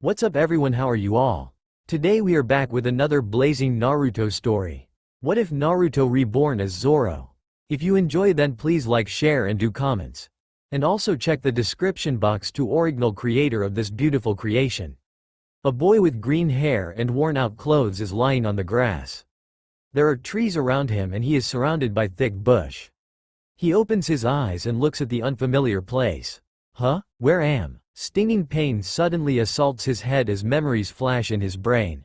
What's up everyone, how are you all? Today we are back with another blazing Naruto story. What if Naruto Reborn as Zoro? If you enjoy then please like, share and do comments. And also check the description box to original creator of this beautiful creation. A boy with green hair and worn out clothes is lying on the grass. There are trees around him and he is surrounded by thick bush. He opens his eyes and looks at the unfamiliar place. Huh? Where am? Stinging pain suddenly assaults his head as memories flash in his brain.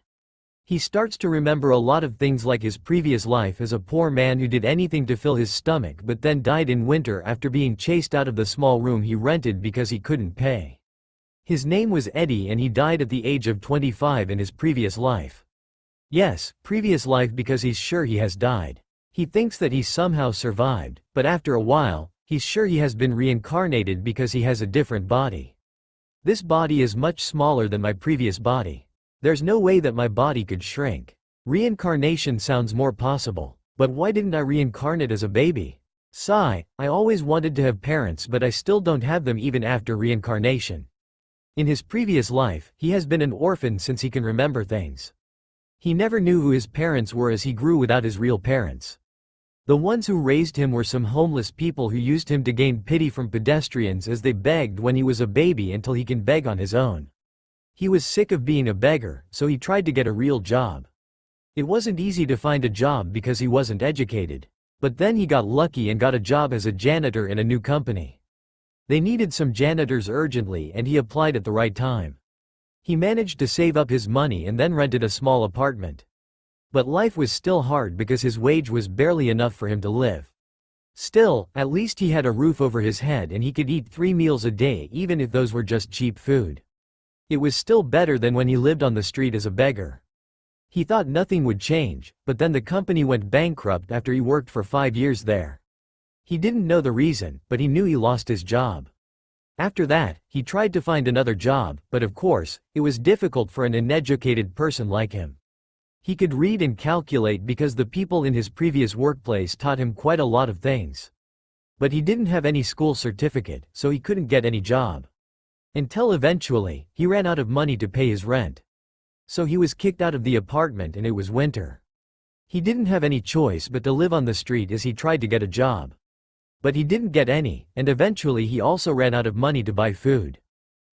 He starts to remember a lot of things like his previous life as a poor man who did anything to fill his stomach but then died in winter after being chased out of the small room he rented because he couldn't pay. His name was Eddie and he died at the age of 25 in his previous life. Yes, previous life because he's sure he has died. He thinks that he somehow survived, but after a while, he's sure he has been reincarnated because he has a different body. This body is much smaller than my previous body. There's no way that my body could shrink. Reincarnation sounds more possible, but why didn't I reincarnate as a baby? Sigh, I always wanted to have parents but I still don't have them even after reincarnation. In his previous life, he has been an orphan since he can remember things. He never knew who his parents were as he grew without his real parents. The ones who raised him were some homeless people who used him to gain pity from pedestrians as they begged when he was a baby until he can beg on his own. He was sick of being a beggar, so he tried to get a real job. It wasn't easy to find a job because he wasn't educated. But then he got lucky and got a job as a janitor in a new company. They needed some janitors urgently and he applied at the right time. He managed to save up his money and then rented a small apartment. But life was still hard because his wage was barely enough for him to live. Still, at least he had a roof over his head and he could eat 3 meals a day even if those were just cheap food. It was still better than when he lived on the street as a beggar. He thought nothing would change, but then the company went bankrupt after he worked for 5 years there. He didn't know the reason, but he knew he lost his job. After that, he tried to find another job, but of course, it was difficult for an uneducated person like him. He could read and calculate because the people in his previous workplace taught him quite a lot of things. But he didn't have any school certificate, so he couldn't get any job. Until eventually, he ran out of money to pay his rent. So he was kicked out of the apartment and it was winter. He didn't have any choice but to live on the street as he tried to get a job. But he didn't get any, and eventually he also ran out of money to buy food.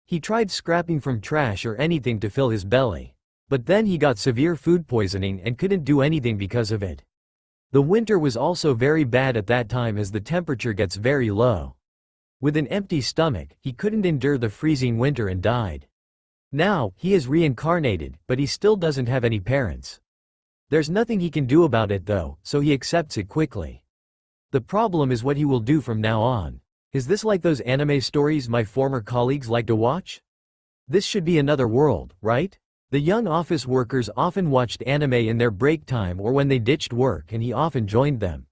He tried scrapping from trash or anything to fill his belly. But then he got severe food poisoning and couldn't do anything because of it. The winter was also very bad at that time as the temperature gets very low. With an empty stomach, he couldn't endure the freezing winter and died. Now, he is reincarnated, but he still doesn't have any parents. There's nothing he can do about it though, so he accepts it quickly. The problem is what he will do from now on. Is this like those anime stories my former colleagues like to watch? This should be another world, right? The young office workers often watched anime in their break time or when they ditched work and he often joined them.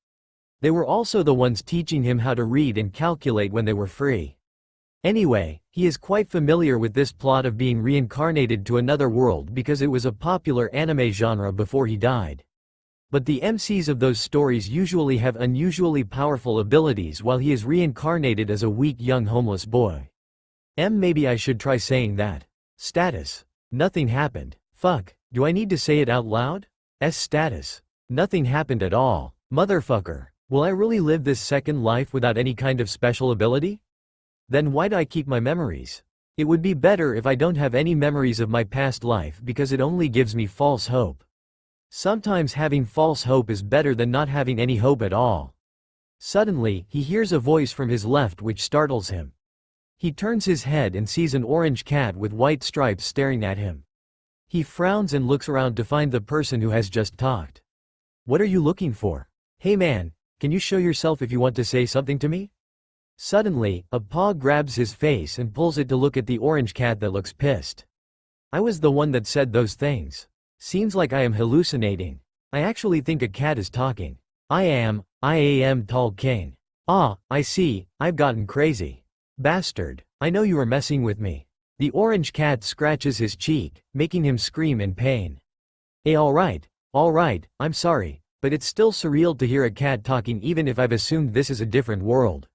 They were also the ones teaching him how to read and calculate when they were free. Anyway, he is quite familiar with this plot of being reincarnated to another world because it was a popular anime genre before he died. But the MCs of those stories usually have unusually powerful abilities while he is reincarnated as a weak young homeless boy. Maybe I should try saying that. Status. Nothing happened. Fuck, do I need to say it out loud? Status. Nothing happened at all. Motherfucker. Will I really live this second life without any kind of special ability? Then why do I keep my memories? It would be better if I don't have any memories of my past life because it only gives me false hope. Sometimes having false hope is better than not having any hope at all. Suddenly, he hears a voice from his left which startles him. He turns his head and sees an orange cat with white stripes staring at him. He frowns and looks around to find the person who has just talked. What are you looking for? Hey man, can you show yourself if you want to say something to me? Suddenly, a paw grabs his face and pulls it to look at the orange cat that looks pissed. I was the one that said those things. Seems like I am hallucinating. I actually think a cat is talking. I am tall king. Ah, I see, I've gotten crazy. Bastard, I know you are messing with me. The orange cat scratches his cheek, making him scream in pain. Hey, alright, I'm sorry, but it's still surreal to hear a cat talking even if I've assumed this is a different world.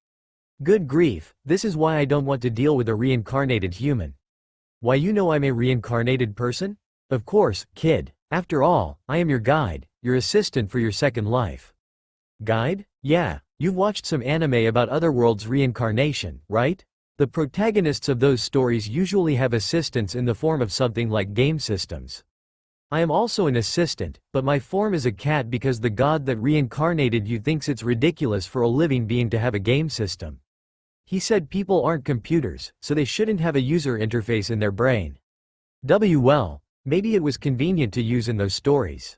Good grief, this is why I don't want to deal with a reincarnated human. Why, you know I'm a reincarnated person? Of course, kid. After all, I am your guide, your assistant for your second life. Guide? Yeah, you've watched some anime about other worlds' reincarnation, right? The protagonists of those stories usually have assistants in the form of something like game systems. I am also an assistant, but my form is a cat because the god that reincarnated you thinks it's ridiculous for a living being to have a game system. He said people aren't computers, so they shouldn't have a user interface in their brain. Well, maybe it was convenient to use in those stories.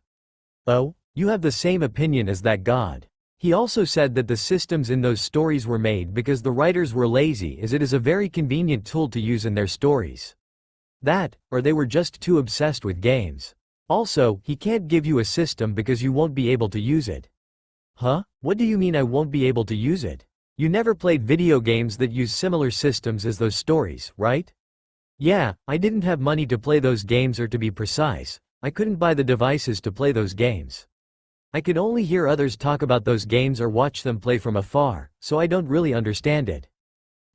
Oh, you have the same opinion as that god. He also said that the systems in those stories were made because the writers were lazy, as it is a very convenient tool to use in their stories. That, or they were just too obsessed with games. Also, he can't give you a system because you won't be able to use it. Huh? What do you mean I won't be able to use it? You never played video games that use similar systems as those stories, right? Yeah, I didn't have money to play those games, or to be precise, I couldn't buy the devices to play those games. I could only hear others talk about those games or watch them play from afar, so I don't really understand it.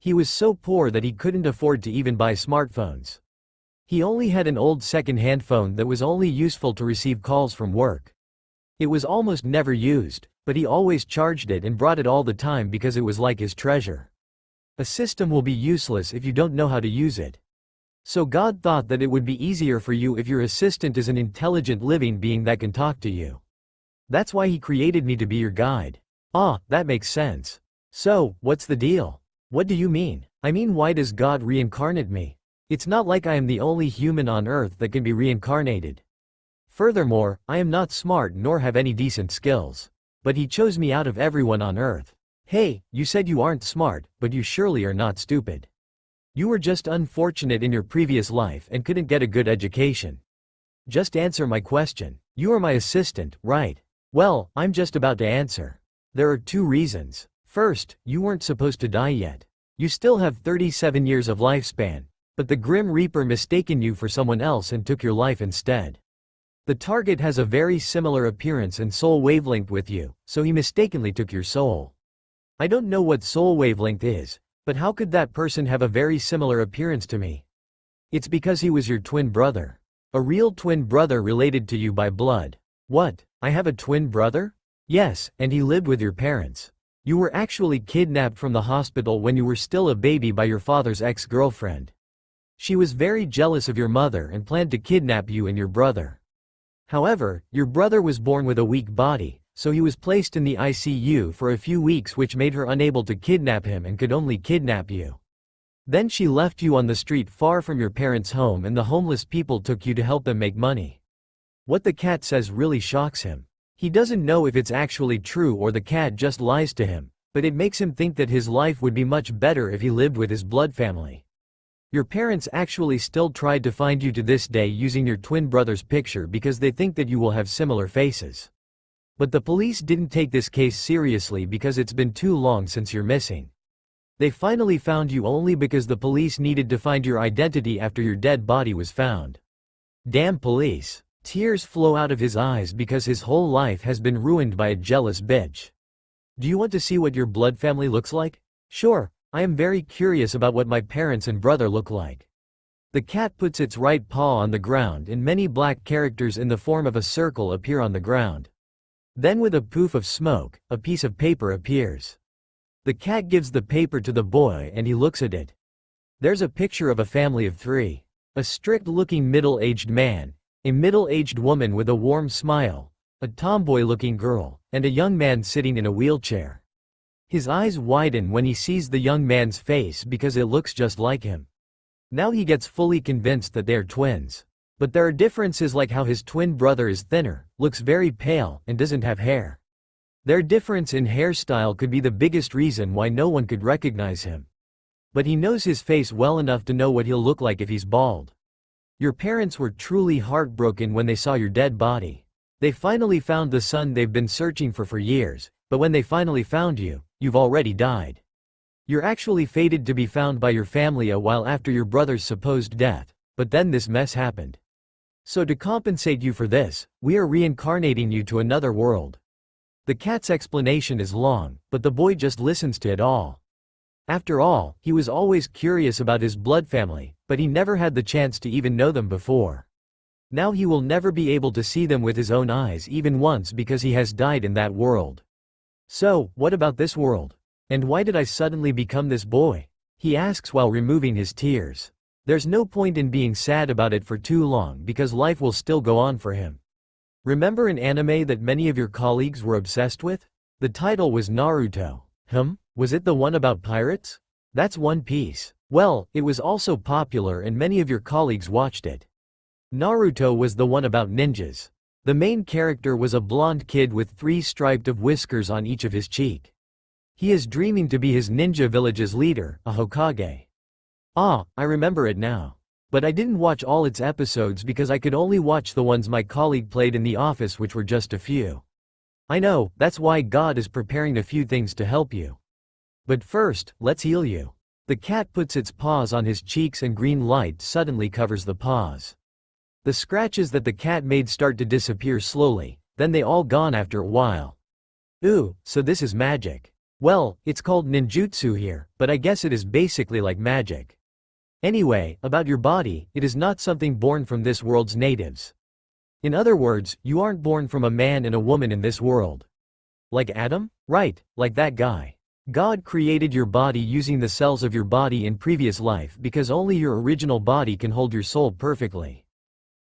He was so poor that he couldn't afford to even buy smartphones. He only had an old second-hand phone that was only useful to receive calls from work. It was almost never used, but he always charged it and brought it all the time because it was like his treasure. A system will be useless if you don't know how to use it. So God thought that it would be easier for you if your assistant is an intelligent living being that can talk to you. That's why he created me to be your guide. Ah, that makes sense. So, what's the deal? What do you mean? I mean, why does God reincarnate me? It's not like I am the only human on earth that can be reincarnated. Furthermore, I am not smart nor have any decent skills. But he chose me out of everyone on earth. Hey, you said you aren't smart, but you surely are not stupid. You were just unfortunate in your previous life and couldn't get a good education. Just answer my question. You are my assistant, right? Well, I'm just about to answer. There are 2 reasons. First, you weren't supposed to die yet. You still have 37 years of lifespan, but the Grim Reaper mistaken you for someone else and took your life instead. The target has a very similar appearance and soul wavelength with you, so he mistakenly took your soul. I don't know what soul wavelength is, but how could that person have a very similar appearance to me? It's because he was your twin brother. A real twin brother related to you by blood. What? I have a twin brother? Yes, and he lived with your parents. You were actually kidnapped from the hospital when you were still a baby by your father's ex-girlfriend. She was very jealous of your mother and planned to kidnap you and your brother. However, your brother was born with a weak body, so he was placed in the ICU for a few weeks, which made her unable to kidnap him and could only kidnap you. Then she left you on the street far from your parents' home, and the homeless people took you to help them make money. What the cat says really shocks him. He doesn't know if it's actually true or the cat just lies to him, but it makes him think that his life would be much better if he lived with his blood family. Your parents actually still tried to find you to this day using your twin brother's picture because they think that you will have similar faces. But the police didn't take this case seriously because it's been too long since you're missing. They finally found you only because the police needed to find your identity after your dead body was found. Damn police. Tears flow out of his eyes because his whole life has been ruined by a jealous bitch. Do you want to see what your blood family looks like? Sure, I am very curious about what my parents and brother look like. The cat puts its right paw on the ground and many black characters in the form of a circle appear on the ground. Then with a poof of smoke, a piece of paper appears. The cat gives the paper to the boy and he looks at it. There's a picture of a family of 3. A strict-looking middle-aged man, a middle-aged woman with a warm smile, a tomboy-looking girl, and a young man sitting in a wheelchair. His eyes widen when he sees the young man's face because it looks just like him. Now he gets fully convinced that they're twins. But there are differences, like how his twin brother is thinner, looks very pale, and doesn't have hair. Their difference in hairstyle could be the biggest reason why no one could recognize him. But he knows his face well enough to know what he'll look like if he's bald. Your parents were truly heartbroken when they saw your dead body. They finally found the son they've been searching for years, but when they finally found you, you've already died. You're actually fated to be found by your family a while after your brother's supposed death, but then this mess happened. So to compensate you for this, we are reincarnating you to another world. The cat's explanation is long, but the boy just listens to it all. After all, he was always curious about his blood family, but he never had the chance to even know them before. Now he will never be able to see them with his own eyes even once because he has died in that world. So, what about this world? And why did I suddenly become this boy? He asks while removing his tears. There's no point in being sad about it for too long because life will still go on for him. Remember an anime that many of your colleagues were obsessed with? The title was Naruto. Was it the one about pirates? That's One Piece. Well, it was also popular and many of your colleagues watched it. Naruto was the one about ninjas. The main character was a blonde kid with 3 stripes of whiskers on each of his cheek. He is dreaming to be his ninja village's leader, a Hokage. Ah, I remember it now. But I didn't watch all its episodes because I could only watch the ones my colleague played in the office, which were just a few. I know, that's why God is preparing a few things to help you. But first, let's heal you. The cat puts its paws on his cheeks and green light suddenly covers the paws. The scratches that the cat made start to disappear slowly, then they all gone after a while. Ooh, so this is magic. Well, it's called ninjutsu here, but I guess it is basically like magic. Anyway, about your body, it is not something born from this world's natives. In other words, you aren't born from a man and a woman in this world. Like Adam? Right, like that guy. God created your body using the cells of your body in previous life because only your original body can hold your soul perfectly.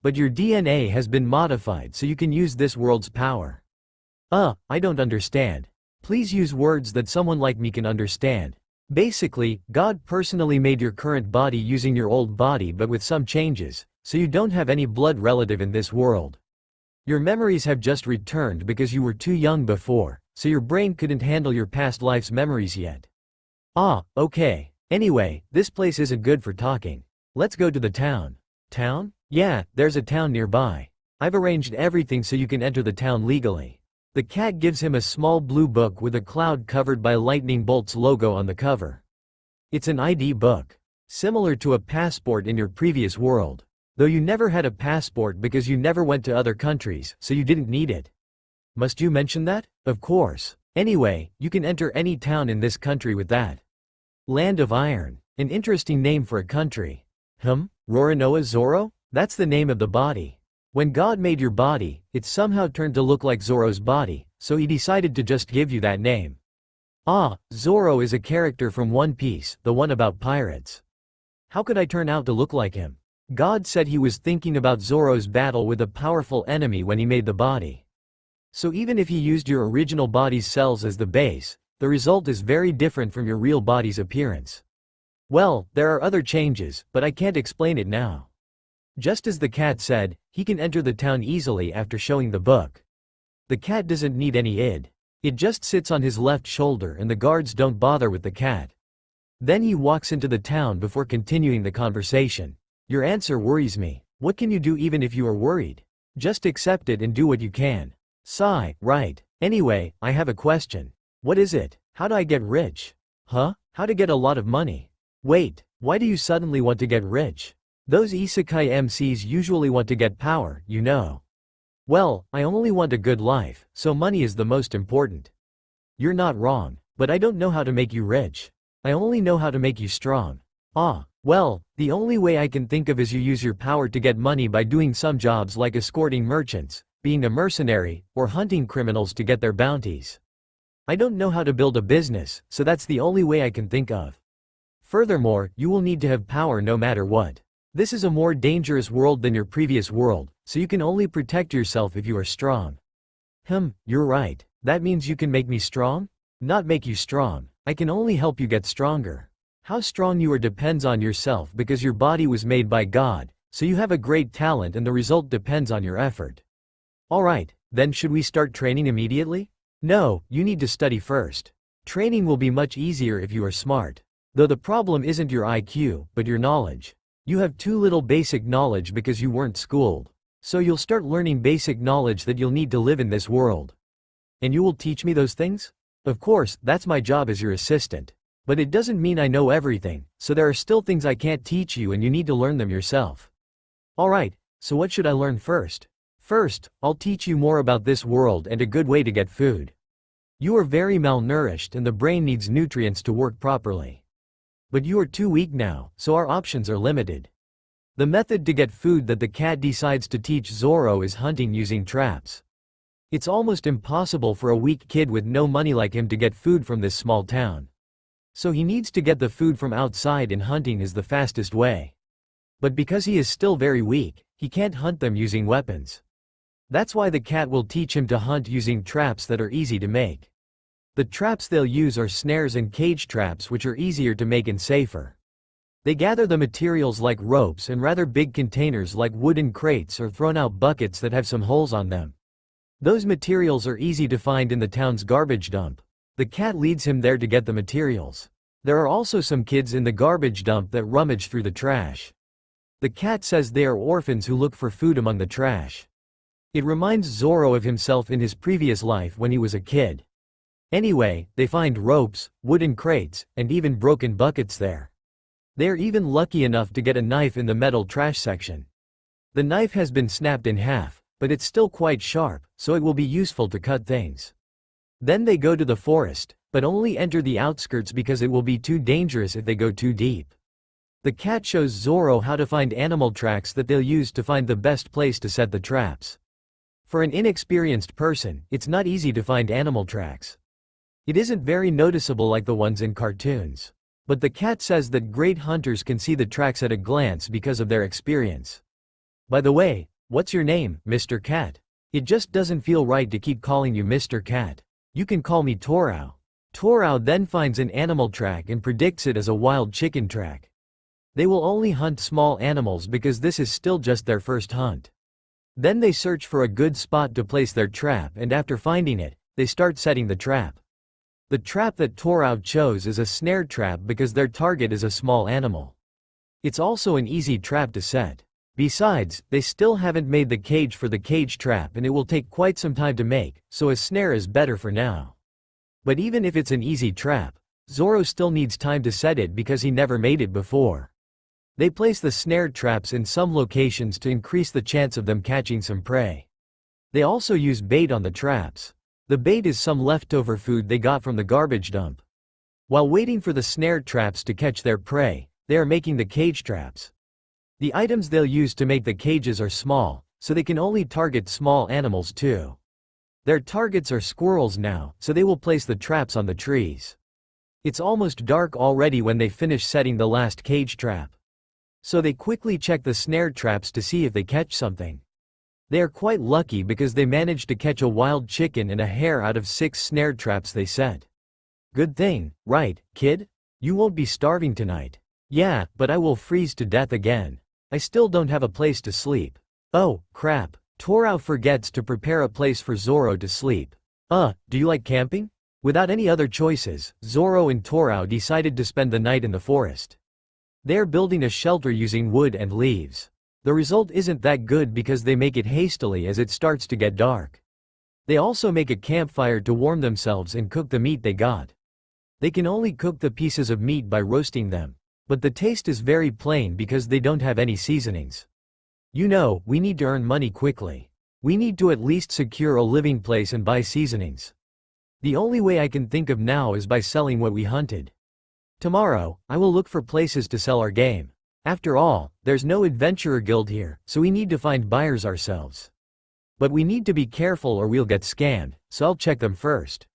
But your DNA has been modified so you can use this world's power. I don't understand. Please use words that someone like me can understand. Basically, God personally made your current body using your old body but with some changes, so you don't have any blood relative in this world. Your memories have just returned because you were too young before, so your brain couldn't handle your past life's memories yet. Okay. Anyway, this place isn't good for talking. Let's go to the town. Town? Yeah, there's a town nearby. I've arranged everything so you can enter the town legally. The cat gives him a small blue book with a cloud covered by lightning bolts logo on the cover. It's an ID book. Similar to a passport in your previous world. Though you never had a passport because you never went to other countries, so you didn't need it. Must you mention that? Of course. Anyway, you can enter any town in this country with that. Land of Iron. An interesting name for a country. Roronoa Zoro? That's the name of the body. When God made your body, it somehow turned to look like Zoro's body, so he decided to just give you that name. Zoro is a character from One Piece, the one about pirates. How could I turn out to look like him? God said he was thinking about Zoro's battle with a powerful enemy when he made the body. So even if he used your original body's cells as the base, the result is very different from your real body's appearance. Well, there are other changes, but I can't explain it now. Just as the cat said, he can enter the town easily after showing the book. The cat doesn't need any id. It just sits on his left shoulder and the guards don't bother with the cat. Then he walks into the town before continuing the conversation. Your answer worries me. What can you do even if you are worried? Just accept it and do what you can. Sigh, right. Anyway, I have a question. What is it? How do I get rich? How to get a lot of money? Wait, why do you suddenly want to get rich? Those isekai MCs usually want to get power, you know. Well, I only want a good life, so money is the most important. You're not wrong, but I don't know how to make you rich. I only know how to make you strong. Well, the only way I can think of is you use your power to get money by doing some jobs like escorting merchants, being a mercenary, or hunting criminals to get their bounties. I don't know how to build a business, so that's the only way I can think of. Furthermore, you will need to have power no matter what. This is a more dangerous world than your previous world, so you can only protect yourself if you are strong. You're right. That means you can make me strong? Not make you strong. I can only help you get stronger. How strong you are depends on yourself because your body was made by God, so you have a great talent and the result depends on your effort. Alright, then should we start training immediately? No, you need to study first. Training will be much easier if you are smart. Though the problem isn't your IQ, but your knowledge. You have too little basic knowledge because you weren't schooled. So you'll start learning basic knowledge that you'll need to live in this world. And you will teach me those things? Of course, that's my job as your assistant. But it doesn't mean I know everything, so there are still things I can't teach you and you need to learn them yourself. Alright, so what should I learn first? First, I'll teach you more about this world and a good way to get food. You are very malnourished and the brain needs nutrients to work properly. But you are too weak now, so our options are limited. The method to get food that the cat decides to teach Zoro is hunting using traps. It's almost impossible for a weak kid with no money like him to get food from this small town. So he needs to get the food from outside, and hunting is the fastest way. But because he is still very weak, he can't hunt them using weapons. That's why the cat will teach him to hunt using traps that are easy to make. The traps they'll use are snares and cage traps, which are easier to make and safer. They gather the materials like ropes and rather big containers like wooden crates or thrown out buckets that have some holes on them. Those materials are easy to find in the town's garbage dump. The cat leads him there to get the materials. There are also some kids in the garbage dump that rummage through the trash. The cat says they are orphans who look for food among the trash. It reminds Zoro of himself in his previous life when he was a kid. Anyway, they find ropes, wooden crates, and even broken buckets there. They are even lucky enough to get a knife in the metal trash section. The knife has been snapped in half, but it's still quite sharp, so it will be useful to cut things. Then they go to the forest, but only enter the outskirts because it will be too dangerous if they go too deep. The cat shows Zoro how to find animal tracks that they'll use to find the best place to set the traps. For an inexperienced person, it's not easy to find animal tracks. It isn't very noticeable like the ones in cartoons. But the cat says that great hunters can see the tracks at a glance because of their experience. By the way, what's your name, Mr. Cat? It just doesn't feel right to keep calling you Mr. Cat. You can call me Torao. Torao then finds an animal track and predicts it as a wild chicken track. They will only hunt small animals because this is still just their first hunt. Then they search for a good spot to place their trap, and after finding it, they start setting the trap. The trap that Torao chose is a snare trap because their target is a small animal. It's also an easy trap to set. Besides, they still haven't made the cage for the cage trap, and it will take quite some time to make, so a snare is better for now. But even if it's an easy trap, Zoro still needs time to set it because he never made it before. They place the snare traps in some locations to increase the chance of them catching some prey. They also use bait on the traps. The bait is some leftover food they got from the garbage dump. While waiting for the snare traps to catch their prey, they are making the cage traps. The items they'll use to make the cages are small, so they can only target small animals too. Their targets are squirrels now, so they will place the traps on the trees. It's almost dark already when they finish setting the last cage trap. So they quickly check the snare traps to see if they catch something. They are quite lucky because they managed to catch a wild chicken and a hare out of 6 snare traps they set. Good thing, right, kid? You won't be starving tonight. Yeah, but I will freeze to death again. I still don't have a place to sleep. Oh, crap. Torao forgets to prepare a place for Zoro to sleep. Do you like camping? Without any other choices, Zoro and Torao decided to spend the night in the forest. They are building a shelter using wood and leaves. The result isn't that good because they make it hastily as it starts to get dark. They also make a campfire to warm themselves and cook the meat they got. They can only cook the pieces of meat by roasting them, but the taste is very plain because they don't have any seasonings. You know, we need to earn money quickly. We need to at least secure a living place and buy seasonings. The only way I can think of now is by selling what we hunted. Tomorrow, I will look for places to sell our game. After all, there's no adventurer guild here, so we need to find buyers ourselves. But we need to be careful or we'll get scammed, so I'll check them first.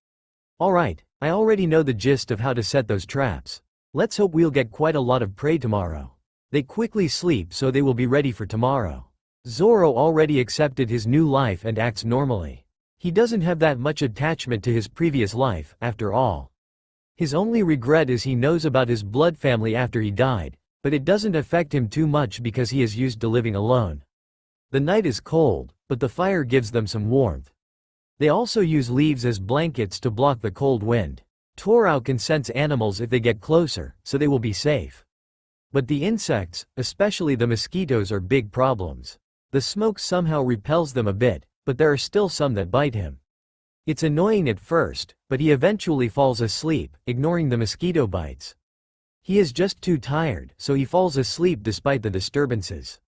Alright, I already know the gist of how to set those traps. Let's hope we'll get quite a lot of prey tomorrow. They quickly sleep so they will be ready for tomorrow. Zoro already accepted his new life and acts normally. He doesn't have that much attachment to his previous life, after all. His only regret is he knows about his blood family after he died, but it doesn't affect him too much because he is used to living alone. The night is cold, but the fire gives them some warmth. They also use leaves as blankets to block the cold wind. Torao can sense animals if they get closer, so they will be safe. But the insects, especially the mosquitoes, are big problems. The smoke somehow repels them a bit, but there are still some that bite him. It's annoying at first, but he eventually falls asleep, ignoring the mosquito bites. He is just too tired, so he falls asleep despite the disturbances.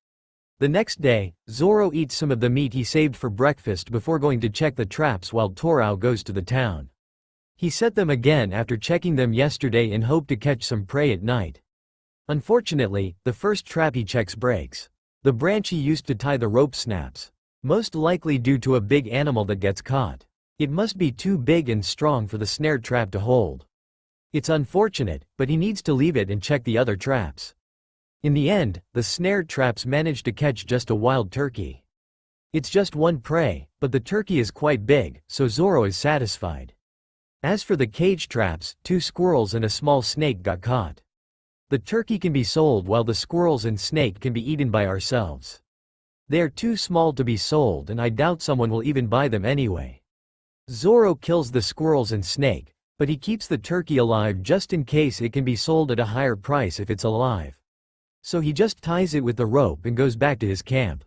The next day, Zoro eats some of the meat he saved for breakfast before going to check the traps while Torao goes to the town. He set them again after checking them yesterday in hope to catch some prey at night. Unfortunately, the first trap he checks breaks. The branch he used to tie the rope snaps. Most likely due to a big animal that gets caught. It must be too big and strong for the snare trap to hold. It's unfortunate, but he needs to leave it and check the other traps. In the end, the snare traps manage to catch just a wild turkey. It's just one prey, but the turkey is quite big, so Zoro is satisfied. As for the cage traps, 2 squirrels and a small snake got caught. The turkey can be sold while the squirrels and snake can be eaten by ourselves. They are too small to be sold and I doubt someone will even buy them anyway. Zoro kills the squirrels and snake, but he keeps the turkey alive just in case it can be sold at a higher price if it's alive. So he just ties it with the rope and goes back to his camp.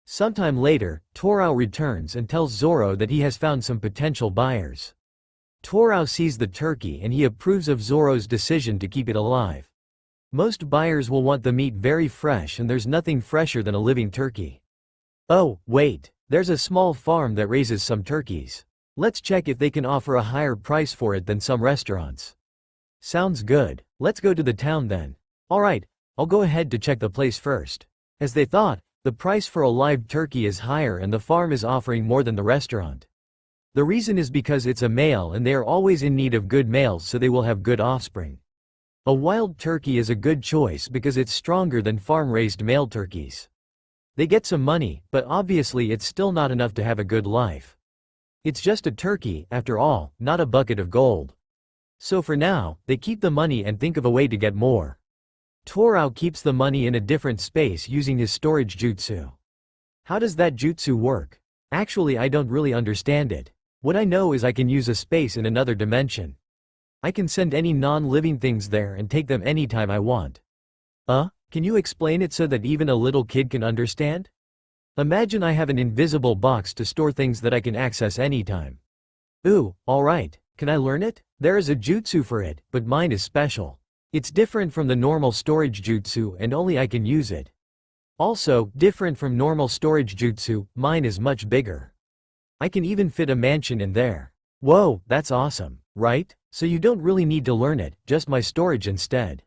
Sometime later, Torao returns and tells Zoro that he has found some potential buyers. Torao sees the turkey and he approves of Zoro's decision to keep it alive. Most buyers will want the meat very fresh and there's nothing fresher than a living turkey. Oh, wait, there's a small farm that raises some turkeys. Let's check if they can offer a higher price for it than some restaurants. Sounds good, let's go to the town then. Alright, I'll go ahead to check the place first. As they thought, the price for a live turkey is higher and the farm is offering more than the restaurant. The reason is because it's a male and they are always in need of good males so they will have good offspring. A wild turkey is a good choice because it's stronger than farm-raised male turkeys. They get some money, but obviously it's still not enough to have a good life. It's just a turkey, after all, not a bucket of gold. So for now, they keep the money and think of a way to get more. Torao keeps the money in a different space using his storage jutsu. How does that jutsu work? Actually, I don't really understand it. What I know is I can use a space in another dimension. I can send any non-living things there and take them anytime I want. Can you explain it so that even a little kid can understand? Imagine I have an invisible box to store things that I can access anytime. Ooh, alright, can I learn it? There is a jutsu for it, but mine is special. It's different from the normal storage jutsu and only I can use it. Also, different from normal storage jutsu, mine is much bigger. I can even fit a mansion in there. Whoa, that's awesome, right? So you don't really need to learn it, just my storage instead.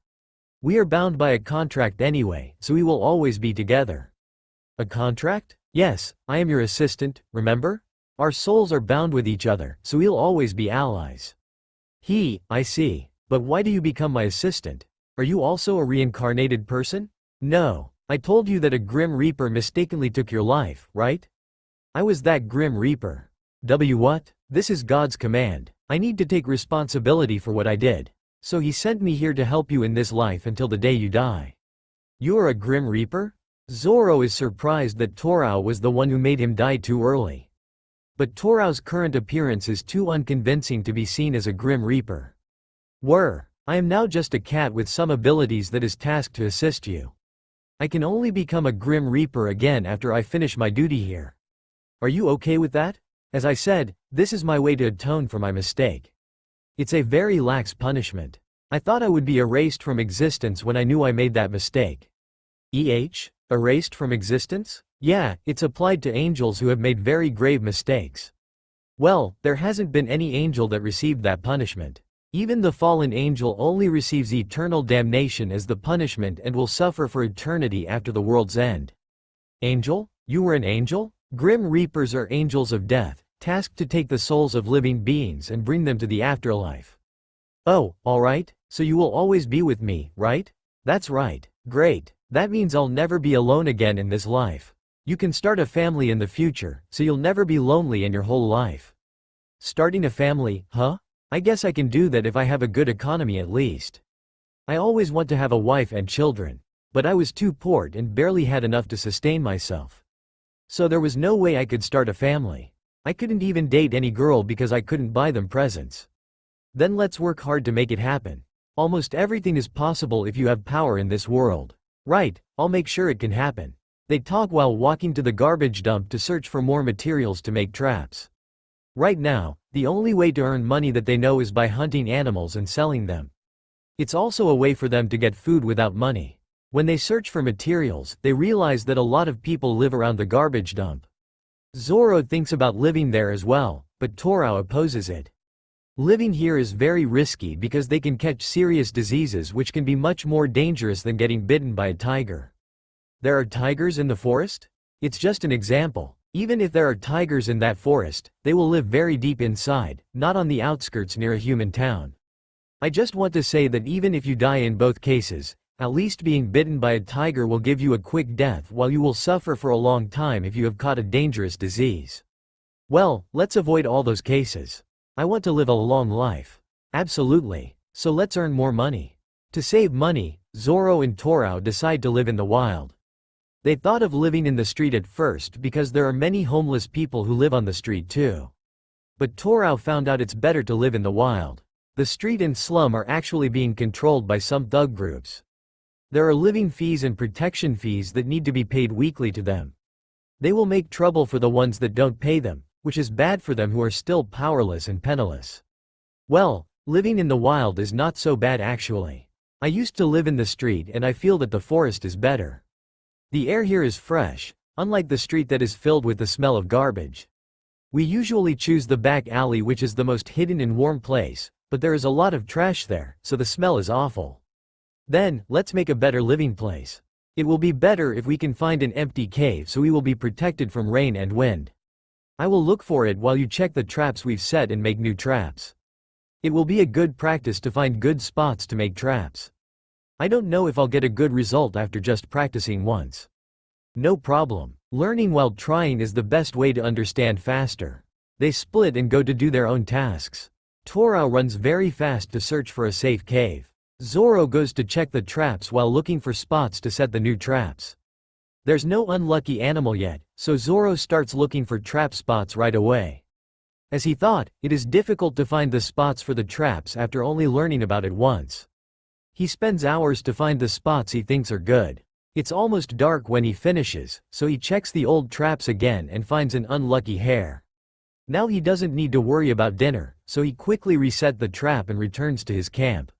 We are bound by a contract anyway, so we will always be together. A contract? Yes, I am your assistant, remember? Our souls are bound with each other, so we'll always be allies. I see. But why do you become my assistant? Are you also a reincarnated person? No. I told you that a Grim Reaper mistakenly took your life, right? I was that Grim Reaper. What? This is God's command. I need to take responsibility for what I did. So he sent me here to help you in this life until the day you die. You are a Grim Reaper? Zoro is surprised that Torao was the one who made him die too early. But Torao's current appearance is too unconvincing to be seen as a Grim Reaper. I am now just a cat with some abilities that is tasked to assist you. I can only become a Grim Reaper again after I finish my duty here. Are you okay with that? As I said, this is my way to atone for my mistake. It's a very lax punishment. I thought I would be erased from existence when I knew I made that mistake. Erased from existence? Yeah, it's applied to angels who have made very grave mistakes. Well, there hasn't been any angel that received that punishment. Even the fallen angel only receives eternal damnation as the punishment and will suffer for eternity after the world's end. Angel? You were an angel? Grim Reapers are angels of death, tasked to take the souls of living beings and bring them to the afterlife. Oh, alright, so you will always be with me, right? That's right. Great. That means I'll never be alone again in this life. You can start a family in the future, so you'll never be lonely in your whole life. Starting a family, huh? I guess I can do that if I have a good economy at least. I always want to have a wife and children, but I was too poor and barely had enough to sustain myself. So there was no way I could start a family. I couldn't even date any girl because I couldn't buy them presents. Then let's work hard to make it happen. Almost everything is possible if you have power in this world. Right, I'll make sure it can happen. They talk while walking to the garbage dump to search for more materials to make traps. Right now, the only way to earn money that they know is by hunting animals and selling them. It's also a way for them to get food without money. When they search for materials, they realize that a lot of people live around the garbage dump. Zoro thinks about living there as well, but Torao opposes it. Living here is very risky because they can catch serious diseases which can be much more dangerous than getting bitten by a tiger. There are tigers in the forest? It's just an example. Even if there are tigers in that forest, they will live very deep inside, not on the outskirts near a human town. I just want to say that even if you die in both cases, at least being bitten by a tiger will give you a quick death while you will suffer for a long time if you have caught a dangerous disease. Well, let's avoid all those cases. I want to live a long life. Absolutely. So let's earn more money. To save money, Zoro and Torao decide to live in the wild. They thought of living in the street at first because there are many homeless people who live on the street too. But Torao found out it's better to live in the wild. The street and slum are actually being controlled by some thug groups. There are living fees and protection fees that need to be paid weekly to them. They will make trouble for the ones that don't pay them, which is bad for them who are still powerless and penniless. Well, living in the wild is not so bad actually. I used to live in the street and I feel that the forest is better. The air here is fresh, unlike the street that is filled with the smell of garbage. We usually choose the back alley, which is the most hidden and warm place, but there is a lot of trash there, so the smell is awful. Then, let's make a better living place. It will be better if we can find an empty cave so we will be protected from rain and wind. I will look for it while you check the traps we've set and make new traps. It will be a good practice to find good spots to make traps. I don't know if I'll get a good result after just practicing once. No problem. Learning while trying is the best way to understand faster. They split and go to do their own tasks. Torao runs very fast to search for a safe cave. Zoro goes to check the traps while looking for spots to set the new traps. There's no unlucky animal yet, so Zoro starts looking for trap spots right away. As he thought, it is difficult to find the spots for the traps after only learning about it once. He spends hours to find the spots he thinks are good. It's almost dark when he finishes, so he checks the old traps again and finds an unlucky hare. Now he doesn't need to worry about dinner, so he quickly resets the trap and returns to his camp.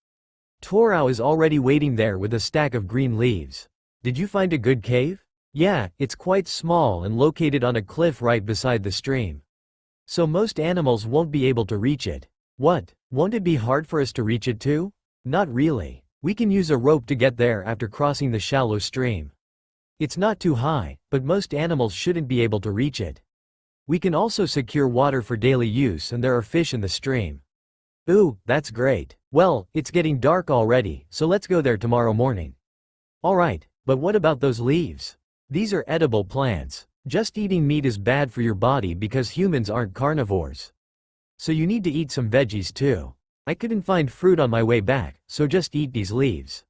Torao is already waiting there with a stack of green leaves. Did you find a good cave? Yeah, it's quite small and located on a cliff right beside the stream. So most animals won't be able to reach it. What? Won't it be hard for us to reach it too? Not really. We can use a rope to get there after crossing the shallow stream. It's not too high, but most animals shouldn't be able to reach it. We can also secure water for daily use and there are fish in the stream. Ooh, that's great. Well, it's getting dark already, so let's go there tomorrow morning. Alright, but what about those leaves? These are edible plants. Just eating meat is bad for your body because humans aren't carnivores. So you need to eat some veggies too. I couldn't find fruit on my way back, so just eat these leaves.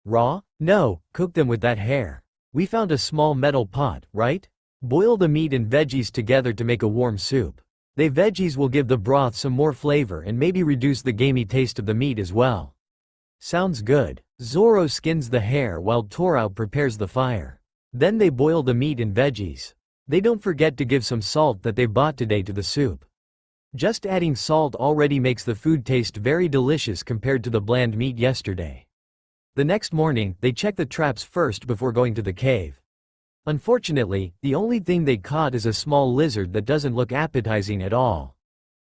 Raw? No, cook them with that hair. We found a small metal pot, right? Boil the meat and veggies together to make a warm soup. The veggies will give the broth some more flavor and maybe reduce the gamey taste of the meat as well. Sounds good. Zoro skins the hare while Torao prepares the fire. Then they boil the meat and veggies. They don't forget to give some salt that they bought today to the soup. Just adding salt already makes the food taste very delicious compared to the bland meat yesterday. The next morning, they check the traps first before going to the cave. Unfortunately, the only thing they caught is a small lizard that doesn't look appetizing at all.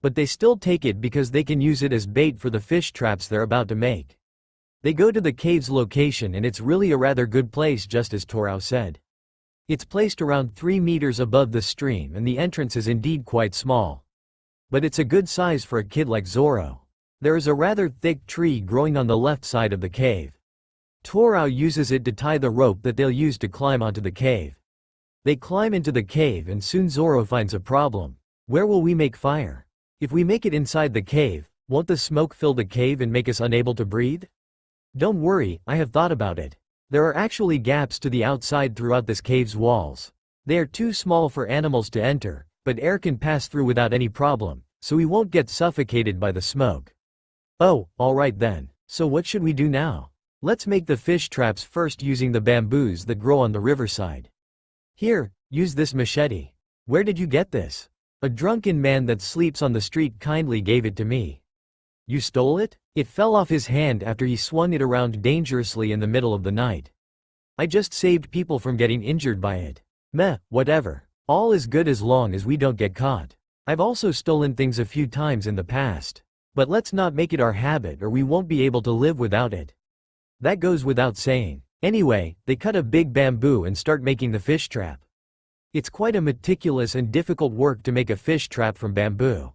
But they still take it because they can use it as bait for the fish traps they're about to make. They go to the cave's location and it's really a rather good place, just as Torao said. It's placed around 3 meters above the stream and the entrance is indeed quite small. But it's a good size for a kid like Zoro. There is a rather thick tree growing on the left side of the cave. Torao uses it to tie the rope that they'll use to climb onto the cave. They climb into the cave and soon Zoro finds a problem. Where will we make fire? If we make it inside the cave, won't the smoke fill the cave and make us unable to breathe? Don't worry, I have thought about it. There are actually gaps to the outside throughout this cave's walls. They are too small for animals to enter, but air can pass through without any problem, so we won't get suffocated by the smoke. Oh, alright then. So what should we do now? Let's make the fish traps first using the bamboos that grow on the riverside. Here, use this machete. Where did you get this? A drunken man that sleeps on the street kindly gave it to me. You stole it? It fell off his hand after he swung it around dangerously in the middle of the night. I just saved people from getting injured by it. Meh, whatever. All is good as long as we don't get caught. I've also stolen things a few times in the past. But let's not make it our habit or we won't be able to live without it. That goes without saying. Anyway, they cut a big bamboo and start making the fish trap. It's quite a meticulous and difficult work to make a fish trap from bamboo.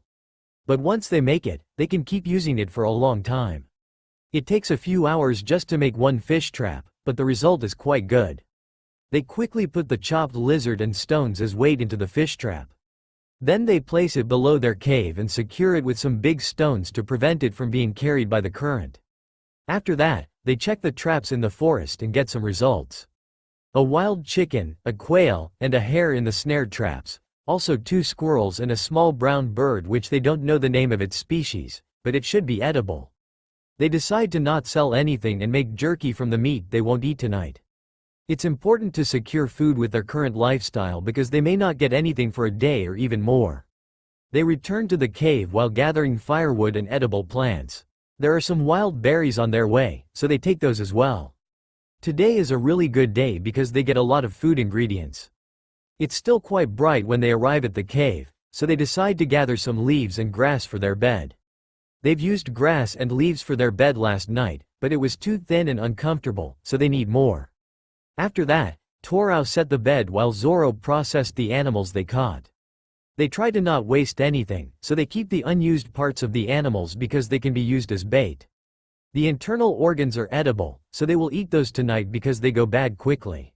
But once they make it, they can keep using it for a long time. It takes a few hours just to make one fish trap, but the result is quite good. They quickly put the chopped lizard and stones as weight into the fish trap. Then they place it below their cave and secure it with some big stones to prevent it from being carried by the current. After that, they check the traps in the forest and get some results. A wild chicken, a quail, and a hare in the snared traps, also 2 squirrels and a small brown bird which they don't know the name of its species, but it should be edible. They decide to not sell anything and make jerky from the meat they won't eat tonight. It's important to secure food with their current lifestyle because they may not get anything for a day or even more. They return to the cave while gathering firewood and edible plants. There are some wild berries on their way, so they take those as well. Today is a really good day because they get a lot of food ingredients. It's still quite bright when they arrive at the cave, so they decide to gather some leaves and grass for their bed. They've used grass and leaves for their bed last night, but it was too thin and uncomfortable, so they need more. After that, Toro set the bed while Zoro processed the animals they caught. They try to not waste anything, so they keep the unused parts of the animals because they can be used as bait. The internal organs are edible, so they will eat those tonight because they go bad quickly.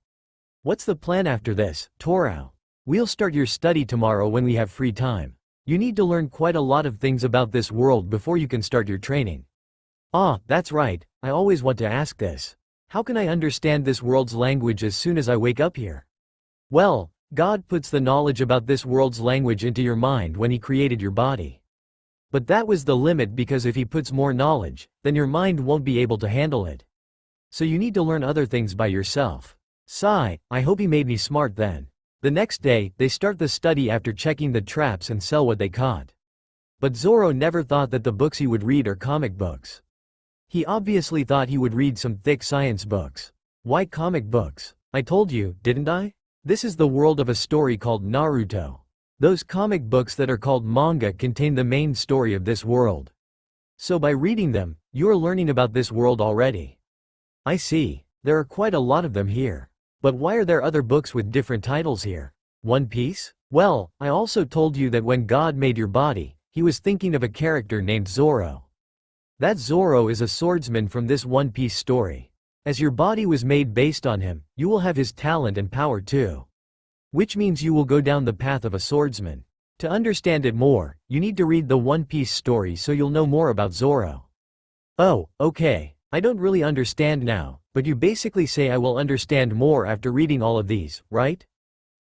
What's the plan after this, Toro? We'll start your study tomorrow when we have free time. You need to learn quite a lot of things about this world before you can start your training. Ah, that's right, I always want to ask this. How can I understand this world's language as soon as I wake up here? Well, God puts the knowledge about this world's language into your mind when He created your body. But that was the limit because if He puts more knowledge, then your mind won't be able to handle it. So you need to learn other things by yourself. Sigh, I hope He made me smart then. The next day, they start the study after checking the traps and sell what they caught. But Zoro never thought that the books he would read are comic books. He obviously thought he would read some thick science books. Why comic books? I told you, didn't I? This is the world of a story called Naruto. Those comic books that are called manga contain the main story of this world. So by reading them, you are learning about this world already. I see. There are quite a lot of them here. But why are there other books with different titles here? One Piece? Well, I also told you that when God made your body, He was thinking of a character named Zoro. That Zoro is a swordsman from this One Piece story. As your body was made based on him, you will have his talent and power too. Which means you will go down the path of a swordsman. To understand it more, you need to read the One Piece story so you'll know more about Zoro. Oh, okay. I don't really understand now, but you basically say I will understand more after reading all of these, right?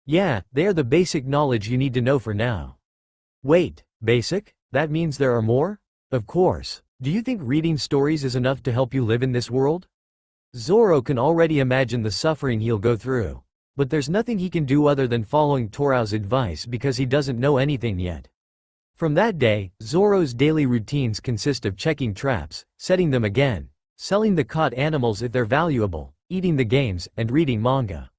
Yeah, they are the basic knowledge you need to know for now. Wait, basic? That means there are more? Of course. Do you think reading stories is enough to help you live in this world? Zoro can already imagine the suffering he'll go through. But there's nothing he can do other than following Toro's advice because he doesn't know anything yet. From that day, Zoro's daily routines consist of checking traps, setting them again, selling the caught animals if they're valuable, eating the games, and reading manga.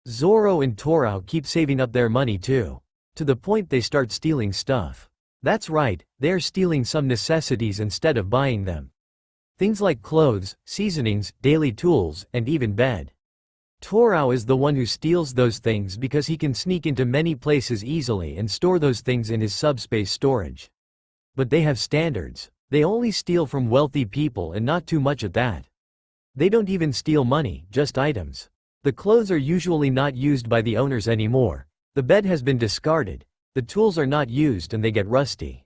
Zoro and Toro keep saving up their money too. To the point they start stealing stuff. That's right, they're stealing some necessities instead of buying them. Things like clothes, seasonings, daily tools, and even bed. Toro is the one who steals those things because he can sneak into many places easily and store those things in his subspace storage. But they have standards. They only steal from wealthy people and not too much at that. They don't even steal money, just items. The clothes are usually not used by the owners anymore. The bed has been discarded. The tools are not used and they get rusty.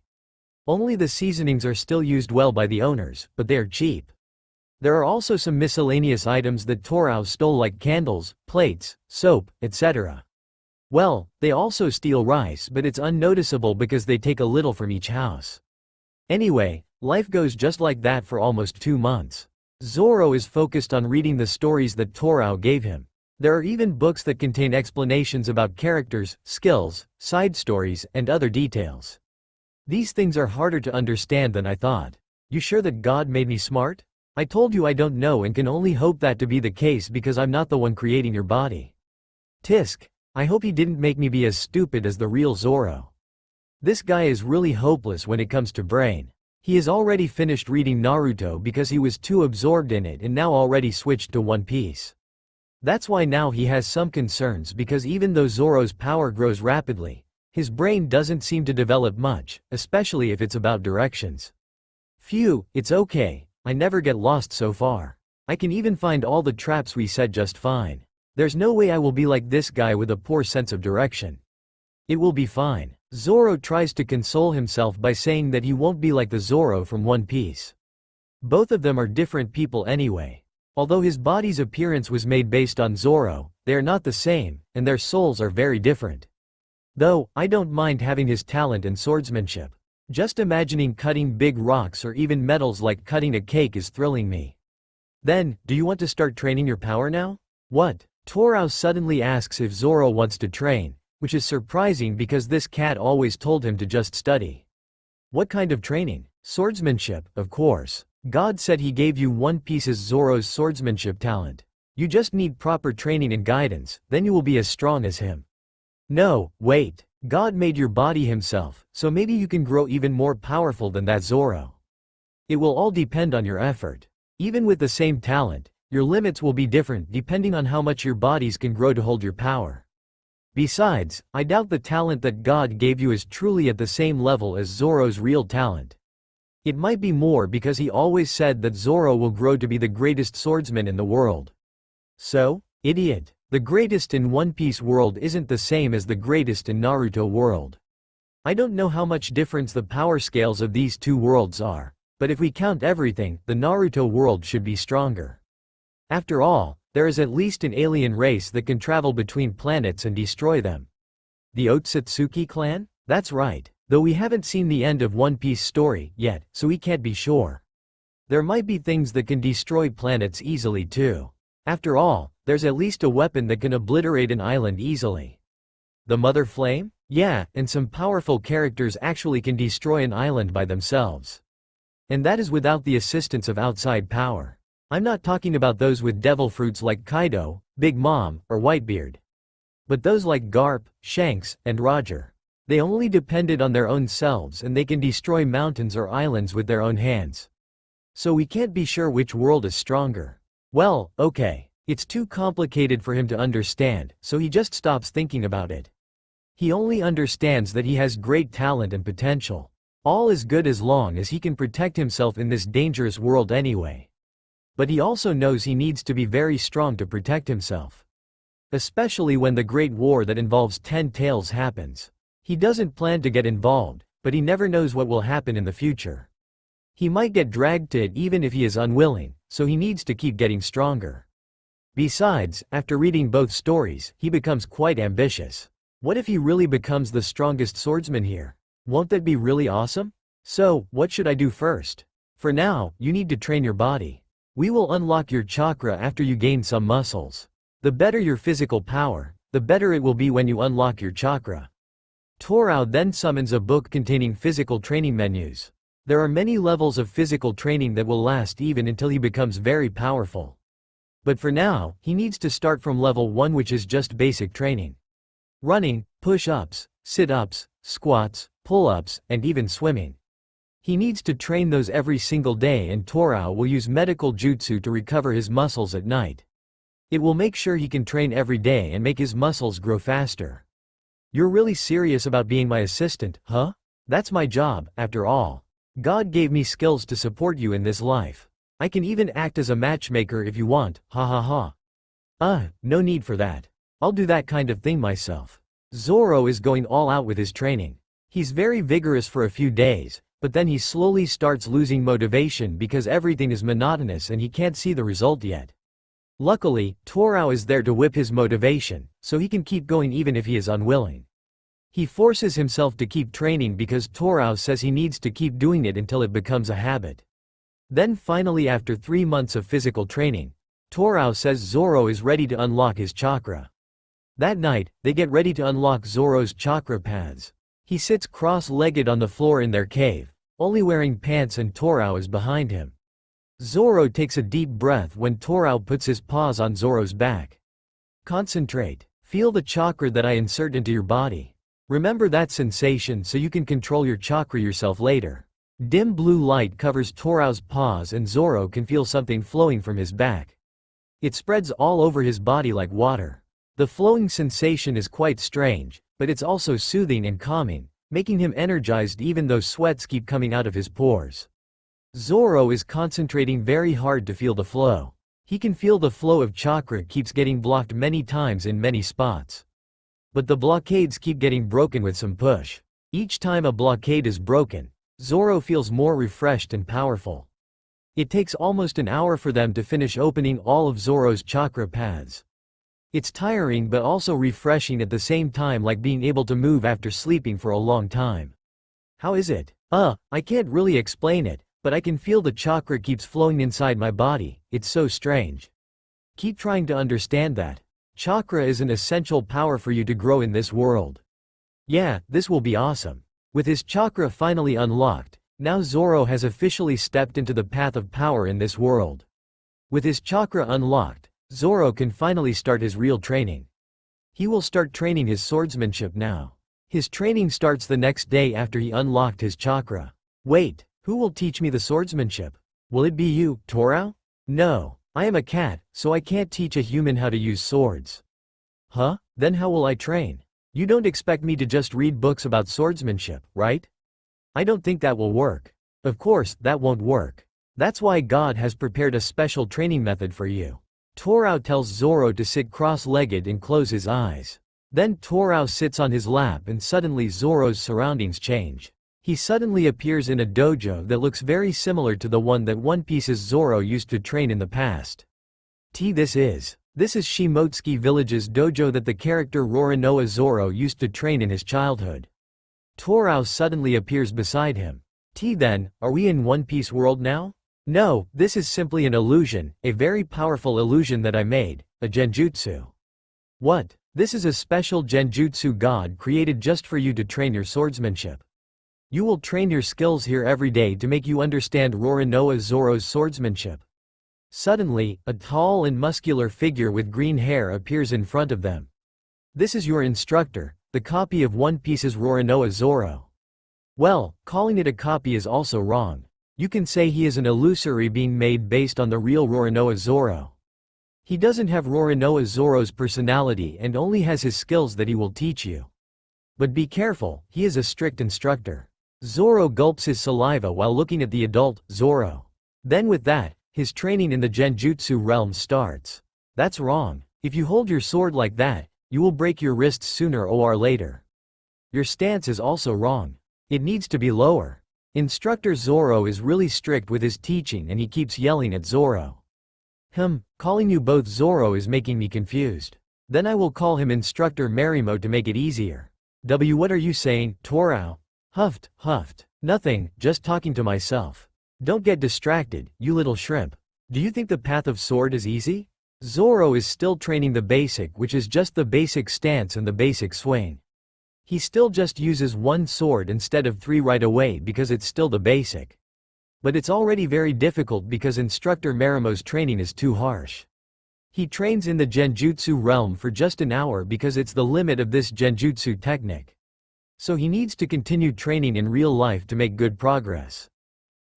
Only the seasonings are still used well by the owners, but they are cheap. There are also some miscellaneous items that Toro stole like candles, plates, soap, etc. Well, they also steal rice but it's unnoticeable because they take a little from each house. Anyway, life goes just like that for almost 2 months. Zoro is focused on reading the stories that Toro gave him. There are even books that contain explanations about characters, skills, side stories, and other details. These things are harder to understand than I thought. You sure that God made me smart? I told you I don't know and can only hope that to be the case because I'm not the one creating your body. Tisk. I hope He didn't make me be as stupid as the real Zoro. This guy is really hopeless when it comes to brain. He has already finished reading Naruto because he was too absorbed in it and now already switched to One Piece. That's why now he has some concerns because even though Zoro's power grows rapidly, his brain doesn't seem to develop much, especially if it's about directions. Phew, it's okay, I never get lost so far. I can even find all the traps we set just fine. There's no way I will be like this guy with a poor sense of direction. It will be fine. Zoro tries to console himself by saying that he won't be like the Zoro from One Piece. Both of them are different people anyway. Although his body's appearance was made based on Zoro, they are not the same, and their souls are very different. Though, I don't mind having his talent and swordsmanship. Just imagining cutting big rocks or even metals like cutting a cake is thrilling me. Then, do you want to start training your power now? What? Torao suddenly asks if Zoro wants to train, which is surprising because this cat always told him to just study. What kind of training? Swordsmanship, of course. God said he gave you One Piece's Zoro's swordsmanship talent. You just need proper training and guidance, then you will be as strong as him. No, wait. God made your body himself, so maybe you can grow even more powerful than that Zoro. It will all depend on your effort. Even with the same talent, your limits will be different depending on how much your bodies can grow to hold your power. Besides, I doubt the talent that God gave you is truly at the same level as Zoro's real talent. It might be more because he always said that Zoro will grow to be the greatest swordsman in the world. So, idiot, the greatest in One Piece world isn't the same as the greatest in Naruto world. I don't know how much difference the power scales of these two worlds are, but if we count everything, the Naruto world should be stronger. After all, there is at least an alien race that can travel between planets and destroy them. The Otsutsuki clan? That's right. Though we haven't seen the end of One Piece story yet, so we can't be sure. There might be things that can destroy planets easily too. After all, there's at least a weapon that can obliterate an island easily. The Mother Flame? Yeah, and some powerful characters actually can destroy an island by themselves. And that is without the assistance of outside power. I'm not talking about those with devil fruits like Kaido, Big Mom, or Whitebeard. But those like Garp, Shanks, and Roger. They only depended on their own selves and they can destroy mountains or islands with their own hands. So we can't be sure which world is stronger. Well, okay. It's too complicated for him to understand, so he just stops thinking about it. He only understands that he has great talent and potential. All is good as long as he can protect himself in this dangerous world anyway. But he also knows he needs to be very strong to protect himself. Especially when the Great War that involves 10 Tails happens. He doesn't plan to get involved, but he never knows what will happen in the future. He might get dragged to it even if he is unwilling, so he needs to keep getting stronger. Besides, after reading both stories, he becomes quite ambitious. What if he really becomes the strongest swordsman here? Won't that be really awesome? So, what should I do first? For now, you need to train your body. We will unlock your chakra after you gain some muscles. The better your physical power, the better it will be when you unlock your chakra. Torao then summons a book containing physical training menus. There are many levels of physical training that will last even until he becomes very powerful. But for now, he needs to start from level 1, which is just basic training. Running, push-ups, sit-ups, squats, pull-ups, and even swimming. He needs to train those every single day and Torao will use medical jutsu to recover his muscles at night. It will make sure he can train every day and make his muscles grow faster. You're really serious about being my assistant, huh? That's my job, after all. God gave me skills to support you in this life. I can even act as a matchmaker if you want, ha ha ha. No need for that. I'll do that kind of thing myself. Zoro is going all out with his training. He's very vigorous for a few days, but then he slowly starts losing motivation because everything is monotonous and he can't see the result yet. Luckily, Torao is there to whip his motivation, so he can keep going even if he is unwilling. He forces himself to keep training because Torao says he needs to keep doing it until it becomes a habit. Then finally, after 3 months of physical training, Torao says Zoro is ready to unlock his chakra. That night, they get ready to unlock Zoro's chakra paths. He sits cross-legged on the floor in their cave, only wearing pants, and Torao is behind him. Zoro takes a deep breath when Torao puts his paws on Zoro's back. Concentrate. Feel the chakra that I insert into your body. Remember that sensation so you can control your chakra yourself later. Dim blue light covers Torao's paws and Zoro can feel something flowing from his back. It spreads all over his body like water. The flowing sensation is quite strange, but it's also soothing and calming, making him energized even though sweats keep coming out of his pores. Zoro is concentrating very hard to feel the flow. He can feel the flow of chakra keeps getting blocked many times in many spots. But the blockades keep getting broken with some push. Each time a blockade is broken, Zoro feels more refreshed and powerful. It takes almost an hour for them to finish opening all of Zoro's chakra paths. It's tiring but also refreshing at the same time, like being able to move after sleeping for a long time. How is it? I can't really explain it, but I can feel the chakra keeps flowing inside my body. It's so strange. Keep trying to understand that. Chakra is an essential power for you to grow in this world. Yeah, this will be awesome. With his chakra finally unlocked, now Zoro has officially stepped into the path of power in this world. With his chakra unlocked, Zoro can finally start his real training. He will start training his swordsmanship now. His training starts the next day after he unlocked his chakra. Wait, who will teach me the swordsmanship? Will it be you, Torao? No, I am a cat, so I can't teach a human how to use swords. Huh? Then how will I train? You don't expect me to just read books about swordsmanship, right? I don't think that will work. Of course, that won't work. That's why God has prepared a special training method for you. Torao tells Zoro to sit cross-legged and close his eyes. Then Torao sits on his lap and suddenly Zoro's surroundings change. He suddenly appears in a dojo that looks very similar to the one that One Piece's Zoro used to train in the past. This is Shimotsuki Village's dojo that the character Roronoa Zoro used to train in his childhood. Torao suddenly appears beside him. Then, are we in One Piece world now? No, this is simply an illusion, a very powerful illusion that I made, a genjutsu. What? This is a special genjutsu god created just for you to train your swordsmanship. You will train your skills here every day to make you understand Roronoa Zoro's swordsmanship. Suddenly, a tall and muscular figure with green hair appears in front of them. This is your instructor, the copy of One Piece's Roronoa Zoro. Well, calling it a copy is also wrong. You can say he is an illusory being made based on the real Roronoa Zoro. He doesn't have Roronoa Zoro's personality and only has his skills that he will teach you. But be careful, he is a strict instructor. Zoro gulps his saliva while looking at the adult, Zoro. Then with that, his training in the genjutsu realm starts. That's wrong. If you hold your sword like that, you will break your wrists sooner or later. Your stance is also wrong. It needs to be lower. Instructor Zoro is really strict with his teaching and he keeps yelling at Zoro. Calling you both Zoro is making me confused. Then I will call him Instructor Marimo to make it easier. What are you saying, Torao? Huffed. Nothing, just talking to myself. Don't get distracted, you little shrimp. Do you think the path of sword is easy? Zoro is still training the basic, which is just the basic stance and the basic swing. He still just uses one sword instead of 3 right away because it's still the basic. But it's already very difficult because Instructor Marimo's training is too harsh. He trains in the genjutsu realm for just an hour because it's the limit of this genjutsu technique. So he needs to continue training in real life to make good progress.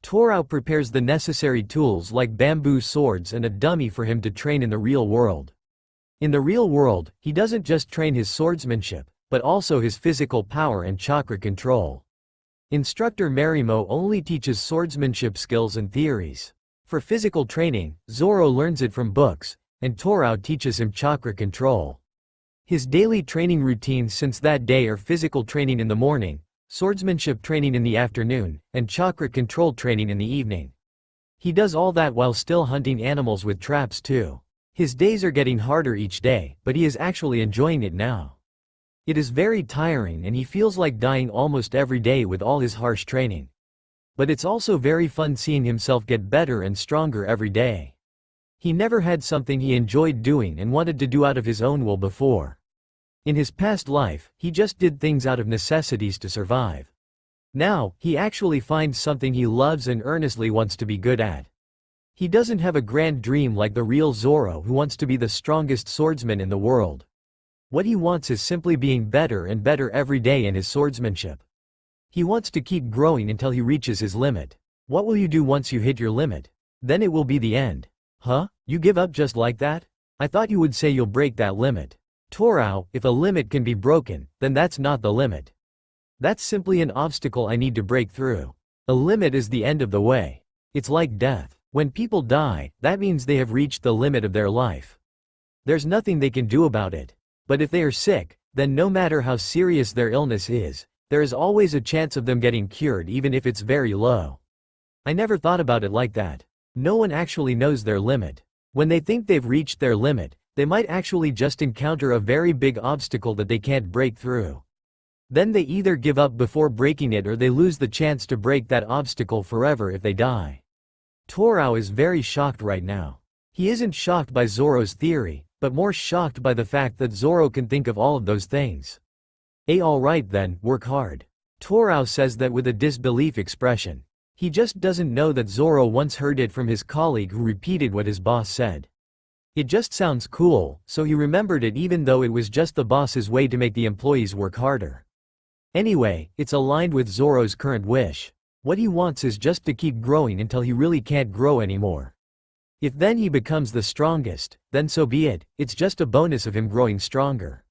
Torao prepares the necessary tools like bamboo swords and a dummy for him to train in the real world. In the real world, he doesn't just train his swordsmanship, but also his physical power and chakra control. Instructor Marimo only teaches swordsmanship skills and theories. For physical training, Zoro learns it from books, and Torao teaches him chakra control. His daily training routines since that day are physical training in the morning, swordsmanship training in the afternoon, and chakra control training in the evening. He does all that while still hunting animals with traps too. His days are getting harder each day, but he is actually enjoying it now. It is very tiring and he feels like dying almost every day with all his harsh training. But it's also very fun seeing himself get better and stronger every day. He never had something he enjoyed doing and wanted to do out of his own will before. In his past life, he just did things out of necessities to survive. Now, he actually finds something he loves and earnestly wants to be good at. He doesn't have a grand dream like the real Zoro who wants to be the strongest swordsman in the world. What he wants is simply being better and better every day in his swordsmanship. He wants to keep growing until he reaches his limit. What will you do once you hit your limit? Then it will be the end. Huh? You give up just like that? I thought you would say you'll break that limit. Torao, if a limit can be broken, then that's not the limit. That's simply an obstacle I need to break through. A limit is the end of the way. It's like death. When people die, that means they have reached the limit of their life. There's nothing they can do about it. But if they are sick, then no matter how serious their illness is, there is always a chance of them getting cured even if it's very low. I never thought about it like that. No one actually knows their limit. When they think they've reached their limit, they might actually just encounter a very big obstacle that they can't break through. Then they either give up before breaking it or they lose the chance to break that obstacle forever if they die. Torao is very shocked right now. He isn't shocked by Zoro's theory, but more shocked by the fact that Zoro can think of all of those things. Alright then, work hard. Torao says that with a disbelief expression. He just doesn't know that Zoro once heard it from his colleague who repeated what his boss said. It just sounds cool, so he remembered it even though it was just the boss's way to make the employees work harder. Anyway, it's aligned with Zoro's current wish. What he wants is just to keep growing until he really can't grow anymore. If then he becomes the strongest, then so be it, it's just a bonus of him growing stronger.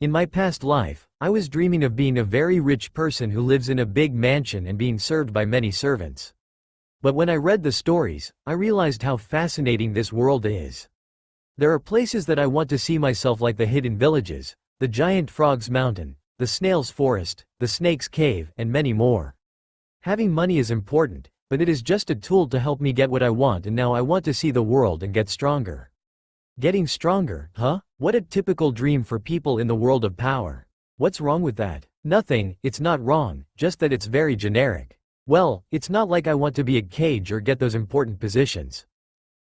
In my past life, I was dreaming of being a very rich person who lives in a big mansion and being served by many servants. But when I read the stories, I realized how fascinating this world is. There are places that I want to see myself, like the hidden villages, the giant frog's mountain, the snail's forest, the snake's cave, and many more. Having money is important, but it is just a tool to help me get what I want, and now I want to see the world and get stronger. Getting stronger, huh? What a typical dream for people in the world of power. What's wrong with that? Nothing, it's not wrong, just that it's very generic. Well, it's not like I want to be a cage or get those important positions.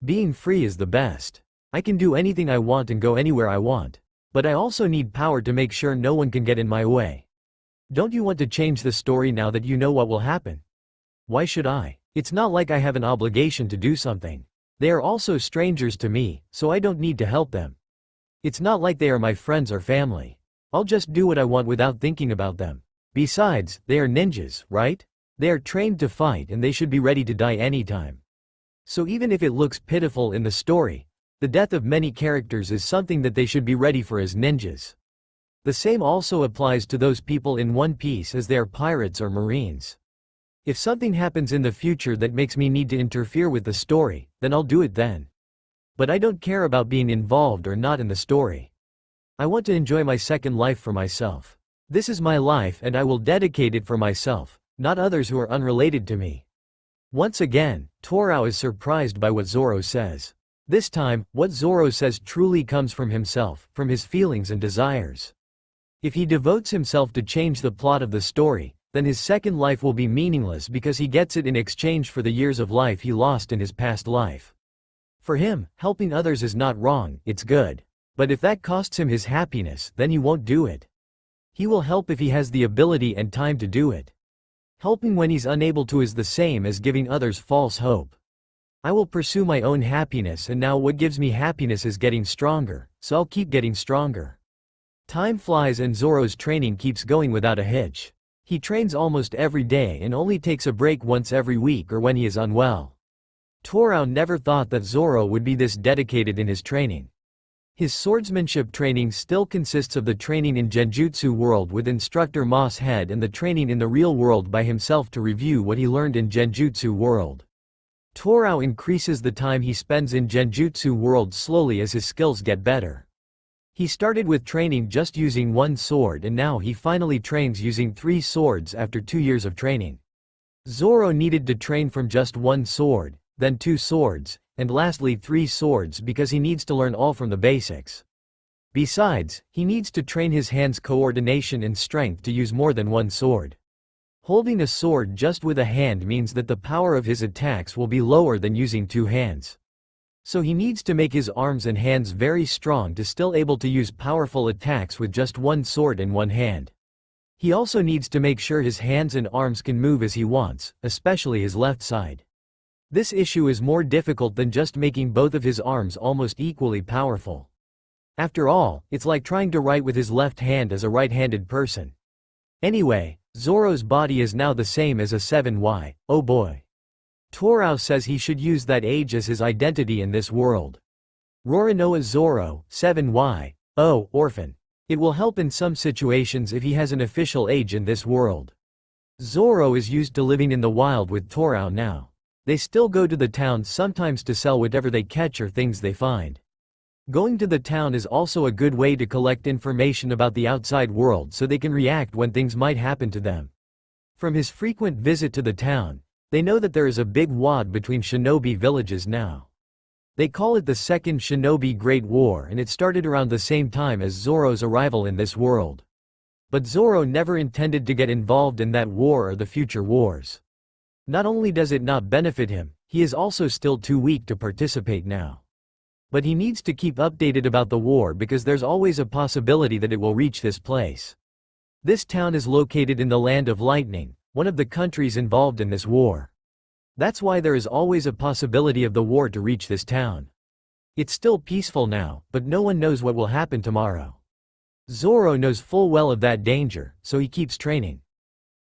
Being free is the best. I can do anything I want and go anywhere I want. But I also need power to make sure no one can get in my way. Don't you want to change the story now that you know what will happen? Why should I? It's not like I have an obligation to do something. They are also strangers to me, so I don't need to help them. It's not like they are my friends or family. I'll just do what I want without thinking about them. Besides, they are ninjas, right? They are trained to fight and they should be ready to die anytime. So even if it looks pitiful in the story, the death of many characters is something that they should be ready for as ninjas. The same also applies to those people in One Piece, as they are pirates or marines. If something happens in the future that makes me need to interfere with the story, then I'll do it then. But I don't care about being involved or not in the story. I want to enjoy my second life for myself. This is my life and I will dedicate it for myself, not others who are unrelated to me. Once again, Torao is surprised by what Zoro says. This time, what Zoro says truly comes from himself, from his feelings and desires. If he devotes himself to change the plot of the story, then his second life will be meaningless because he gets it in exchange for the years of life he lost in his past life. For him, helping others is not wrong, it's good. But if that costs him his happiness, then he won't do it. He will help if he has the ability and time to do it. Helping when he's unable to is the same as giving others false hope. I will pursue my own happiness, and now what gives me happiness is getting stronger, so I'll keep getting stronger. Time flies and Zoro's training keeps going without a hitch. He trains almost every day and only takes a break once every week or when he is unwell. Torao never thought that Zoro would be this dedicated in his training. His swordsmanship training still consists of the training in Genjutsu World with instructor Moss Head and the training in the real world by himself to review what he learned in Genjutsu World. Torao increases the time he spends in Genjutsu World slowly as his skills get better. He started with training just using one sword and now he finally trains using 3 swords after 2 years of training. Zoro needed to train from just 1 sword, then 2 swords, and lastly 3 swords because he needs to learn all from the basics. Besides, he needs to train his hands' coordination and strength to use more than 1 sword. Holding a sword just with a hand means that the power of his attacks will be lower than using 2 hands. So he needs to make his arms and hands very strong to still able to use powerful attacks with just 1 sword in 1 hand. He also needs to make sure his hands and arms can move as he wants, especially his left side. This issue is more difficult than just making both of his arms almost equally powerful. After all, it's like trying to write with his left hand as a right-handed person. Anyway, Zoro's body is now the same as a 7Y, oh boy. Torao says he should use that age as his identity in this world. Roronoa Zoro, 7Y, oh, orphan. It will help in some situations if he has an official age in this world. Zoro is used to living in the wild with Torao now. They still go to the town sometimes to sell whatever they catch or things they find. Going to the town is also a good way to collect information about the outside world so they can react when things might happen to them. From his frequent visit to the town, they know that there is a big wad between shinobi villages now. They call it the Second Shinobi Great War, and it started around the same time as Zoro's arrival in this world. But Zoro never intended to get involved in that war or the future wars. Not only does it not benefit him, he is also still too weak to participate now. But he needs to keep updated about the war because there's always a possibility that it will reach this place. This town is located in the Land of Lightning, one of the countries involved in this war. That's why there is always a possibility of the war to reach this town. It's still peaceful now, but no one knows what will happen tomorrow. Zoro knows full well of that danger, so he keeps training.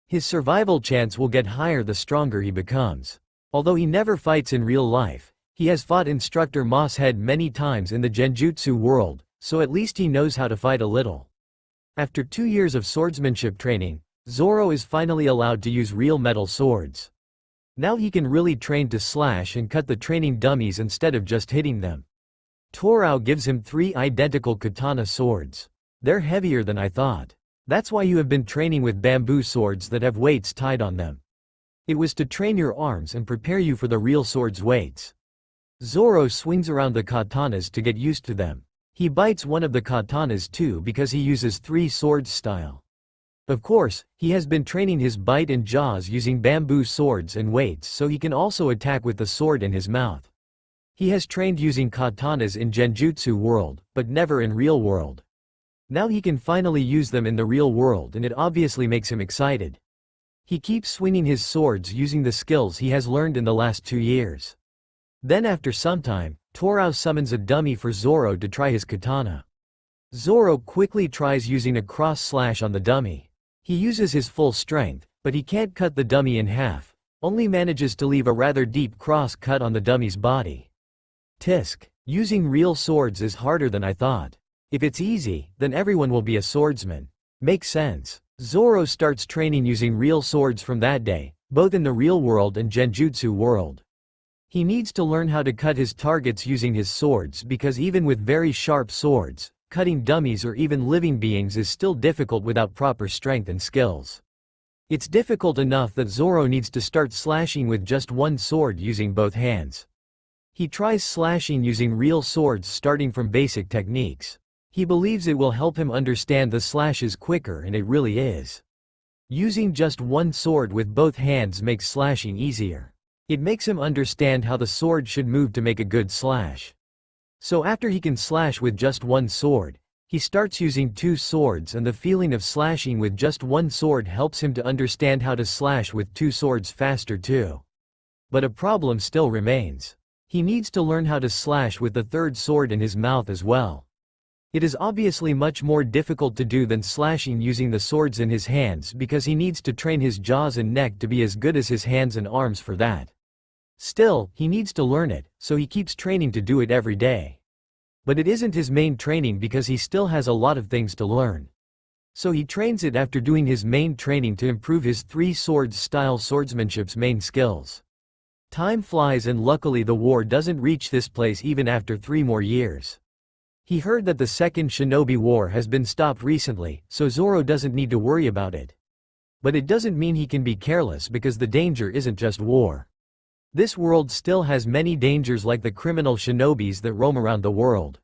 His survival chance will get higher the stronger he becomes. Although he never fights in real life, he has fought Instructor Mosshead many times in the Genjutsu world, so at least he knows how to fight a little. After 2 years of swordsmanship training, Zoro is finally allowed to use real metal swords. Now he can really train to slash and cut the training dummies instead of just hitting them. Torao gives him 3 identical katana swords. They're heavier than I thought. That's why you have been training with bamboo swords that have weights tied on them. It was to train your arms and prepare you for the real sword's weights. Zoro swings around the katanas to get used to them. He bites one of the katanas too because he uses 3 swords style. Of course, he has been training his bite and jaws using bamboo swords and weights so he can also attack with the sword in his mouth. He has trained using katanas in Genjutsu world, but never in real world. Now he can finally use them in the real world and it obviously makes him excited. He keeps swinging his swords using the skills he has learned in the last 2 years. Then after some time, Torao summons a dummy for Zoro to try his katana. Zoro quickly tries using a cross slash on the dummy. He uses his full strength, but he can't cut the dummy in half, only manages to leave a rather deep cross cut on the dummy's body. Tisk. Using real swords is harder than I thought. If it's easy, then everyone will be a swordsman. Makes sense. Zoro starts training using real swords from that day, both in the real world and Genjutsu world. He needs to learn how to cut his targets using his swords because even with very sharp swords, cutting dummies or even living beings is still difficult without proper strength and skills. It's difficult enough that Zoro needs to start slashing with just one sword using both hands. He tries slashing using real swords starting from basic techniques. He believes it will help him understand the slashes quicker and it really is. Using just one sword with both hands makes slashing easier. It makes him understand how the sword should move to make a good slash. So after he can slash with just one sword, he starts using 2 swords and the feeling of slashing with just one sword helps him to understand how to slash with 2 swords faster too. But a problem still remains. He needs to learn how to slash with the 3rd sword in his mouth as well. It is obviously much more difficult to do than slashing using the swords in his hands because he needs to train his jaws and neck to be as good as his hands and arms for that. Still, he needs to learn it, so he keeps training to do it every day. But it isn't his main training because he still has a lot of things to learn. So he trains it after doing his main training to improve his 3 swords style swordsmanship's main skills. Time flies and luckily the war doesn't reach this place even after 3 more years. He heard that the Second Shinobi War has been stopped recently, so Zoro doesn't need to worry about it. But it doesn't mean he can be careless because the danger isn't just war. This world still has many dangers like the criminal shinobis that roam around the world.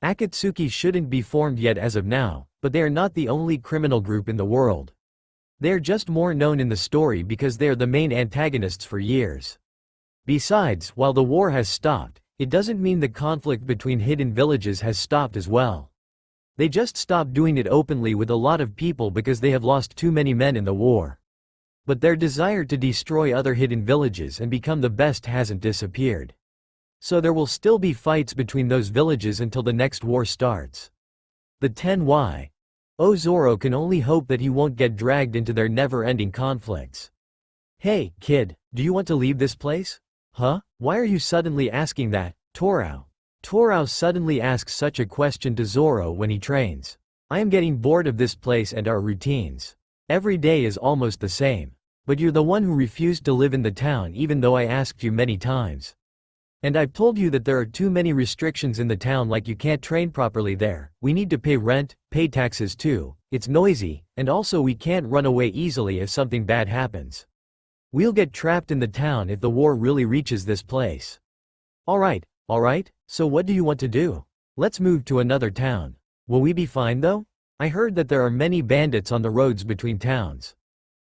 Akatsuki shouldn't be formed yet as of now, but they are not the only criminal group in the world. They are just more known in the story because they are the main antagonists for years. Besides, while the war has stopped, it doesn't mean the conflict between hidden villages has stopped as well. They just stopped doing it openly with a lot of people because they have lost too many men in the war. But their desire to destroy other hidden villages and become the best hasn't disappeared. So there will still be fights between those villages until the next war starts. The 10Y. Oh, Zoro can only hope that he won't get dragged into their never-ending conflicts. Hey, kid, do you want to leave this place? Huh? Why are you suddenly asking that, Torao? Torao suddenly asks such a question to Zoro when he trains. I am getting bored of this place and our routines. Every day is almost the same. But you're the one who refused to live in the town even though I asked you many times. And I've told you that there are too many restrictions in the town, like you can't train properly there, we need to pay rent, pay taxes too, it's noisy, and also we can't run away easily if something bad happens. We'll get trapped in the town if the war really reaches this place. Alright, so what do you want to do? Let's move to another town. Will we be fine though? I heard that there are many bandits on the roads between towns.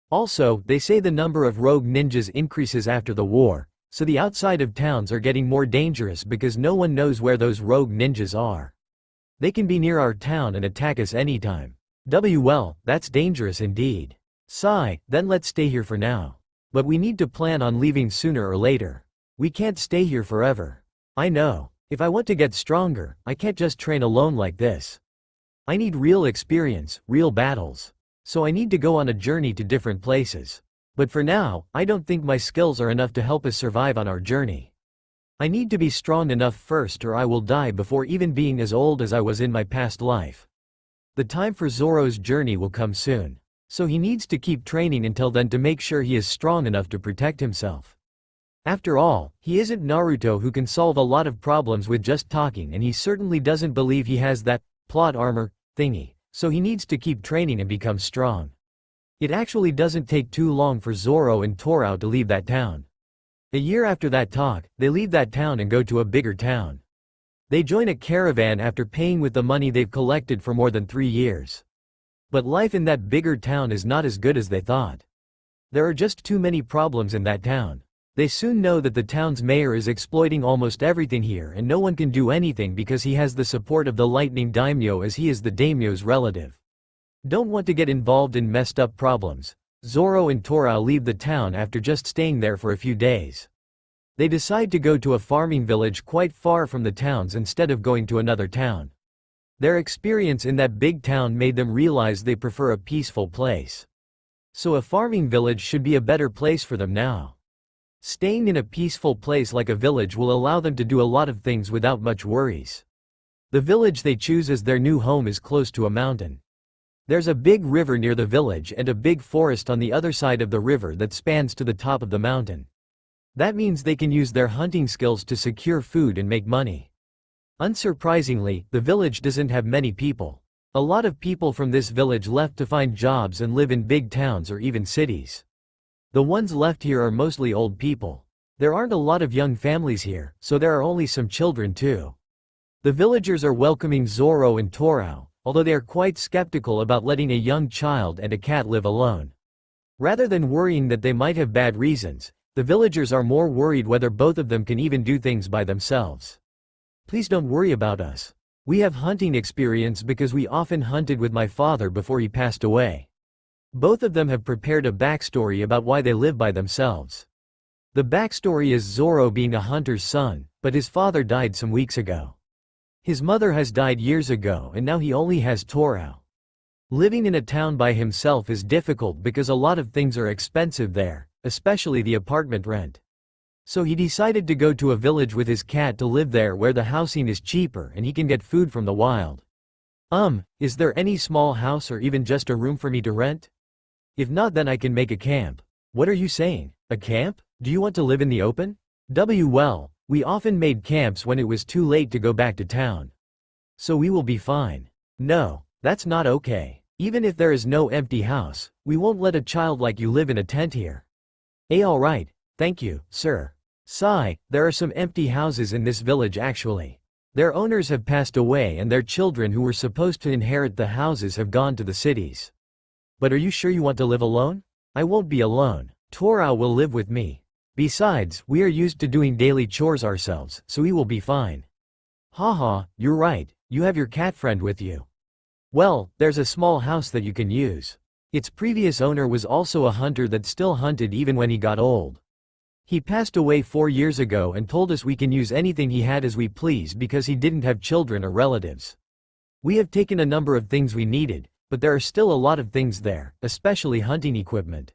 Also, they say the number of rogue ninjas increases after the war, so the outside of towns are getting more dangerous because no one knows where those rogue ninjas are. They can be near our town and attack us anytime. Well, that's dangerous indeed. Sigh, then let's stay here for now. But we need to plan on leaving sooner or later. We can't stay here forever. I know. If I want to get stronger, I can't just train alone like this. I need real experience, real battles. So I need to go on a journey to different places. But for now, I don't think my skills are enough to help us survive on our journey. I need to be strong enough first, or I will die before even being as old as I was in my past life. The time for Zoro's journey will come soon. So he needs to keep training until then to make sure he is strong enough to protect himself. After all, he isn't Naruto who can solve a lot of problems with just talking, and he certainly doesn't believe he has that plot armor thingy, so he needs to keep training and become strong. It actually doesn't take too long for Zoro and Torao to leave that town. A year after that talk, they leave that town and go to a bigger town. They join a caravan after paying with the money they've collected for more than 3 years. But life in that bigger town is not as good as they thought. There are just too many problems in that town. They soon know that the town's mayor is exploiting almost everything here, and no one can do anything because he has the support of the lightning daimyo, as he is the daimyo's relative. Don't want to get involved in messed up problems. Zoro and Torao leave the town after just staying there for a few days. They decide to go to a farming village quite far from the towns instead of going to another town. Their experience in that big town made them realize they prefer a peaceful place. So a farming village should be a better place for them now. Staying in a peaceful place like a village will allow them to do a lot of things without much worries. The village they choose as their new home is close to a mountain. There's a big river near the village and a big forest on the other side of the river that spans to the top of the mountain. That means they can use their hunting skills to secure food and make money. Unsurprisingly, the village doesn't have many people. A lot of people from this village left to find jobs and live in big towns or even cities. The ones left here are mostly old people. There aren't a lot of young families here, so there are only some children too. The villagers are welcoming Zoro and Torao, although they are quite skeptical about letting a young child and a cat live alone. Rather than worrying that they might have bad reasons, the villagers are more worried whether both of them can even do things by themselves. Please don't worry about us. We have hunting experience because we often hunted with my father before he passed away. Both of them have prepared a backstory about why they live by themselves. The backstory is Zoro being a hunter's son, but his father died some weeks ago. His mother has died years ago, and now he only has Torao. Living in a town by himself is difficult because a lot of things are expensive there, especially the apartment rent. So he decided to go to a village with his cat to live there, where the housing is cheaper and he can get food from the wild. Is there any small house or even just a room for me to rent? If not, then I can make a camp. What are you saying? A camp? Do you want to live in the open? Well, we often made camps when it was too late to go back to town. So we will be fine. No, that's not okay. Even if there is no empty house, we won't let a child like you live in a tent here. Alright, thank you, sir. Sigh, there are some empty houses in this village actually. Their owners have passed away and their children who were supposed to inherit the houses have gone to the cities. But are you sure you want to live alone? I won't be alone. Torao will live with me. Besides, we are used to doing daily chores ourselves, so we will be fine. Haha, you're right, you have your cat friend with you. Well, there's a small house that you can use. Its previous owner was also a hunter that still hunted even when he got old. He passed away 4 years ago and told us we can use anything he had as we please because he didn't have children or relatives. We have taken a number of things we needed, but there are still a lot of things there, especially hunting equipment.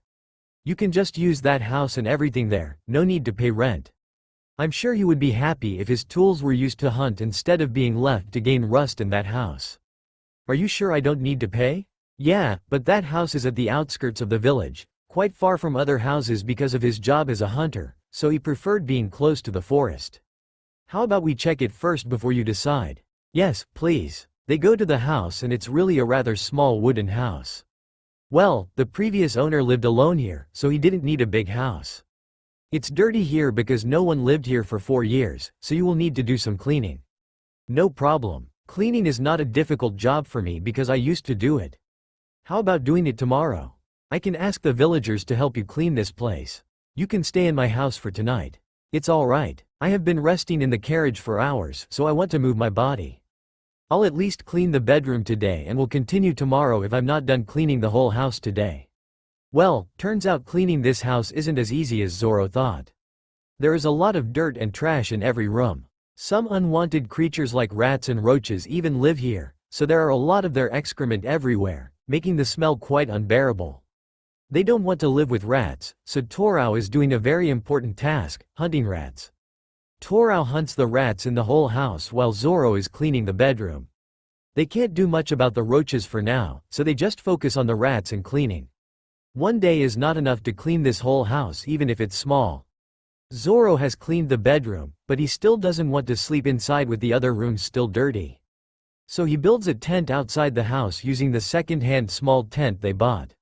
You can just use that house and everything there, no need to pay rent. I'm sure he would be happy if his tools were used to hunt instead of being left to gain rust in that house. Are you sure I don't need to pay? Yeah, but that house is at the outskirts of the village, quite far from other houses because of his job as a hunter, so he preferred being close to the forest. How about we check it first before you decide? Yes, please. They go to the house and it's really a rather small wooden house. Well, the previous owner lived alone here, so he didn't need a big house. It's dirty here because no one lived here for 4 years, so you will need to do some cleaning. No problem. Cleaning is not a difficult job for me because I used to do it. How about doing it tomorrow? I can ask the villagers to help you clean this place. You can stay in my house for tonight. It's alright. I have been resting in the carriage for hours, so I want to move my body. I'll at least clean the bedroom today and will continue tomorrow if I'm not done cleaning the whole house today. Well, turns out cleaning this house isn't as easy as Zoro thought. There is a lot of dirt and trash in every room. Some unwanted creatures like rats and roaches even live here, so there are a lot of their excrement everywhere, making the smell quite unbearable. They don't want to live with rats, so Torao is doing a very important task, hunting rats. Torao hunts the rats in the whole house while Zoro is cleaning the bedroom. They can't do much about the roaches for now, so they just focus on the rats and cleaning. One day is not enough to clean this whole house even if it's small. Zoro has cleaned the bedroom, but he still doesn't want to sleep inside with the other rooms still dirty. So he builds a tent outside the house using the second-hand small tent they bought.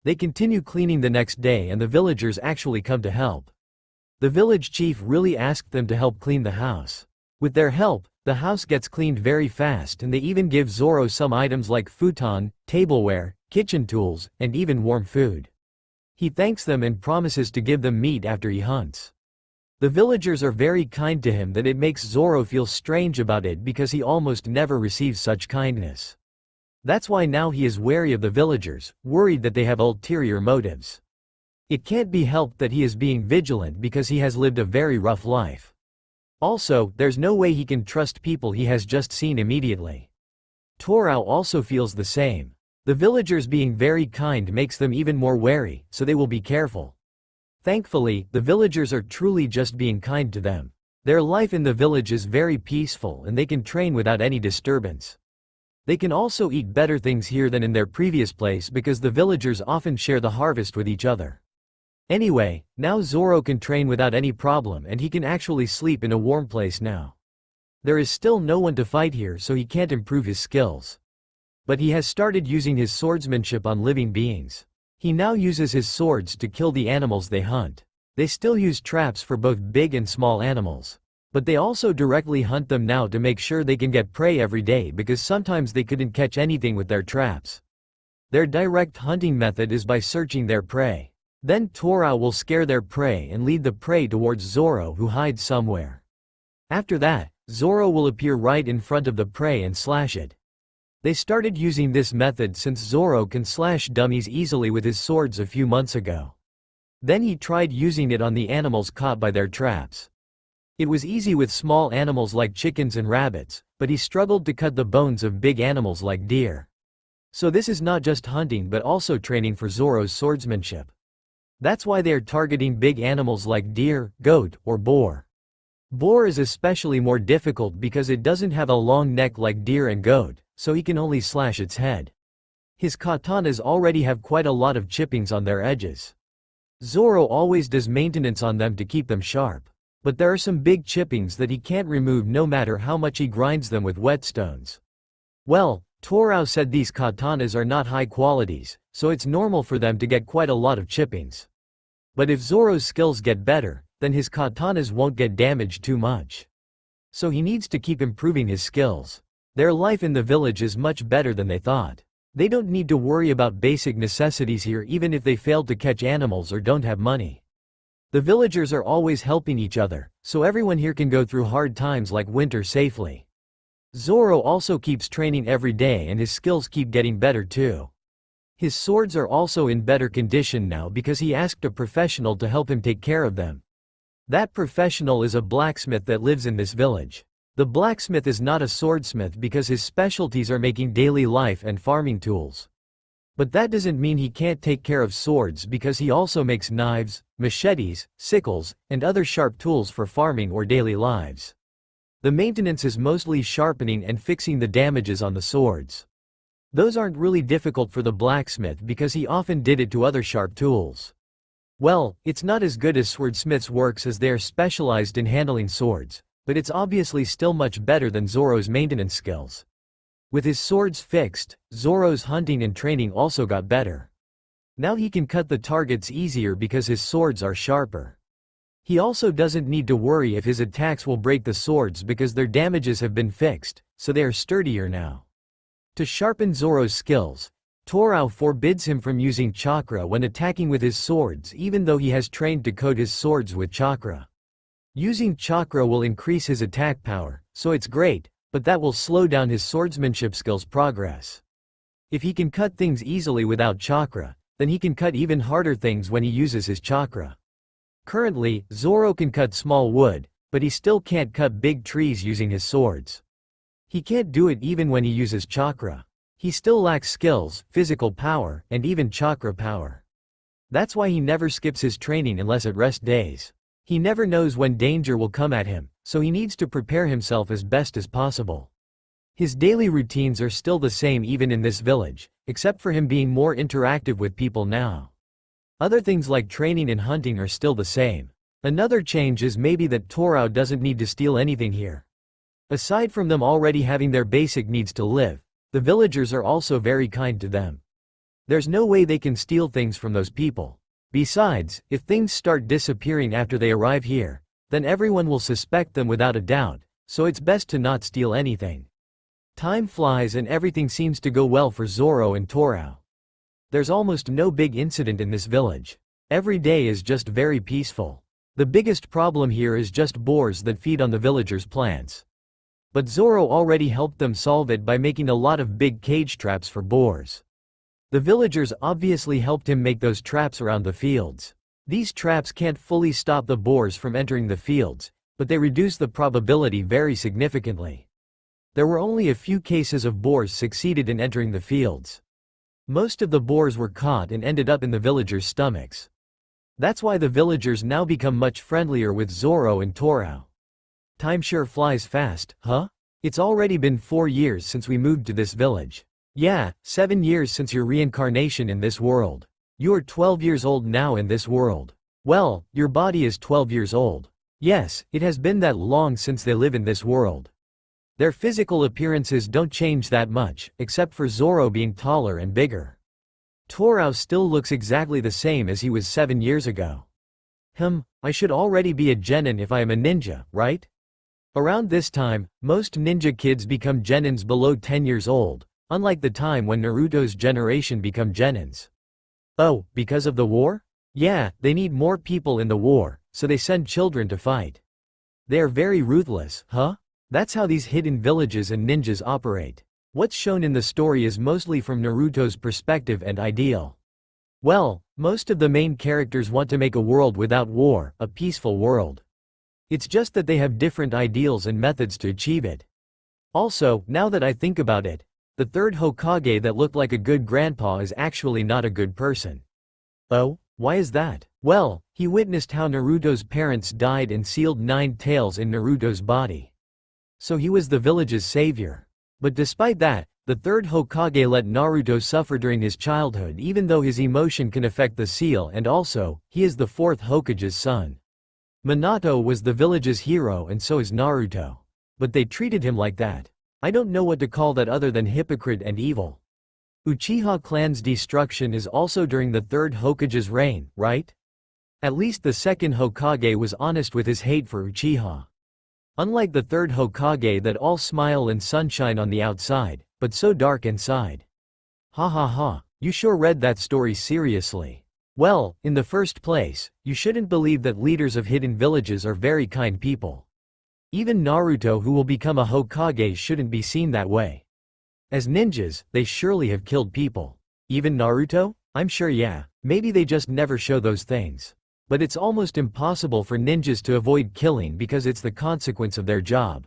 They continue cleaning the next day and the villagers actually come to help. The village chief really asked them to help clean the house. With their help, the house gets cleaned very fast and they even give Zoro some items like futon, tableware, kitchen tools, and even warm food. He thanks them and promises to give them meat after he hunts. The villagers are very kind to him that it makes Zoro feel strange about it because he almost never receives such kindness. That's why now he is wary of the villagers, worried that they have ulterior motives. It can't be helped that he is being vigilant because he has lived a very rough life. Also, there's no way he can trust people he has just seen immediately. Torao also feels the same. The villagers being very kind makes them even more wary, so they will be careful. Thankfully, the villagers are truly just being kind to them. Their life in the village is very peaceful and they can train without any disturbance. They can also eat better things here than in their previous place because the villagers often share the harvest with each other. Anyway, now Zoro can train without any problem and he can actually sleep in a warm place now. There is still no one to fight here so he can't improve his skills. But he has started using his swordsmanship on living beings. He now uses his swords to kill the animals they hunt. They still use traps for both big and small animals. But they also directly hunt them now to make sure they can get prey every day because sometimes they couldn't catch anything with their traps. Their direct hunting method is by searching their prey. Then Torao will scare their prey and lead the prey towards Zoro who hides somewhere. After that, Zoro will appear right in front of the prey and slash it. They started using this method since Zoro can slash dummies easily with his swords a few months ago. Then he tried using it on the animals caught by their traps. It was easy with small animals like chickens and rabbits, but he struggled to cut the bones of big animals like deer. So this is not just hunting but also training for Zoro's swordsmanship. That's why they are targeting big animals like deer, goat, or boar. Boar is especially more difficult because it doesn't have a long neck like deer and goat, so he can only slash its head. His katanas already have quite a lot of chippings on their edges. Zoro always does maintenance on them to keep them sharp. But there are some big chippings that he can't remove no matter how much he grinds them with whetstones. Well, Torao said these katanas are not high qualities, so it's normal for them to get quite a lot of chippings. But if Zoro's skills get better, then his katanas won't get damaged too much. So he needs to keep improving his skills. Their life in the village is much better than they thought. They don't need to worry about basic necessities here even if they failed to catch animals or don't have money. The villagers are always helping each other, so everyone here can go through hard times like winter safely. Zoro also keeps training every day and his skills keep getting better too. His swords are also in better condition now because he asked a professional to help him take care of them. That professional is a blacksmith that lives in this village. The blacksmith is not a swordsmith because his specialties are making daily life and farming tools. But that doesn't mean he can't take care of swords because he also makes knives, machetes, sickles, and other sharp tools for farming or daily lives. The maintenance is mostly sharpening and fixing the damages on the swords. Those aren't really difficult for the blacksmith because he often did it to other sharp tools. Well, it's not as good as swordsmith's works as they are specialized in handling swords, but it's obviously still much better than Zoro's maintenance skills. With his swords fixed, Zoro's hunting and training also got better. Now he can cut the targets easier because his swords are sharper. He also doesn't need to worry if his attacks will break the swords because their damages have been fixed, so they are sturdier now. To sharpen Zoro's skills, Torao forbids him from using chakra when attacking with his swords even though he has trained to coat his swords with chakra. Using chakra will increase his attack power, so it's great, but that will slow down his swordsmanship skills progress. If he can cut things easily without chakra, then he can cut even harder things when he uses his chakra. Currently, Zoro can cut small wood, but he still can't cut big trees using his swords. He can't do it even when he uses chakra. He still lacks skills, physical power, and even chakra power. That's why he never skips his training unless at rest days. He never knows when danger will come at him, so he needs to prepare himself as best as possible. His daily routines are still the same even in this village, except for him being more interactive with people now. Other things like training and hunting are still the same. Another change is maybe that Torao doesn't need to steal anything here. Aside from them already having their basic needs to live, the villagers are also very kind to them. There's no way they can steal things from those people. Besides, if things start disappearing after they arrive here, then everyone will suspect them without a doubt, so it's best to not steal anything. Time flies and everything seems to go well for Zoro and Torao. There's almost no big incident in this village. Every day is just very peaceful. The biggest problem here is just boars that feed on the villagers' plants. But Zoro already helped them solve it by making a lot of big cage traps for boars. The villagers obviously helped him make those traps around the fields. These traps can't fully stop the boars from entering the fields, but they reduce the probability very significantly. There were only a few cases of boars succeeded in entering the fields. Most of the boars were caught and ended up in the villagers' stomachs. That's why the villagers now become much friendlier with Zoro and Torao. Time sure flies fast, huh? It's already been 4 years since we moved to this village. Yeah, 7 years since your reincarnation in this world. You are 12 years old now in this world. Well, your body is 12 years old. Yes, it has been that long since they live in this world. Their physical appearances don't change that much, except for Zoro being taller and bigger. Torao still looks exactly the same as he was 7 years ago. I should already be a genin if I am a ninja, right? Around this time, most ninja kids become genins below 10 years old, unlike the time when Naruto's generation become genins. Oh, because of the war? Yeah, they need more people in the war, so they send children to fight. They are very ruthless, huh? That's how these hidden villages and ninjas operate. What's shown in the story is mostly from Naruto's perspective and ideal. Well, most of the main characters want to make a world without war, a peaceful world. It's just that they have different ideals and methods to achieve it. Also, now that I think about it, the third Hokage that looked like a good grandpa is actually not a good person. Oh, why is that? Well, he witnessed how Naruto's parents died and sealed 9 tails in Naruto's body. So he was the village's savior. But despite that, the third Hokage let Naruto suffer during his childhood even though his emotion can affect the seal, and also, he is the 4th Hokage's son. Minato was the village's hero and so is Naruto. But they treated him like that. I don't know what to call that other than hypocrite and evil. Uchiha clan's destruction is also during the 3rd Hokage's reign, right? At least the 2nd Hokage was honest with his hate for Uchiha. Unlike the 3rd Hokage that all smile and sunshine on the outside, but so dark inside. Ha ha ha, you sure read that story seriously. Well, in the first place, you shouldn't believe that leaders of hidden villages are very kind people. Even Naruto, who will become a Hokage, shouldn't be seen that way. As ninjas, they surely have killed people. Even Naruto? I'm sure, yeah, maybe they just never show those things. But it's almost impossible for ninjas to avoid killing because it's the consequence of their job.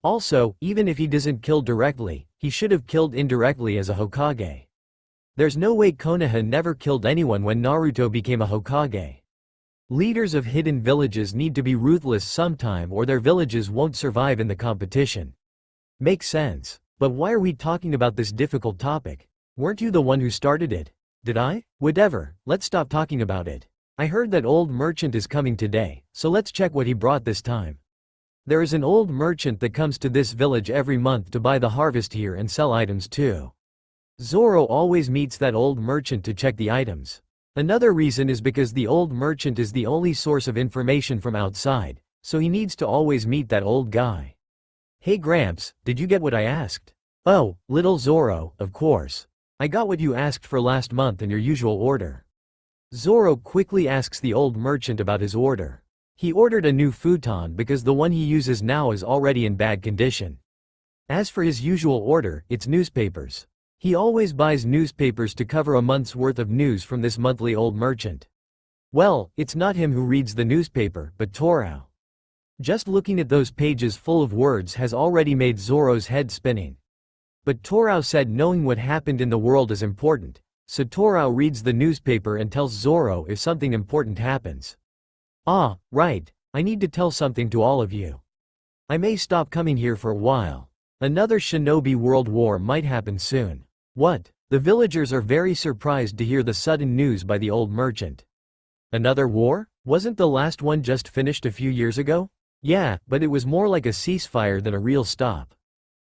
Also, even if he doesn't kill directly, he should have killed indirectly as a Hokage. There's no way Konoha never killed anyone when Naruto became a Hokage. Leaders of hidden villages need to be ruthless sometime or their villages won't survive in the competition. Makes sense. But why are we talking about this difficult topic? Weren't you the one who started it? Did I? Whatever, let's stop talking about it. I heard that old merchant is coming today, so let's check what he brought this time. There is an old merchant that comes to this village every month to buy the harvest here and sell items too. Zoro always meets that old merchant to check the items. Another reason is because the old merchant is the only source of information from outside, so he needs to always meet that old guy. Hey Gramps, did you get what I asked? Oh, little Zoro, of course. I got what you asked for last month in your usual order. Zoro quickly asks the old merchant about his order. He ordered a new futon because the one he uses now is already in bad condition. As for his usual order, it's newspapers. He always buys newspapers to cover a month's worth of news from this monthly old merchant. Well, it's not him who reads the newspaper, but Torao. Just looking at those pages full of words has already made Zoro's head spinning. But Torao said knowing what happened in the world is important, so Torao reads the newspaper and tells Zoro if something important happens. Ah, right, I need to tell something to all of you. I may stop coming here for a while. Another shinobi world war might happen soon. What? The villagers are very surprised to hear the sudden news by the old merchant. Another war? Wasn't the last one just finished a few years ago? Yeah, but it was more like a ceasefire than a real stop.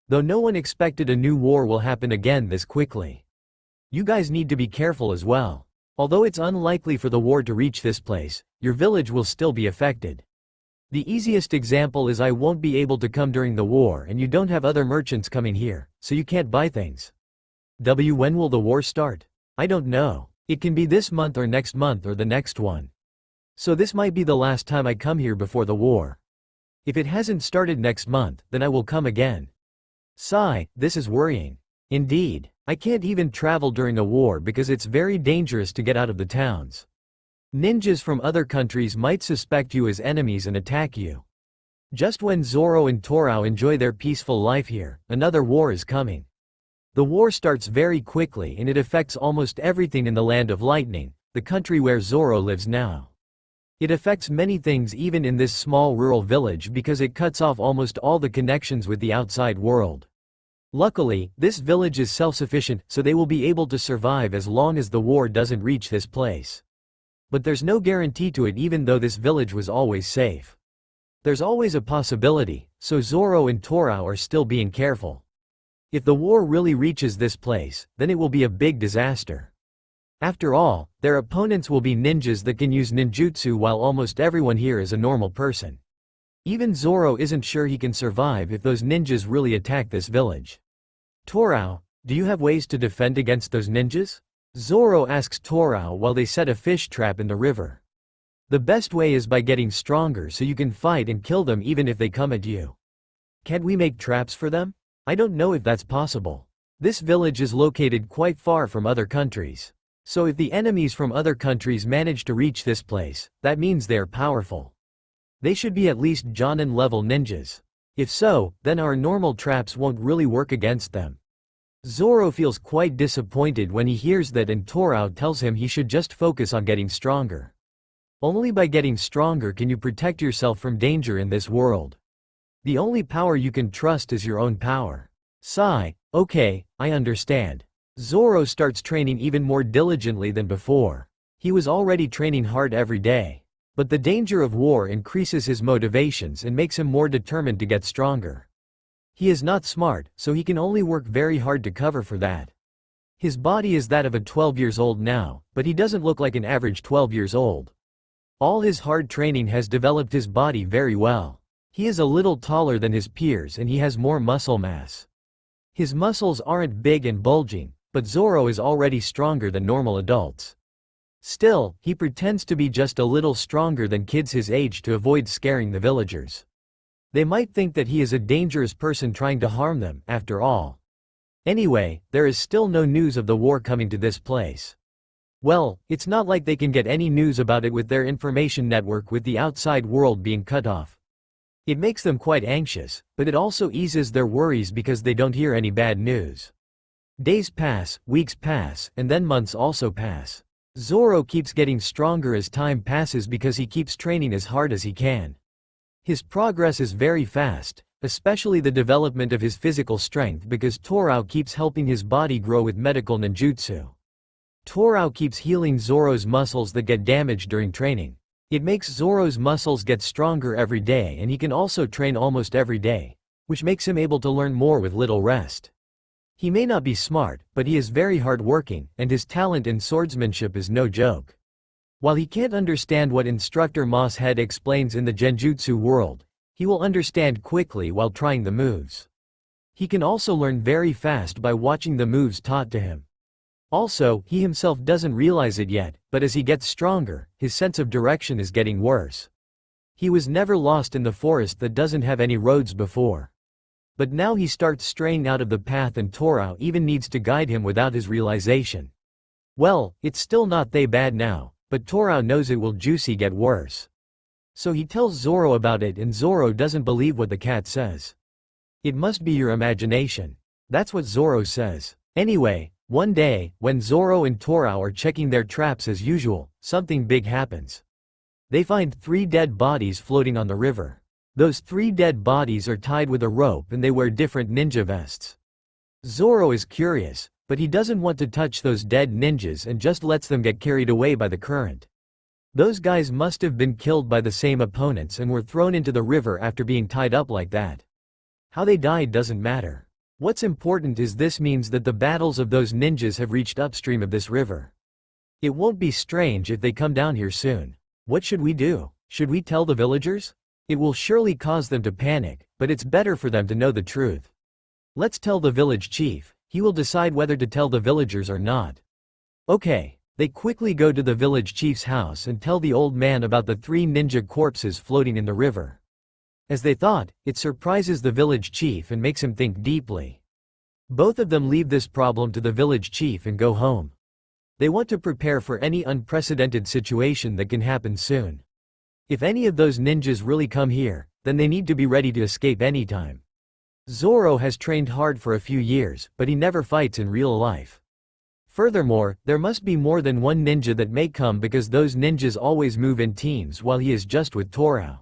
Though no one expected a new war will happen again this quickly. You guys need to be careful as well. Although it's unlikely for the war to reach this place, your village will still be affected. The easiest example is I won't be able to come during the war and you don't have other merchants coming here, so you can't buy things. When will the war start? I don't know. It can be this month or the next one. So this might be the last time I come here before the war. If it hasn't started next month, then I will come again. Sigh, this is worrying. Indeed, I can't even travel during a war because it's very dangerous to get out of the towns. Ninjas from other countries might suspect you as enemies and attack you. Just when Zoro and Torao enjoy their peaceful life here, another war is coming. The war starts very quickly and it affects almost everything in the Land of Lightning, the country where Zoro lives now. It affects many things even in this small rural village because it cuts off almost all the connections with the outside world. Luckily, this village is self-sufficient, so they will be able to survive as long as the war doesn't reach this place. But there's no guarantee to it even though this village was always safe. There's always a possibility, so Zoro and Torao are still being careful. If the war really reaches this place, then it will be a big disaster. After all, their opponents will be ninjas that can use ninjutsu while almost everyone here is a normal person. Even Zoro isn't sure he can survive if those ninjas really attack this village. Torao, do you have ways to defend against those ninjas? Zoro asks Torao while they set a fish trap in the river. The best way is by getting stronger so you can fight and kill them even if they come at you. Can't we make traps for them? I don't know if that's possible. This village is located quite far from other countries. So if the enemies from other countries manage to reach this place, that means they are powerful. They should be at least Jonin level ninjas. If so, then our normal traps won't really work against them. Zoro feels quite disappointed when he hears that and Torao tells him he should just focus on getting stronger. Only by getting stronger can you protect yourself from danger in this world. The only power you can trust is your own power. Sigh, okay, I understand. Zoro starts training even more diligently than before. He was already training hard every day. But the danger of war increases his motivations and makes him more determined to get stronger. He is not smart, so he can only work very hard to cover for that. His body is that of a 12 years old now, but he doesn't look like an average 12 years old. All his hard training has developed his body very well. He is a little taller than his peers and he has more muscle mass. His muscles aren't big and bulging, but Zoro is already stronger than normal adults. Still, he pretends to be just a little stronger than kids his age to avoid scaring the villagers. They might think that he is a dangerous person trying to harm them, after all. Anyway, there is still no news of the war coming to this place. Well, it's not like they can get any news about it with their information network with the outside world being cut off. It makes them quite anxious, but it also eases their worries because they don't hear any bad news. Days pass, weeks pass, and then months also pass. Zoro keeps getting stronger as time passes because he keeps training as hard as he can. His progress is very fast, especially the development of his physical strength because Torao keeps helping his body grow with medical ninjutsu. Torao keeps healing Zoro's muscles that get damaged during training. It makes Zoro's muscles get stronger every day and he can also train almost every day, which makes him able to learn more with little rest. He may not be smart, but he is very hardworking, and his talent in swordsmanship is no joke. While he can't understand what Instructor Moss Head explains in the Genjutsu world, he will understand quickly while trying the moves. He can also learn very fast by watching the moves taught to him. Also, he himself doesn't realize it yet, but as he gets stronger, his sense of direction is getting worse. He was never lost in the forest that doesn't have any roads before. But now he starts straying out of the path and Torao even needs to guide him without his realization. Well, it's still not that bad now, but Torao knows it will juicy get worse. So he tells Zoro about it and Zoro doesn't believe what the cat says. It must be your imagination. That's what Zoro says. Anyway, one day, when Zoro and Torao are checking their traps as usual, something big happens. They find 3 dead bodies floating on the river. Those 3 dead bodies are tied with a rope and they wear different ninja vests. Zoro is curious, but he doesn't want to touch those dead ninjas and just lets them get carried away by the current. Those guys must have been killed by the same opponents and were thrown into the river after being tied up like that. How they died doesn't matter. What's important is this means that the battles of those ninjas have reached upstream of this river. It won't be strange if they come down here soon. What should we do? Should we tell the villagers? It will surely cause them to panic, but it's better for them to know the truth. Let's tell the village chief. He will decide whether to tell the villagers or not. Okay, they quickly go to the village chief's house and tell the old man about the 3 ninja corpses floating in the river. As they thought, it surprises the village chief and makes him think deeply. Both of them leave this problem to the village chief and go home. They want to prepare for any unprecedented situation that can happen soon. If any of those ninjas really come here, then they need to be ready to escape anytime. Zoro has trained hard for a few years, but he never fights in real life. Furthermore, there must be more than one ninja that may come because those ninjas always move in teams while he is just with Torao.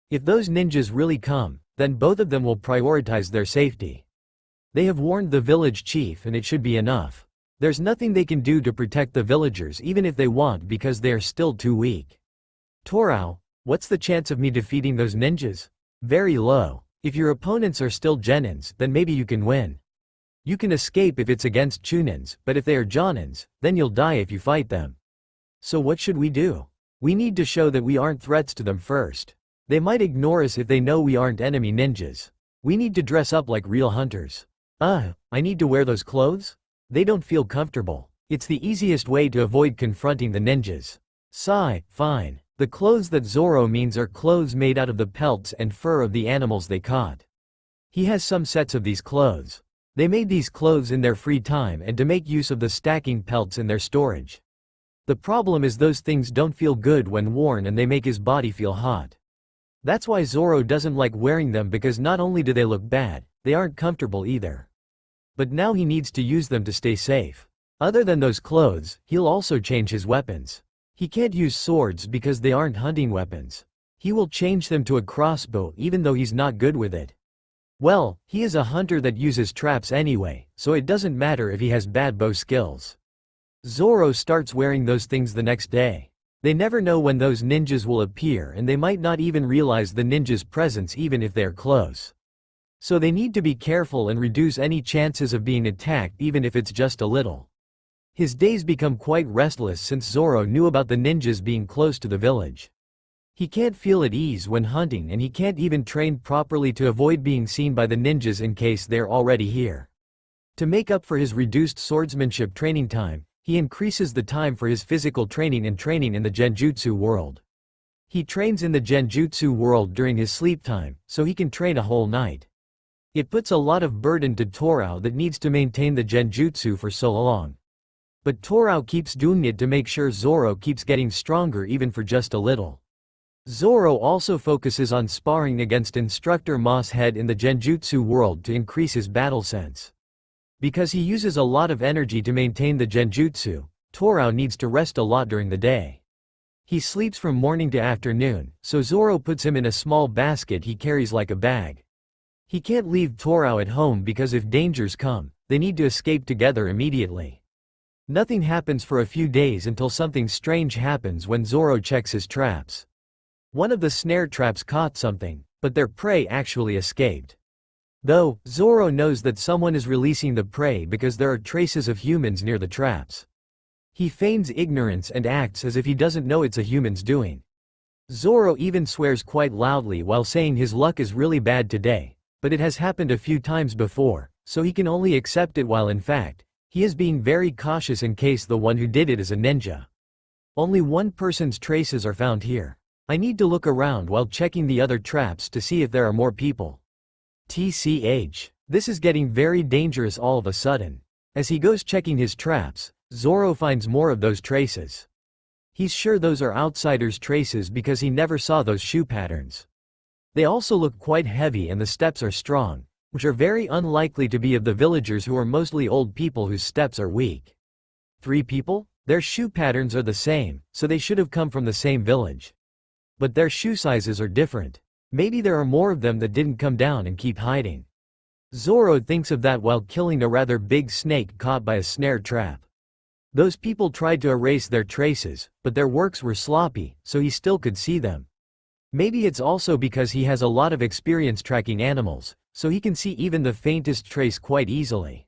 If those ninjas really come, then both of them will prioritize their safety. They have warned the village chief and it should be enough. There's nothing they can do to protect the villagers even if they want because they are still too weak. Torao, what's the chance of me defeating those ninjas? Very low. If your opponents are still Genins, then maybe you can win. You can escape if it's against Chunins, but if they are Jonins, then you'll die if you fight them. So what should we do? We need to show that we aren't threats to them first. They might ignore us if they know we aren't enemy ninjas. We need to dress up like real hunters. I need to wear those clothes? They don't feel comfortable. It's the easiest way to avoid confronting the ninjas. Sigh, fine. The clothes that Zoro means are clothes made out of the pelts and fur of the animals they caught. He has some sets of these clothes. They made these clothes in their free time and to make use of the stacking pelts in their storage. The problem is those things don't feel good when worn and they make his body feel hot. That's why Zoro doesn't like wearing them because not only do they look bad, they aren't comfortable either. But now he needs to use them to stay safe. Other than those clothes, he'll also change his weapons. He can't use swords because they aren't hunting weapons. He will change them to a crossbow even though he's not good with it. Well, he is a hunter that uses traps anyway, so it doesn't matter if he has bad bow skills. Zoro starts wearing those things the next day. They never know when those ninjas will appear and they might not even realize the ninjas' presence even if they are close. So they need to be careful and reduce any chances of being attacked even if it's just a little. His days become quite restless since Zoro knew about the ninjas being close to the village. He can't feel at ease when hunting and he can't even train properly to avoid being seen by the ninjas in case they're already here. To make up for his reduced swordsmanship training time, he increases the time for his physical training and training in the Genjutsu world. He trains in the Genjutsu world during his sleep time, so he can train a whole night. It puts a lot of burden to Torao that needs to maintain the Genjutsu for so long. But Torao keeps doing it to make sure Zoro keeps getting stronger even for just a little. Zoro also focuses on sparring against Instructor Moss Head in the Genjutsu world to increase his battle sense. Because he uses a lot of energy to maintain the Genjutsu, Torao needs to rest a lot during the day. He sleeps from morning to afternoon, so Zoro puts him in a small basket he carries like a bag. He can't leave Torao at home because if dangers come, they need to escape together immediately. Nothing happens for a few days until something strange happens when Zoro checks his traps. One of the snare traps caught something, but their prey actually escaped. Though, Zoro knows that someone is releasing the prey because there are traces of humans near the traps. He feigns ignorance and acts as if he doesn't know it's a human's doing. Zoro even swears quite loudly while saying his luck is really bad today, but it has happened a few times before, so he can only accept it while in fact, he is being very cautious in case the one who did it is a ninja. Only one person's traces are found here. I need to look around while checking the other traps to see if there are more people. TCH. This is getting very dangerous all of a sudden. As he goes checking his traps, Zoro finds more of those traces. He's sure those are outsiders' traces because he never saw those shoe patterns. They also look quite heavy and the steps are strong, which are very unlikely to be of the villagers who are mostly old people whose steps are weak. 3 people? Their shoe patterns are the same, so they should have come from the same village. But their shoe sizes are different. Maybe there are more of them that didn't come down and keep hiding. Zoro thinks of that while killing a rather big snake caught by a snare trap. Those people tried to erase their traces, but their works were sloppy, so he still could see them. Maybe it's also because he has a lot of experience tracking animals, so he can see even the faintest trace quite easily.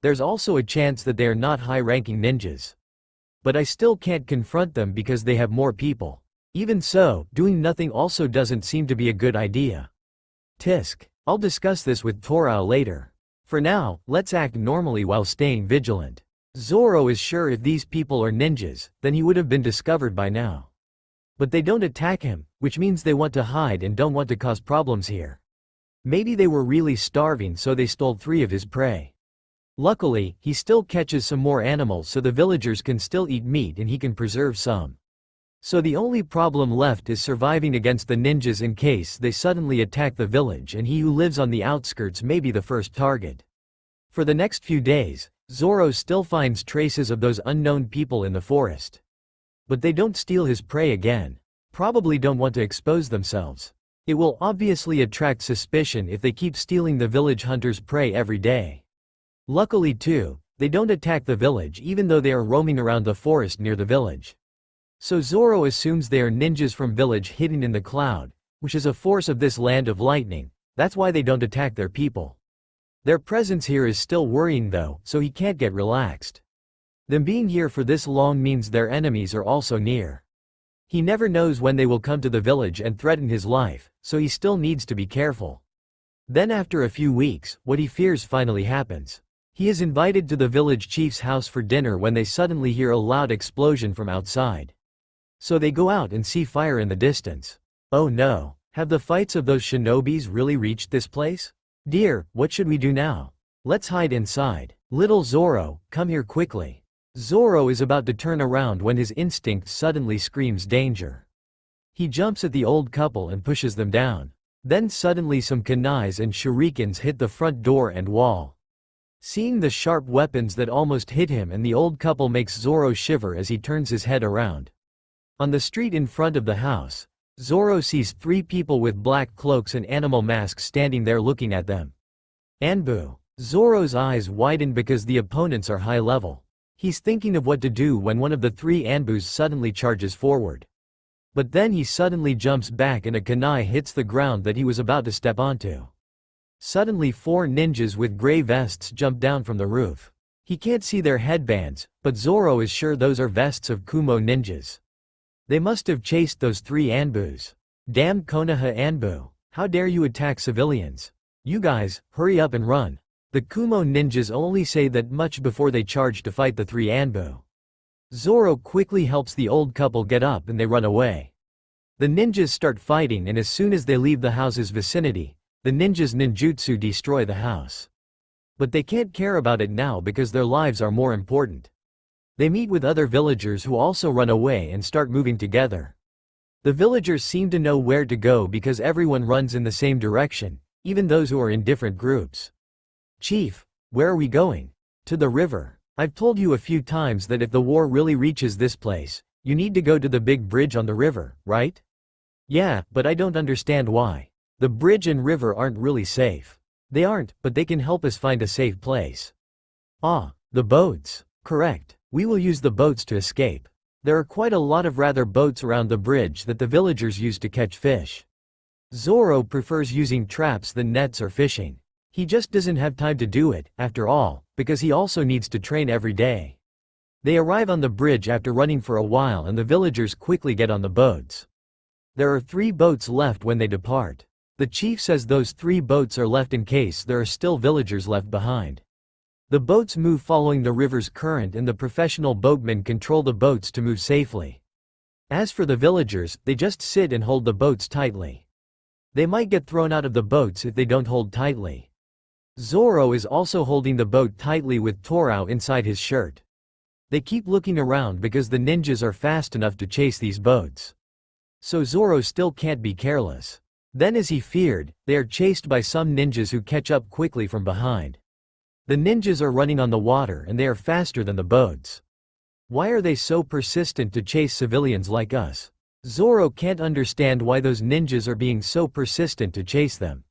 There's also a chance that they are not high-ranking ninjas. But I still can't confront them because they have more people. Even so, doing nothing also doesn't seem to be a good idea. Tisk. I'll discuss this with Torao later. For now, let's act normally while staying vigilant. Zoro is sure if these people are ninjas, then he would have been discovered by now. But they don't attack him, which means they want to hide and don't want to cause problems here. Maybe they were really starving so they stole 3 of his prey. Luckily, he still catches some more animals so the villagers can still eat meat and he can preserve some. So the only problem left is surviving against the ninjas in case they suddenly attack the village and he who lives on the outskirts may be the first target. For the next few days, Zoro still finds traces of those unknown people in the forest. But they don't steal his prey again. Probably don't want to expose themselves. It will obviously attract suspicion if they keep stealing the village hunter's prey every day. Luckily too, they don't attack the village even though they are roaming around the forest near the village. So Zoro assumes they are ninjas from village hidden in the cloud, which is a force of this land of lightning. That's why they don't attack their people. Their presence here is still worrying though, so he can't get relaxed. Them being here for this long means their enemies are also near. He never knows when they will come to the village and threaten his life, so he still needs to be careful. Then after a few weeks, what he fears finally happens. He is invited to the village chief's house for dinner when they suddenly hear a loud explosion from outside. So they go out and see fire in the distance. Oh no, have the fights of those shinobis really reached this place? Dear, what should we do now? Let's hide inside. Little Zoro, come here quickly. Zoro is about to turn around when his instinct suddenly screams danger. He jumps at the old couple and pushes them down. Then suddenly some kunais and shurikens hit the front door and wall. Seeing the sharp weapons that almost hit him and the old couple makes Zoro shiver as he turns his head around. On the street in front of the house, Zoro sees 3 people with black cloaks and animal masks standing there looking at them. Anbu. Zoro's eyes widen because the opponents are high level. He's thinking of what to do when one of the 3 Anbus suddenly charges forward. But then he suddenly jumps back and a kunai hits the ground that he was about to step onto. Suddenly 4 ninjas with gray vests jump down from the roof. He can't see their headbands, but Zoro is sure those are vests of Kumo ninjas. They must have chased those 3 Anbus. Damn Konoha Anbu. How dare you attack civilians? You guys, hurry up and run. The Kumo ninjas only say that much before they charge to fight the 3 Anbu. Zoro quickly helps the old couple get up and they run away. The ninjas start fighting and as soon as they leave the house's vicinity, the ninjas ninjutsu destroy the house. But they can't care about it now because their lives are more important. They meet with other villagers who also run away and start moving together. The villagers seem to know where to go because everyone runs in the same direction, even those who are in different groups. Chief, where are we going? To the river. I've told you a few times that if the war really reaches this place, you need to go to the big bridge on the river, right? Yeah, but I don't understand why. The bridge and river aren't really safe. They aren't, but they can help us find a safe place. Ah, the boats. Correct. We will use the boats to escape. There are quite a lot of rather boats around the bridge that the villagers use to catch fish. Zoro prefers using traps than nets or fishing. He just doesn't have time to do it, after all, because he also needs to train every day. They arrive on the bridge after running for a while and the villagers quickly get on the boats. There are 3 boats left when they depart. The chief says those 3 boats are left in case there are still villagers left behind. The boats move following the river's current and the professional boatmen control the boats to move safely. As for the villagers, they just sit and hold the boats tightly. They might get thrown out of the boats if they don't hold tightly. Zoro is also holding the boat tightly with Torao inside his shirt. They keep looking around because the ninjas are fast enough to chase these boats. So Zoro still can't be careless. Then, as he feared, they are chased by some ninjas who catch up quickly from behind. The ninjas are running on the water and they are faster than the boats. Why are they so persistent to chase civilians like us? Zoro can't understand why those ninjas are being so persistent to chase them.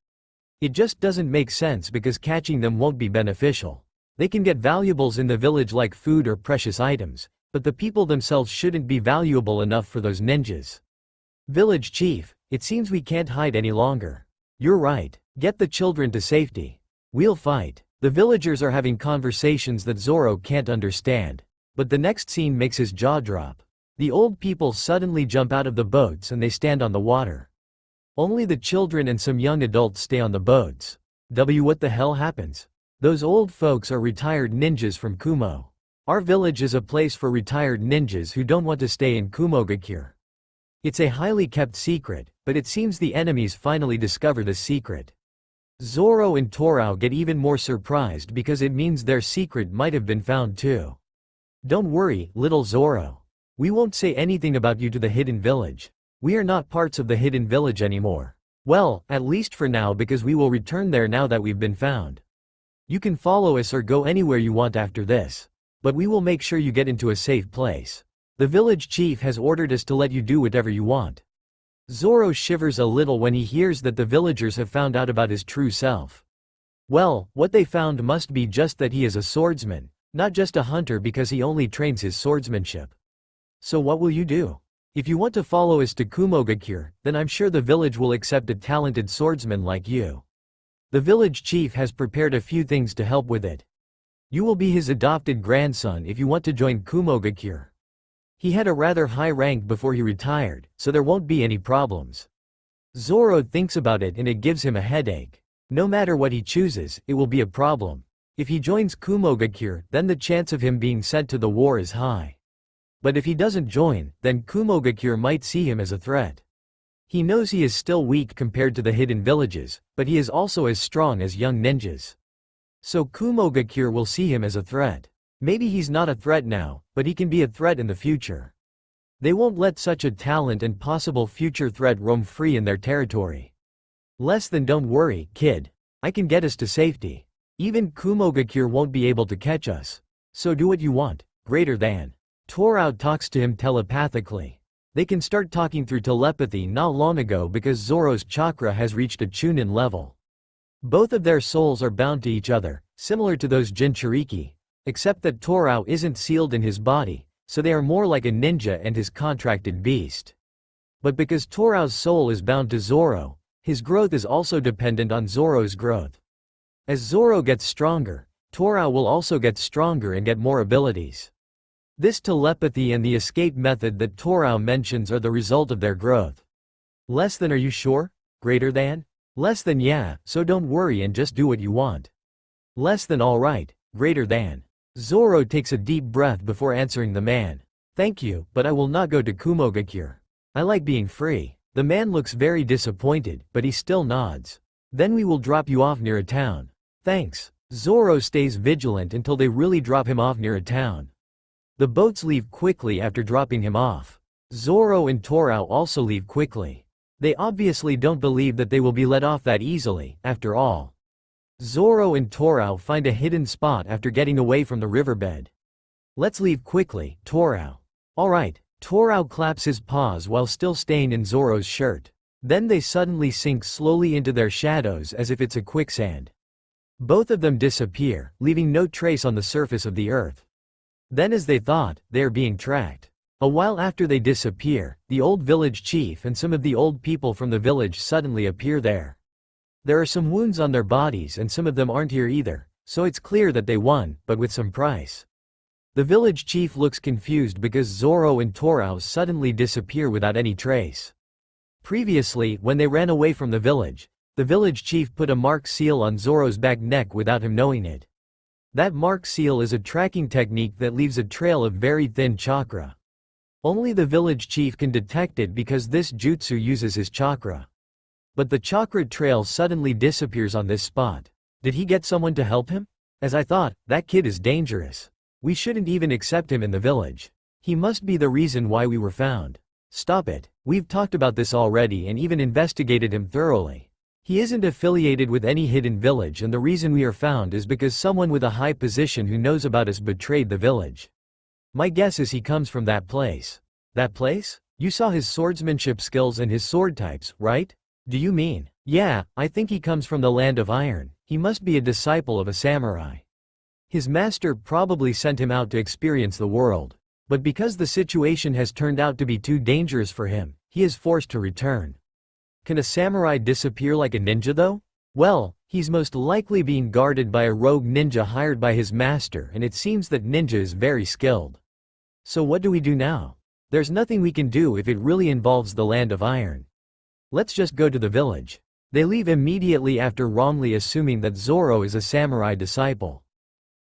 It just doesn't make sense because catching them won't be beneficial. They can get valuables in the village like food or precious items, but the people themselves shouldn't be valuable enough for those ninjas. Village chief, it seems we can't hide any longer. You're right. Get the children to safety. We'll fight. The villagers are having conversations that Zoro can't understand. But the next scene makes his jaw drop. The old people suddenly jump out of the boats and they stand on the water. Only the children and some young adults stay on the boats. What the hell happens? Those old folks are retired ninjas from Kumo. Our village is a place for retired ninjas who don't want to stay in Kumogakure. It's a highly kept secret, but it seems the enemies finally discover the secret. Zoro and Torao get even more surprised because it means their secret might have been found too. Don't worry, little Zoro. We won't say anything about you to the hidden village. We are not parts of the hidden village anymore. Well, at least for now because we will return there now that we've been found. You can follow us or go anywhere you want after this. But we will make sure you get into a safe place. The village chief has ordered us to let you do whatever you want. Zoro shivers a little when he hears that the villagers have found out about his true self. Well, what they found must be just that he is a swordsman, not just a hunter because he only trains his swordsmanship. So what will you do? If you want to follow us to Kumogakure, then I'm sure the village will accept a talented swordsman like you. The village chief has prepared a few things to help with it. You will be his adopted grandson if you want to join Kumogakure. He had a rather high rank before he retired, so there won't be any problems. Zoro thinks about it and it gives him a headache. No matter what he chooses, it will be a problem. If he joins Kumogakure, then the chance of him being sent to the war is high. But if he doesn't join, then Kumogakure might see him as a threat. He knows he is still weak compared to the hidden villages, but he is also as strong as young ninjas. So Kumogakure will see him as a threat. Maybe he's not a threat now, but he can be a threat in the future. They won't let such a talent and possible future threat roam free in their territory. Less than don't worry, kid. I can get us to safety. Even Kumogakure won't be able to catch us. So do what you want, greater than. Torao talks to him telepathically. They can start talking through telepathy not long ago because Zoro's chakra has reached a Chunin level. Both of their souls are bound to each other, similar to those Jinchuriki, except that Torao isn't sealed in his body, so they are more like a ninja and his contracted beast. But because Torao's soul is bound to Zoro, his growth is also dependent on Zoro's growth. As Zoro gets stronger, Torao will also get stronger and get more abilities. This telepathy and the escape method that Torao mentions are the result of their growth. Less than, are you sure? Greater than? Less than, yeah, so don't worry and just do what you want. Less than, alright, greater than. Zoro takes a deep breath before answering the man. Thank you, but I will not go to Kumogakure. I like being free. The man looks very disappointed, but he still nods. Then we will drop you off near a town. Thanks. Zoro stays vigilant until they really drop him off near a town. The boats leave quickly after dropping him off. Zoro and Torao also leave quickly. They obviously don't believe that they will be let off that easily, after all. Zoro and Torao find a hidden spot after getting away from the riverbed. Let's leave quickly, Torao. Alright, Torao claps his paws while still staying in Zoro's shirt. Then they suddenly sink slowly into their shadows as if it's a quicksand. Both of them disappear, leaving no trace on the surface of the earth. Then as they thought, they are being tracked. A while after they disappear, the old village chief and some of the old people from the village suddenly appear there. There are some wounds on their bodies and some of them aren't here either, so it's clear that they won, but with some price. The village chief looks confused because Zoro and Torao suddenly disappear without any trace. Previously, when they ran away from the village chief put a mark seal on Zoro's back neck without him knowing it. That mark seal is a tracking technique that leaves a trail of very thin chakra. Only the village chief can detect it because this jutsu uses his chakra. But the chakra trail suddenly disappears on this spot. Did he get someone to help him? As I thought, that kid is dangerous. We shouldn't even accept him in the village. He must be the reason why we were found. Stop it. We've talked about this already and even investigated him thoroughly. He isn't affiliated with any hidden village and the reason we are found is because someone with a high position who knows about us betrayed the village. My guess is he comes from that place. That place? You saw his swordsmanship skills and his sword types, right? Do you mean? Yeah, I think he comes from the land of iron. He must be a disciple of a samurai. His master probably sent him out to experience the world. But because the situation has turned out to be too dangerous for him, he is forced to return. Can a samurai disappear like a ninja though? Well, he's most likely being guarded by a rogue ninja hired by his master and it seems that ninja is very skilled. So what do we do now? There's nothing we can do if it really involves the land of iron. Let's just go to the village. They leave immediately after wrongly assuming that Zoro is a samurai disciple.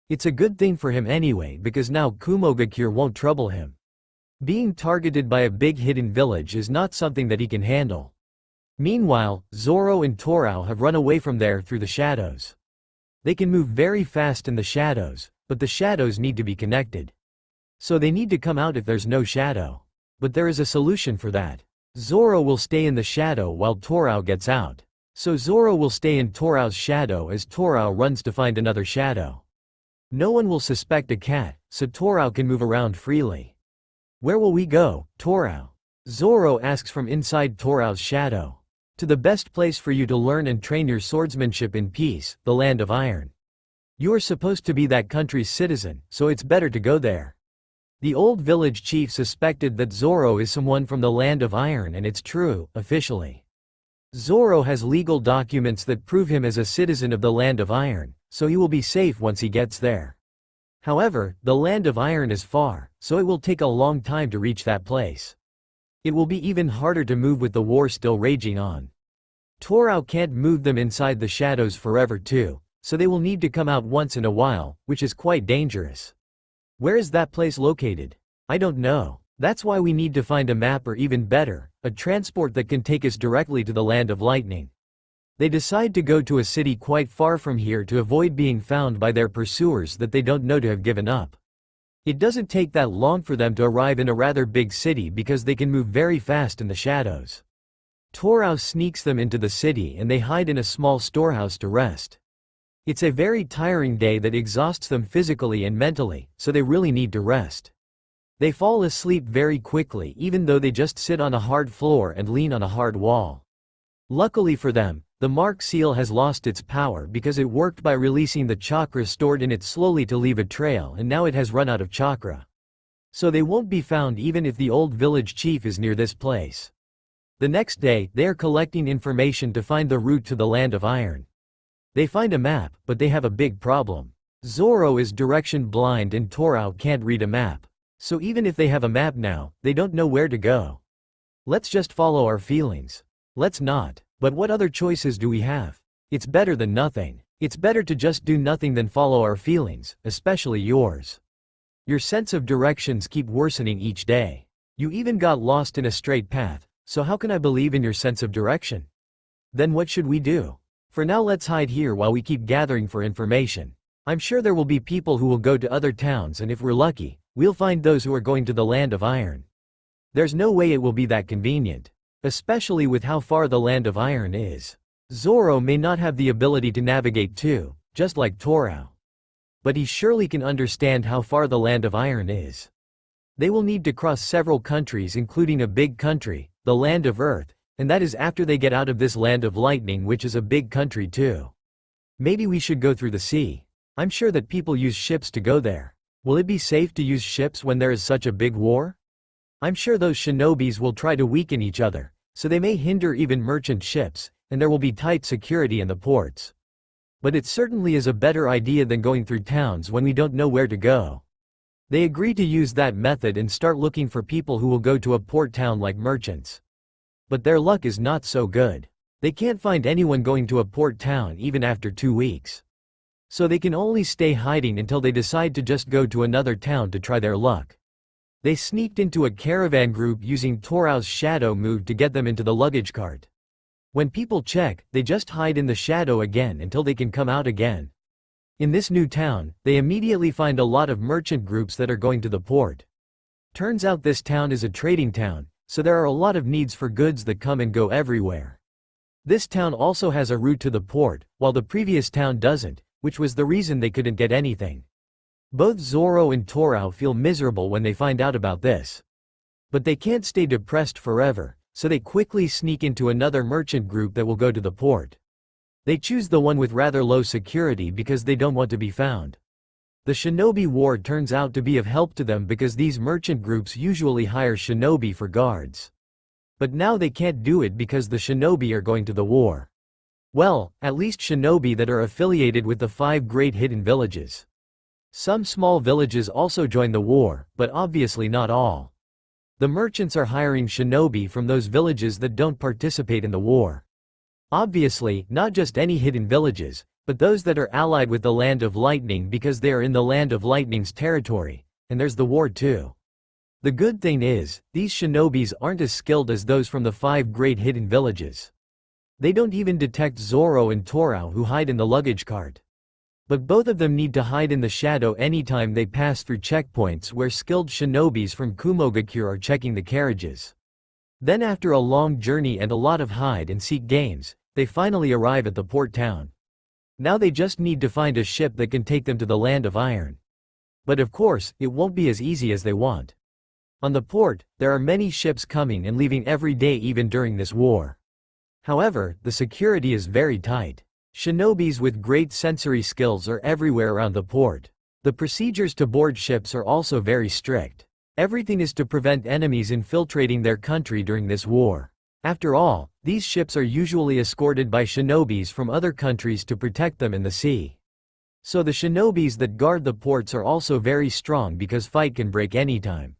It's a good thing for him anyway because now Kumogakure won't trouble him. Being targeted by a big hidden village is not something that he can handle. Meanwhile, Zoro and Torao have run away from there through the shadows. They can move very fast in the shadows, but the shadows need to be connected. So they need to come out if there's no shadow. But there is a solution for that. Zoro will stay in the shadow while Torao gets out. So Zoro will stay in Torao's shadow as Torao runs to find another shadow. No one will suspect a cat, so Torao can move around freely. Where will we go, Torao? Zoro asks from inside Torao's shadow. To the best place for you to learn and train your swordsmanship in peace, the land of iron. You are supposed to be that country's citizen, so it's better to go there. The old village chief suspected that Zoro is someone from the land of iron and it's true, officially. Zoro has legal documents that prove him as a citizen of the land of iron, so he will be safe once he gets there. However, the land of iron is far, so it will take a long time to reach that place. It will be even harder to move with the war still raging on. Torao can't move them inside the shadows forever too, so they will need to come out once in a while, which is quite dangerous. Where is that place located? I don't know. That's why we need to find a map or even better, a transport that can take us directly to the land of lightning. They decide to go to a city quite far from here to avoid being found by their pursuers that they don't know to have given up. It doesn't take that long for them to arrive in a rather big city because they can move very fast in the shadows. Torao sneaks them into the city and they hide in a small storehouse to rest. It's a very tiring day that exhausts them physically and mentally, so they really need to rest. They fall asleep very quickly even though they just sit on a hard floor and lean on a hard wall. Luckily for them, the mark seal has lost its power because it worked by releasing the chakra stored in it slowly to leave a trail and now it has run out of chakra. So they won't be found even if the old village chief is near this place. The next day, they are collecting information to find the route to the land of iron. They find a map, but they have a big problem. Zoro is direction blind and Torao can't read a map. So even if they have a map now, they don't know where to go. Let's just follow our feelings. Let's not. But what other choices do we have? It's better than nothing. It's better to just do nothing than follow our feelings, especially yours. Your sense of directions keep worsening each day. You even got lost in a straight path, so how can I believe in your sense of direction? Then what should we do? For now let's hide here while we keep gathering for information. I'm sure there will be people who will go to other towns and if we're lucky, we'll find those who are going to the land of iron. There's no way it will be that convenient. Especially with how far the Land of Iron is. Zoro may not have the ability to navigate too, just like Torao. But he surely can understand how far the Land of Iron is. They will need to cross several countries, including a big country, the Land of Earth, and that is after they get out of this Land of Lightning, which is a big country too. Maybe we should go through the sea. I'm sure that people use ships to go there. Will it be safe to use ships when there is such a big war? I'm sure those shinobis will try to weaken each other, so they may hinder even merchant ships, and there will be tight security in the ports. But it certainly is a better idea than going through towns when we don't know where to go. They agree to use that method and start looking for people who will go to a port town like merchants. But their luck is not so good. They can't find anyone going to a port town even after 2 weeks. So they can only stay hiding until they decide to just go to another town to try their luck. They sneaked into a caravan group using Torao's shadow move to get them into the luggage cart. When people check, they just hide in the shadow again until they can come out again. In this new town, they immediately find a lot of merchant groups that are going to the port. Turns out this town is a trading town, so there are a lot of needs for goods that come and go everywhere. This town also has a route to the port, while the previous town doesn't, which was the reason they couldn't get anything. Both Zoro and Torao feel miserable when they find out about this. But they can't stay depressed forever, so they quickly sneak into another merchant group that will go to the port. They choose the one with rather low security because they don't want to be found. The shinobi war turns out to be of help to them because these merchant groups usually hire shinobi for guards. But now they can't do it because the shinobi are going to the war. Well, at least shinobi that are affiliated with the 5 great hidden villages. Some small villages also join the war, but obviously not all. The merchants are hiring shinobi from those villages that don't participate in the war. Obviously, not just any hidden villages, but those that are allied with the Land of Lightning because they are in the Land of Lightning's territory, and there's the war too. The good thing is, these shinobis aren't as skilled as those from the 5 great hidden villages. They don't even detect Zoro and Torao who hide in the luggage cart. But both of them need to hide in the shadow anytime they pass through checkpoints where skilled shinobis from Kumogakure are checking the carriages. Then after a long journey and a lot of hide-and-seek games, they finally arrive at the port town. Now they just need to find a ship that can take them to the Land of Iron. But of course, it won't be as easy as they want. On the port, there are many ships coming and leaving every day even during this war. However, the security is very tight. Shinobis with great sensory skills are everywhere around the port. The procedures to board ships are also very strict. Everything is to prevent enemies infiltrating their country during this war. After all, these ships are usually escorted by shinobis from other countries to protect them in the sea. So the shinobis that guard the ports are also very strong because fight can break anytime.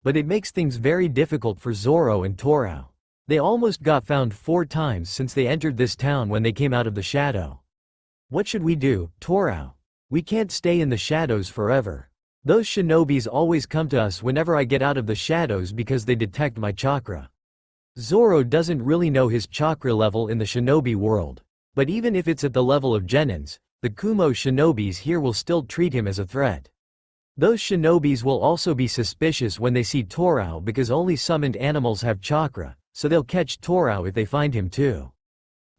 But it makes things very difficult for Zoro and Torao. They almost got found 4 times since they entered this town when they came out of the shadow. What should we do, Torao? We can't stay in the shadows forever. Those shinobis always come to us whenever I get out of the shadows because they detect my chakra. Zoro doesn't really know his chakra level in the shinobi world. But even if it's at the level of genins, the Kumo shinobis here will still treat him as a threat. Those shinobis will also be suspicious when they see Torao because only summoned animals have chakra, so they'll catch Torao if they find him too.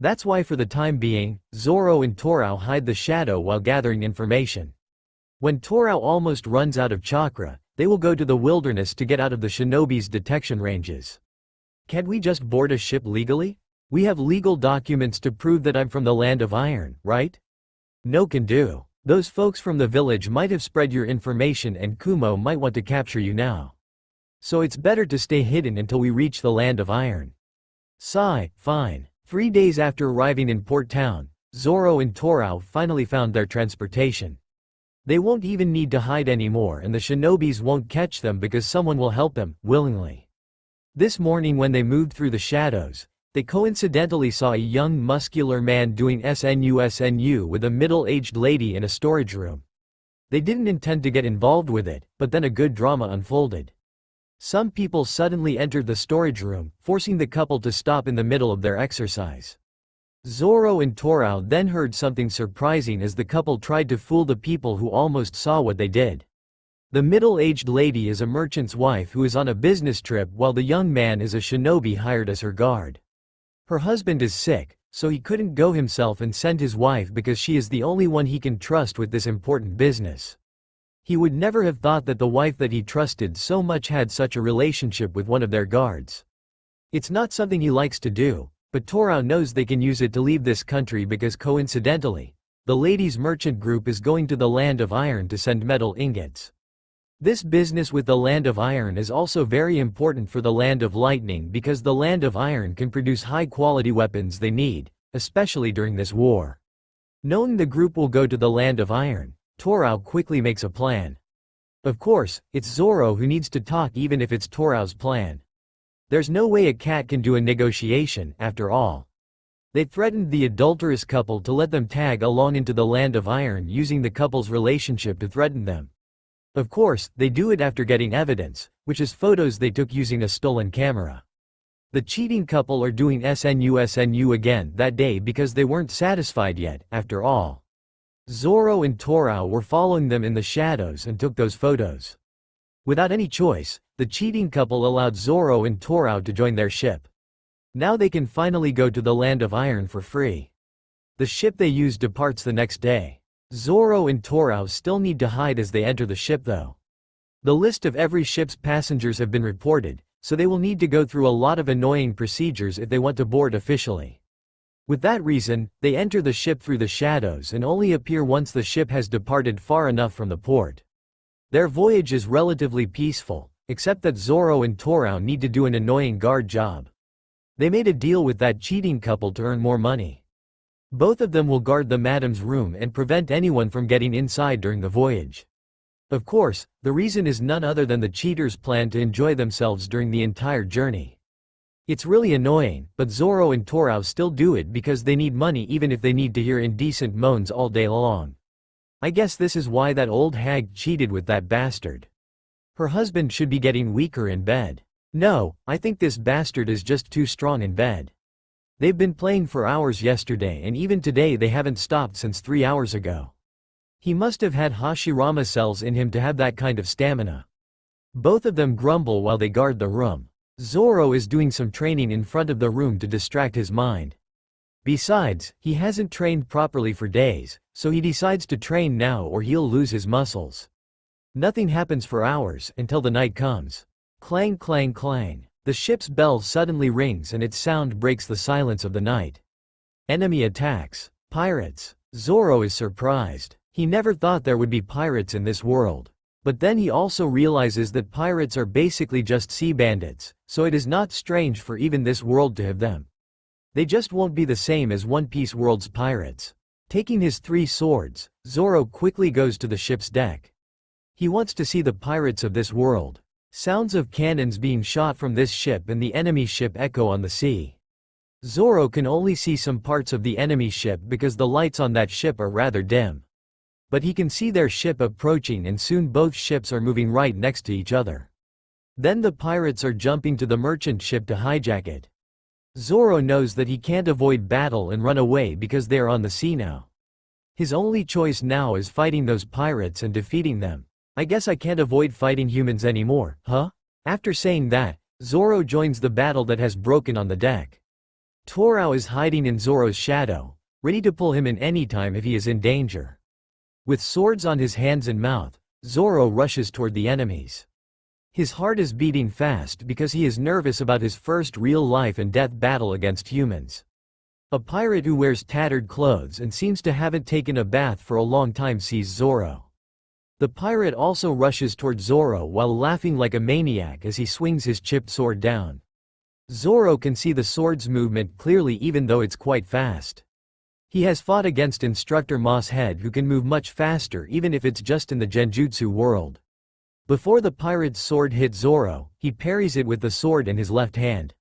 That's why for the time being, Zoro and Torao hide the shadow while gathering information. When Torao almost runs out of chakra, they will go to the wilderness to get out of the shinobi's detection ranges. Can't we just board a ship legally? We have legal documents to prove that I'm from the Land of Iron, right? No can do. Those folks from the village might have spread your information and Kumo might want to capture you now. So it's better to stay hidden until we reach the Land of Iron. Sigh, fine. 3 days after arriving in Port Town, Zoro and Torao finally found their transportation. They won't even need to hide anymore and the shinobis won't catch them because someone will help them, willingly. This morning when they moved through the shadows, they coincidentally saw a young muscular man doing SNU with a middle-aged lady in a storage room. They didn't intend to get involved with it, but then a good drama unfolded. Some people suddenly entered the storage room, forcing the couple to stop in the middle of their exercise. Zoro and Torao then heard something surprising as the couple tried to fool the people who almost saw what they did. The middle-aged lady is a merchant's wife who is on a business trip while the young man is a shinobi hired as her guard. Her husband is sick, so he couldn't go himself and send his wife because she is the only one he can trust with this important business. He would never have thought that the wife that he trusted so much had such a relationship with one of their guards. It's not something he likes to do, but Torao knows they can use it to leave this country because coincidentally, the ladies' merchant group is going to the Land of Iron to send metal ingots. This business with the Land of Iron is also very important for the Land of Lightning because the Land of Iron can produce high-quality weapons they need, especially during this war. Knowing the group will go to the Land of Iron, Torao quickly makes a plan. Of course, it's Zoro who needs to talk even if it's Torao's plan. There's no way a cat can do a negotiation, after all. They threatened the adulterous couple to let them tag along into the Land of Iron using the couple's relationship to threaten them. Of course, they do it after getting evidence, which is photos they took using a stolen camera. The cheating couple are doing SNU again that day because they weren't satisfied yet, after all. Zoro and Torao were following them in the shadows and took those photos. Without any choice, the cheating couple allowed Zoro and Torao to join their ship. Now they can finally go to the Land of Iron for free. The ship they use departs the next day. Zoro and Torao still need to hide as they enter the ship though. The list of every ship's passengers have been reported, so they will need to go through a lot of annoying procedures if they want to board officially. With that reason, they enter the ship through the shadows and only appear once the ship has departed far enough from the port. Their voyage is relatively peaceful, except that Zoro and Torao need to do an annoying guard job. They made a deal with that cheating couple to earn more money. Both of them will guard the madam's room and prevent anyone from getting inside during the voyage. Of course, the reason is none other than the cheaters plan to enjoy themselves during the entire journey. It's really annoying, but Zoro and Torao still do it because they need money even if they need to hear indecent moans all day long. I guess this is why that old hag cheated with that bastard. Her husband should be getting weaker in bed. No, I think this bastard is just too strong in bed. They've been playing for hours yesterday and even today they haven't stopped since 3 hours ago. He must have had Hashirama cells in him to have that kind of stamina. Both of them grumble while they guard the room. Zoro is doing some training in front of the room to distract his mind. Besides, he hasn't trained properly for days, so he decides to train now or he'll lose his muscles. Nothing happens for hours until the night comes. Clang clang clang. The ship's bell suddenly rings and its sound breaks the silence of the night. Enemy attacks. Pirates. Zoro is surprised. He never thought there would be pirates in this world. But then he also realizes that pirates are basically just sea bandits, so it is not strange for even this world to have them. They just won't be the same as One Piece world's pirates. Taking his 3 swords, Zoro quickly goes to the ship's deck. He wants to see the pirates of this world. Sounds of cannons being shot from this ship and the enemy ship echo on the sea. Zoro can only see some parts of the enemy ship because the lights on that ship are rather dim. But he can see their ship approaching and soon both ships are moving right next to each other. Then the pirates are jumping to the merchant ship to hijack it. Zoro knows that he can't avoid battle and run away because they are on the sea now. His only choice now is fighting those pirates and defeating them. I guess I can't avoid fighting humans anymore, huh? After saying that, Zoro joins the battle that has broken on the deck. Torao is hiding in Zoro's shadow, ready to pull him in anytime if he is in danger. With swords on his hands and mouth, Zoro rushes toward the enemies. His heart is beating fast because he is nervous about his first real life and death battle against humans. A pirate who wears tattered clothes and seems to haven't taken a bath for a long time sees Zoro. The pirate also rushes toward Zoro while laughing like a maniac as he swings his chipped sword down. Zoro can see the sword's movement clearly even though it's quite fast. He has fought against Instructor Moss Head who can move much faster even if it's just in the Genjutsu world. Before the pirate's sword hits Zoro, he parries it with the sword in his left hand.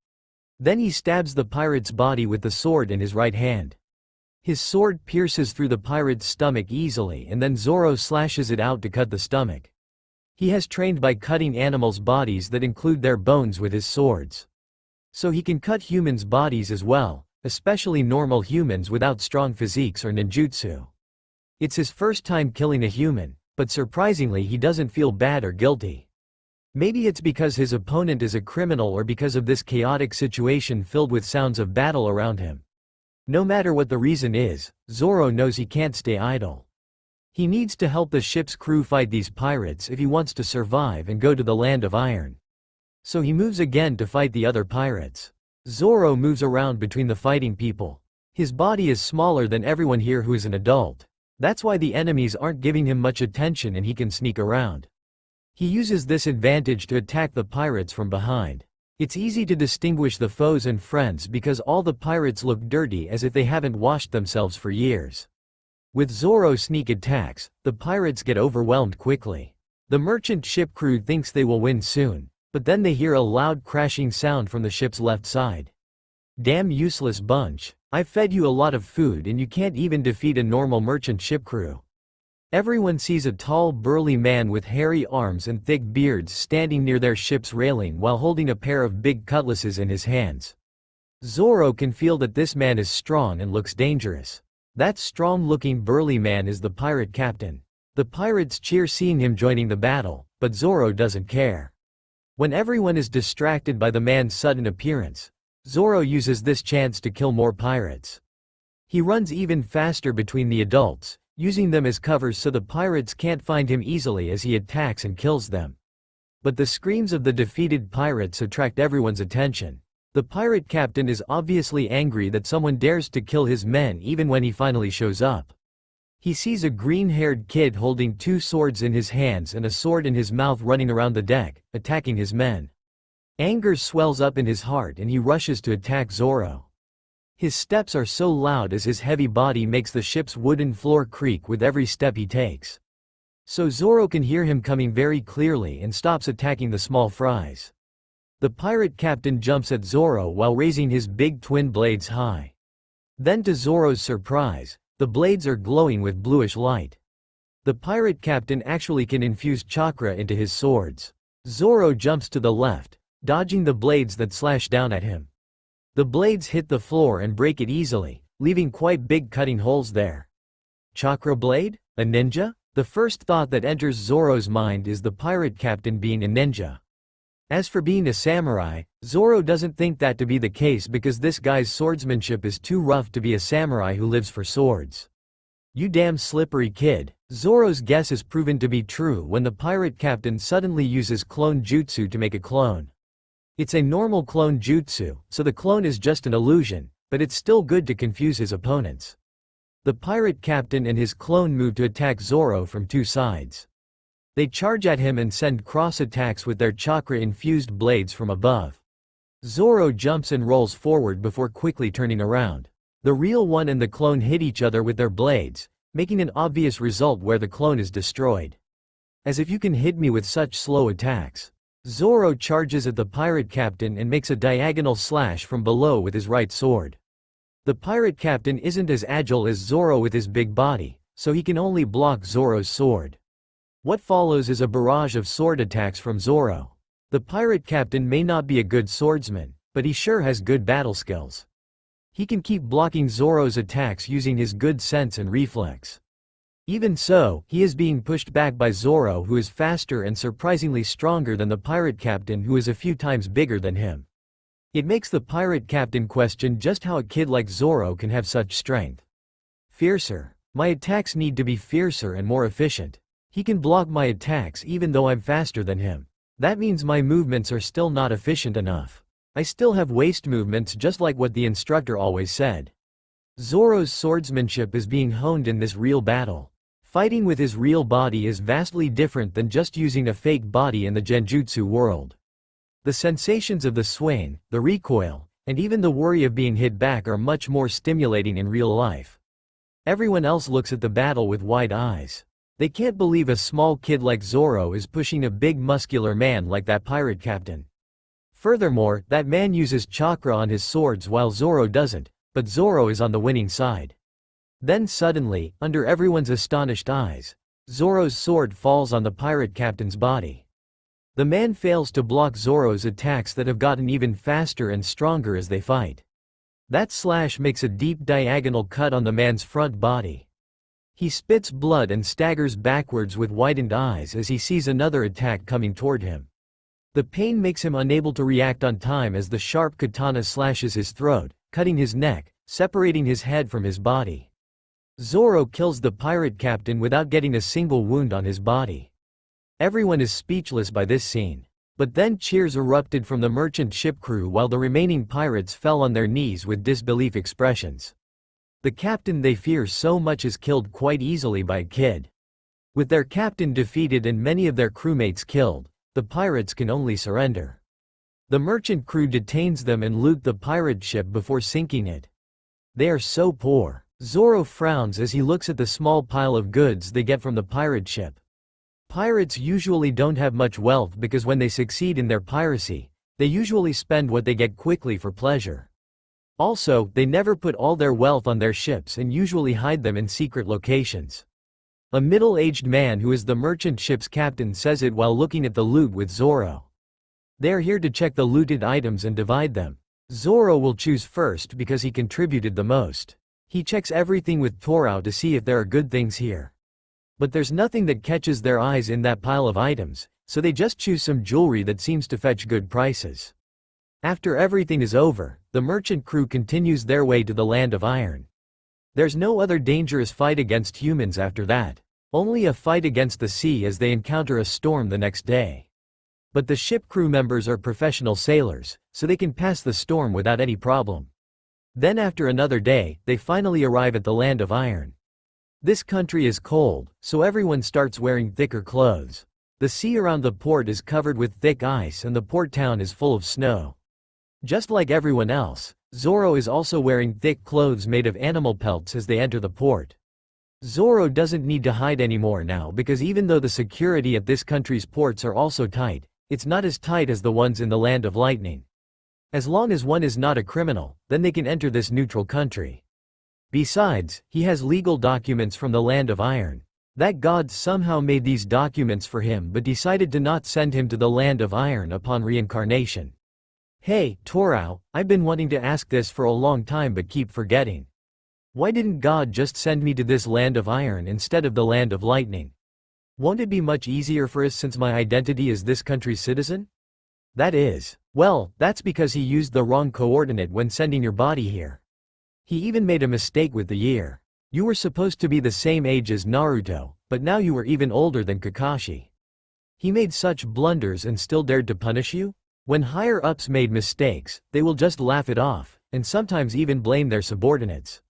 Then he stabs the pirate's body with the sword in his right hand. His sword pierces through the pirate's stomach easily and then Zoro slashes it out to cut the stomach. He has trained by cutting animals' bodies that include their bones with his swords. So he can cut humans' bodies as well, especially normal humans without strong physiques or ninjutsu. It's his first time killing a human, but surprisingly he doesn't feel bad or guilty. Maybe it's because his opponent is a criminal or because of this chaotic situation filled with sounds of battle around him. No matter what the reason is, Zoro knows he can't stay idle. He needs to help the ship's crew fight these pirates if he wants to survive and go to the land of iron. So he moves again to fight the other pirates. Zoro moves around between the fighting people. His body is smaller than everyone here who is an adult. That's why the enemies aren't giving him much attention and he can sneak around. He uses this advantage to attack the pirates from behind. It's easy to distinguish the foes and friends because all the pirates look dirty as if they haven't washed themselves for years. With Zoro's sneak attacks, the pirates get overwhelmed quickly. The merchant ship crew thinks they will win soon, but then they hear a loud crashing sound from the ship's left side. Damn useless bunch, I fed you a lot of food and you can't even defeat a normal merchant ship crew. Everyone sees a tall burly man with hairy arms and thick beards standing near their ship's railing while holding a pair of big cutlasses in his hands. Zoro can feel that this man is strong and looks dangerous. That strong-looking burly man is the pirate captain. The pirates cheer seeing him joining the battle, but Zoro doesn't care. When everyone is distracted by the man's sudden appearance, Zoro uses this chance to kill more pirates. He runs even faster between the adults, using them as covers so the pirates can't find him easily as he attacks and kills them. But the screams of the defeated pirates attract everyone's attention. The pirate captain is obviously angry that someone dares to kill his men even when he finally shows up. He sees a green-haired kid holding two swords in his hands and a sword in his mouth running around the deck, attacking his men. Anger swells up in his heart and he rushes to attack Zoro. His steps are so loud as his heavy body makes the ship's wooden floor creak with every step he takes. So Zoro can hear him coming very clearly and stops attacking the small fries. The pirate captain jumps at Zoro while raising his big twin blades high. Then to Zoro's surprise, the blades are glowing with bluish light. The pirate captain actually can infuse chakra into his swords. Zoro jumps to the left, dodging the blades that slash down at him. The blades hit the floor and break it easily, leaving quite big cutting holes there. Chakra blade? A ninja? The first thought that enters Zoro's mind is the pirate captain being a ninja. As for being a samurai, Zoro doesn't think that to be the case because this guy's swordsmanship is too rough to be a samurai who lives for swords. You damn slippery kid. Zoro's guess is proven to be true when the pirate captain suddenly uses clone jutsu to make a clone. It's a normal clone jutsu, so the clone is just an illusion, but it's still good to confuse his opponents. The pirate captain and his clone move to attack Zoro from two sides. They charge at him and send cross attacks with their chakra-infused blades from above. Zoro jumps and rolls forward before quickly turning around. The real one and the clone hit each other with their blades, making an obvious result where the clone is destroyed. As if you can hit me with such slow attacks. Zoro charges at the pirate captain and makes a diagonal slash from below with his right sword. The pirate captain isn't as agile as Zoro with his big body, so he can only block Zoro's sword. What follows is a barrage of sword attacks from Zoro. The pirate captain may not be a good swordsman, but he sure has good battle skills. He can keep blocking Zoro's attacks using his good sense and reflex. Even so, he is being pushed back by Zoro, who is faster and surprisingly stronger than the pirate captain, who is a few times bigger than him. It makes the pirate captain question just how a kid like Zoro can have such strength. Fiercer. My attacks need to be fiercer and more efficient. He can block my attacks even though I'm faster than him. That means my movements are still not efficient enough. I still have waste movements just like what the instructor always said. Zoro's swordsmanship is being honed in this real battle. Fighting with his real body is vastly different than just using a fake body in the genjutsu world. The sensations of the swing, the recoil, and even the worry of being hit back are much more stimulating in real life. Everyone else looks at the battle with wide eyes. They can't believe a small kid like Zoro is pushing a big muscular man like that pirate captain. Furthermore, that man uses chakra on his swords while Zoro doesn't, but Zoro is on the winning side. Then suddenly, under everyone's astonished eyes, Zoro's sword falls on the pirate captain's body. The man fails to block Zoro's attacks that have gotten even faster and stronger as they fight. That slash makes a deep diagonal cut on the man's front body. He spits blood and staggers backwards with widened eyes as he sees another attack coming toward him. The pain makes him unable to react on time as the sharp katana slashes his throat, cutting his neck, separating his head from his body. Zoro kills the pirate captain without getting a single wound on his body. Everyone is speechless by this scene. But then cheers erupted from the merchant ship crew while the remaining pirates fell on their knees with disbelief expressions. The captain they fear so much is killed quite easily by a kid. With their captain defeated and many of their crewmates killed, the pirates can only surrender. The merchant crew detains them and loot the pirate ship before sinking it. They are so poor. Zoro frowns as he looks at the small pile of goods they get from the pirate ship. Pirates usually don't have much wealth because when they succeed in their piracy, they usually spend what they get quickly for pleasure. Also, they never put all their wealth on their ships and usually hide them in secret locations. A middle-aged man who is the merchant ship's captain says it while looking at the loot with Zoro. They are here to check the looted items and divide them. Zoro will choose first because he contributed the most. He checks everything with Torao to see if there are good things here. But there's nothing that catches their eyes in that pile of items, so they just choose some jewelry that seems to fetch good prices. After everything is over, the merchant crew continues their way to the land of iron. There's no other dangerous fight against humans after that. Only a fight against the sea as they encounter a storm the next day. But the ship crew members are professional sailors, so they can pass the storm without any problem. Then after another day, they finally arrive at the land of iron. This country is cold, so everyone starts wearing thicker clothes. The sea around the port is covered with thick ice and the port town is full of snow. Just like everyone else, Zoro is also wearing thick clothes made of animal pelts as they enter the port. Zoro doesn't need to hide anymore now because even though the security at this country's ports are also tight, it's not as tight as the ones in the land of lightning. As long as one is not a criminal, then they can enter this neutral country. Besides, he has legal documents from the land of iron. That god somehow made these documents for him but decided to not send him to the land of iron upon reincarnation. Hey, Torao, I've been wanting to ask this for a long time but keep forgetting. Why didn't God just send me to this land of iron instead of the land of lightning? Won't it be much easier for us since my identity is this country's citizen? That is. Well, that's because he used the wrong coordinate when sending your body here. He even made a mistake with the year. You were supposed to be the same age as Naruto, but now you were even older than Kakashi. He made such blunders and still dared to punish you? When higher-ups made mistakes, they will just laugh it off, and sometimes even blame their subordinates.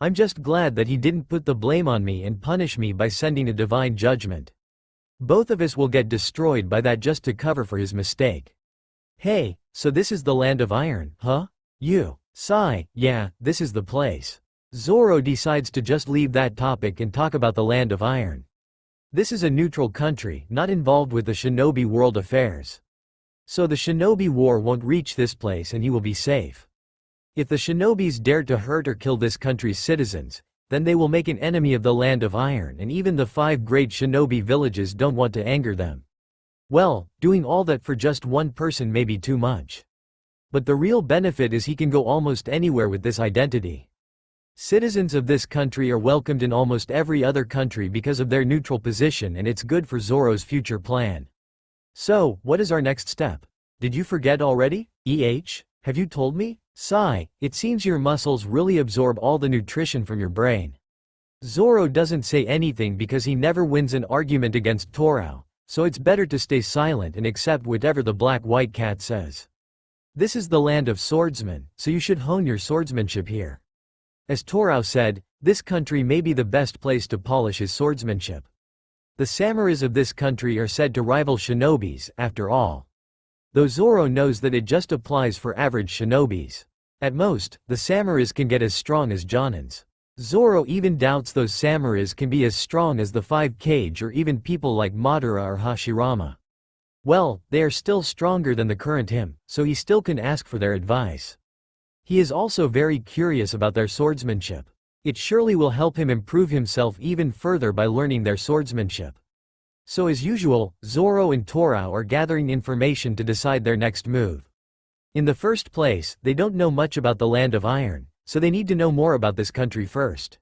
I'm just glad that he didn't put the blame on me and punish me by sending a divine judgment. Both of us will get destroyed by that just to cover for his mistake. Hey, so this is the land of iron, huh? You. Sigh, yeah, this is the place. Zoro decides to just leave that topic and talk about the land of iron. This is a neutral country, not involved with the shinobi world affairs. So the shinobi war won't reach this place and he will be safe. If the shinobis dare to hurt or kill this country's citizens, then they will make an enemy of the land of iron and even the 5 great shinobi villages don't want to anger them. Well, doing all that for just one person may be too much. But the real benefit is he can go almost anywhere with this identity. Citizens of this country are welcomed in almost every other country because of their neutral position and it's good for Zoro's future plan. So, what is our next step? Did you forget already? Have you told me? Sigh, it seems your muscles really absorb all the nutrition from your brain. Zoro doesn't say anything because he never wins an argument against Torao, so it's better to stay silent and accept whatever the black-white cat says. This is the land of swordsmen, so you should hone your swordsmanship here. As Torao said, this country may be the best place to polish his swordsmanship. The samurais of this country are said to rival shinobis, after all. Though Zoro knows that it just applies for average shinobis. At most, the samurais can get as strong as jonins. Zoro even doubts those samurais can be as strong as the 5 Kage or even people like Madara or Hashirama. Well, they are still stronger than the current him, so he still can ask for their advice. He is also very curious about their swordsmanship. It surely will help him improve himself even further by learning their swordsmanship. So as usual, Zoro and Torao are gathering information to decide their next move. In the first place, they don't know much about the land of iron, so they need to know more about this country first.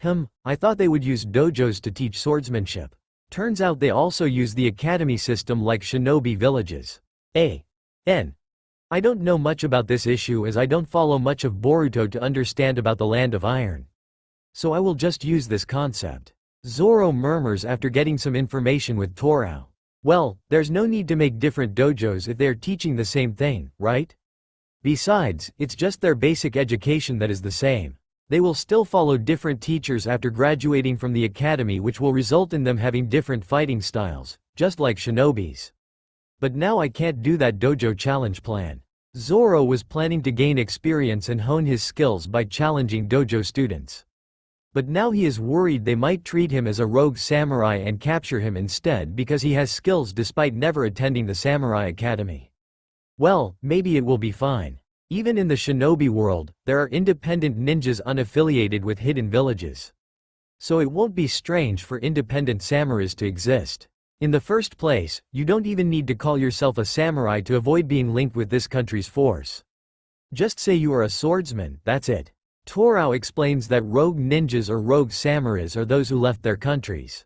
I thought they would use dojos to teach swordsmanship. Turns out they also use the academy system like shinobi villages. I don't know much about this issue as I don't follow much of Boruto to understand about the Land of Iron. So I will just use this concept. Zoro murmurs after getting some information with Torao. Well, there's no need to make different dojos if they're teaching the same thing, right? Besides, it's just their basic education that is the same. They will still follow different teachers after graduating from the academy, which will result in them having different fighting styles, just like shinobis. But now I can't do that dojo challenge plan. Zoro was planning to gain experience and hone his skills by challenging dojo students. But now he is worried they might treat him as a rogue samurai and capture him instead because he has skills despite never attending the samurai academy. Well, maybe it will be fine. Even in the shinobi world, there are independent ninjas unaffiliated with hidden villages. So it won't be strange for independent samurais to exist. In the first place, you don't even need to call yourself a samurai to avoid being linked with this country's force. Just say you are a swordsman, that's it. Torao explains that rogue ninjas or rogue samurais are those who left their countries.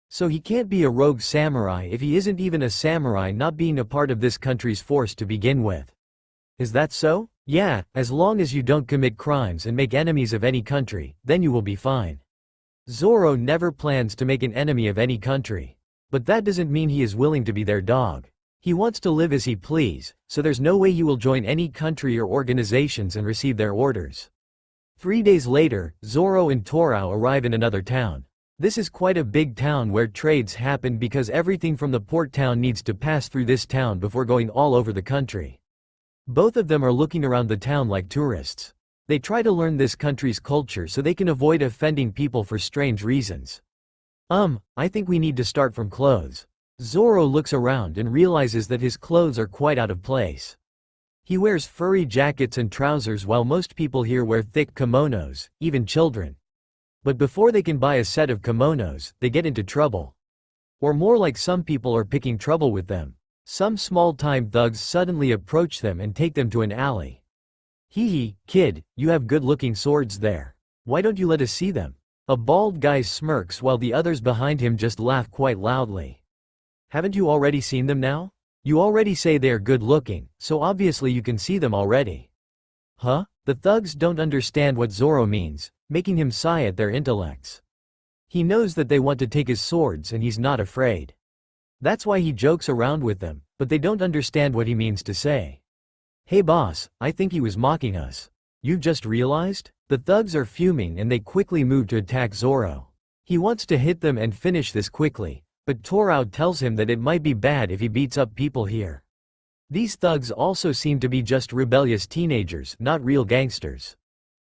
So he can't be a rogue samurai if he isn't even a samurai, not being a part of this country's force to begin with. Is that so? Yeah, as long as you don't commit crimes and make enemies of any country, then you will be fine. Zoro never plans to make an enemy of any country. But that doesn't mean he is willing to be their dog. He wants to live as he please, so there's no way he will join any country or organizations and receive their orders. 3 days later, Zoro and Torao arrive in another town. This is quite a big town where trades happen because everything from the port town needs to pass through this town before going all over the country. Both of them are looking around the town like tourists. They try to learn this country's culture so they can avoid offending people for strange reasons. I think we need to start from clothes. Zoro looks around and realizes that his clothes are quite out of place. He wears furry jackets and trousers while most people here wear thick kimonos, even children. But before they can buy a set of kimonos, they get into trouble. Or more like some people are picking trouble with them. Some small-time thugs suddenly approach them and take them to an alley. Hee, kid, you have good-looking swords there. Why don't you let us see them? A bald guy smirks while the others behind him just laugh quite loudly. Haven't you already seen them now? You already say they are good-looking, so obviously you can see them already. Huh? The thugs don't understand what Zoro means, making him sigh at their intellects. He knows that they want to take his swords and he's not afraid. That's why he jokes around with them, but they don't understand what he means to say. Hey boss, I think he was mocking us. You've just realized? The thugs are fuming and they quickly move to attack Zoro. He wants to hit them and finish this quickly, but Torao tells him that it might be bad if he beats up people here. These thugs also seem to be just rebellious teenagers, not real gangsters.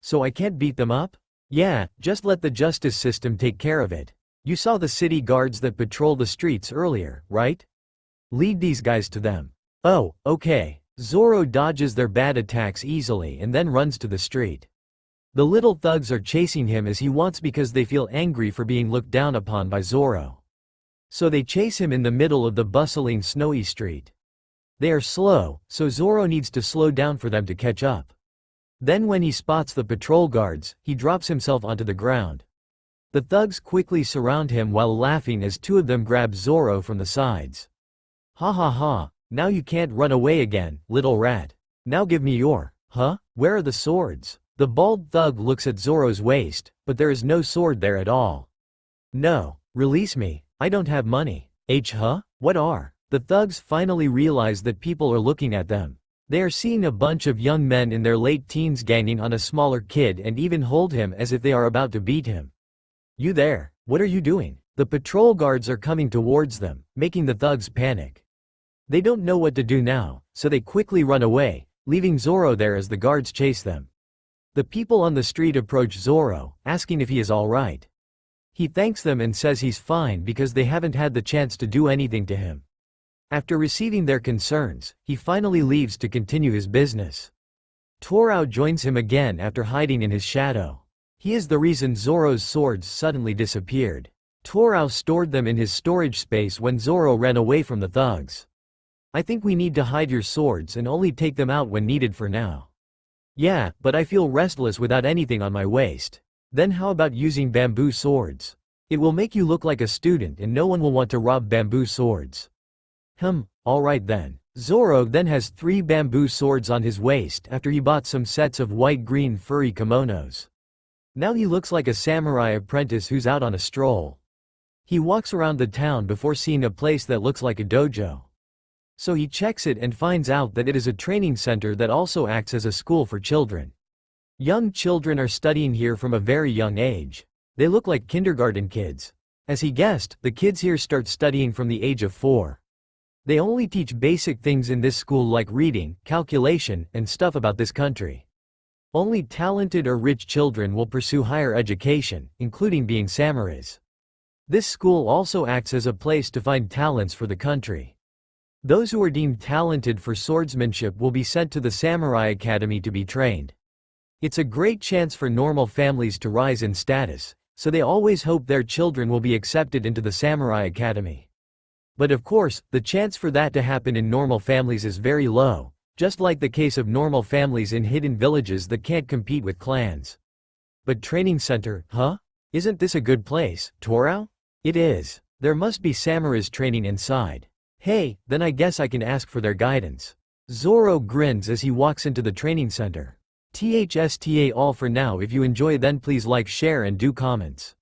So I can't beat them up? Yeah, just let the justice system take care of it. You saw the city guards that patrol the streets earlier, right? Lead these guys to them. Oh, okay. Zoro dodges their bad attacks easily and then runs to the street. The little thugs are chasing him as he wants because they feel angry for being looked down upon by Zoro. So they chase him in the middle of the bustling snowy street. They are slow, so Zoro needs to slow down for them to catch up. Then when he spots the patrol guards, he drops himself onto the ground. The thugs quickly surround him while laughing as two of them grab Zoro from the sides. Ha ha ha, now you can't run away again, little rat. Now give me your, where are the swords? The bald thug looks at Zoro's waist, but there is no sword there at all. No, release me. I don't have money. What are? The thugs finally realize that people are looking at them. They are seeing a bunch of young men in their late teens ganging on a smaller kid and even hold him as if they are about to beat him. You there, what are you doing? The patrol guards are coming towards them, making the thugs panic. They don't know what to do now, so they quickly run away, leaving Zoro there as the guards chase them. The people on the street approach Zoro, asking if he is alright. He thanks them and says he's fine because they haven't had the chance to do anything to him. After receiving their concerns, he finally leaves to continue his business. Torao joins him again after hiding in his shadow. He is the reason Zoro's swords suddenly disappeared. Torao stored them in his storage space when Zoro ran away from the thugs. I think we need to hide your swords and only take them out when needed for now. Yeah, but I feel restless without anything on my waist. Then how about using bamboo swords? It will make you look like a student and no one will want to rob bamboo swords. Alright then. Zoro then has 3 bamboo swords on his waist after he bought some sets of white-green furry kimonos. Now he looks like a samurai apprentice who's out on a stroll. He walks around the town before seeing a place that looks like a dojo. So he checks it and finds out that it is a training center that also acts as a school for children. Young children are studying here from a very young age. They look like kindergarten kids. As he guessed, the kids here start studying from the age of 4. They only teach basic things in this school like reading, calculation, and stuff about this country. Only talented or rich children will pursue higher education, including being samurais. This school also acts as a place to find talents for the country. Those who are deemed talented for swordsmanship will be sent to the Samurai Academy to be trained. It's a great chance for normal families to rise in status, so they always hope their children will be accepted into the Samurai Academy. But of course, the chance for that to happen in normal families is very low, just like the case of normal families in hidden villages that can't compete with clans. But training center, huh? Isn't this a good place, Torao? It is. There must be samurais training inside. Hey, then I guess I can ask for their guidance. Zoro grins as he walks into the training center. THSTA all for now. If you enjoy then please like, share and do comments.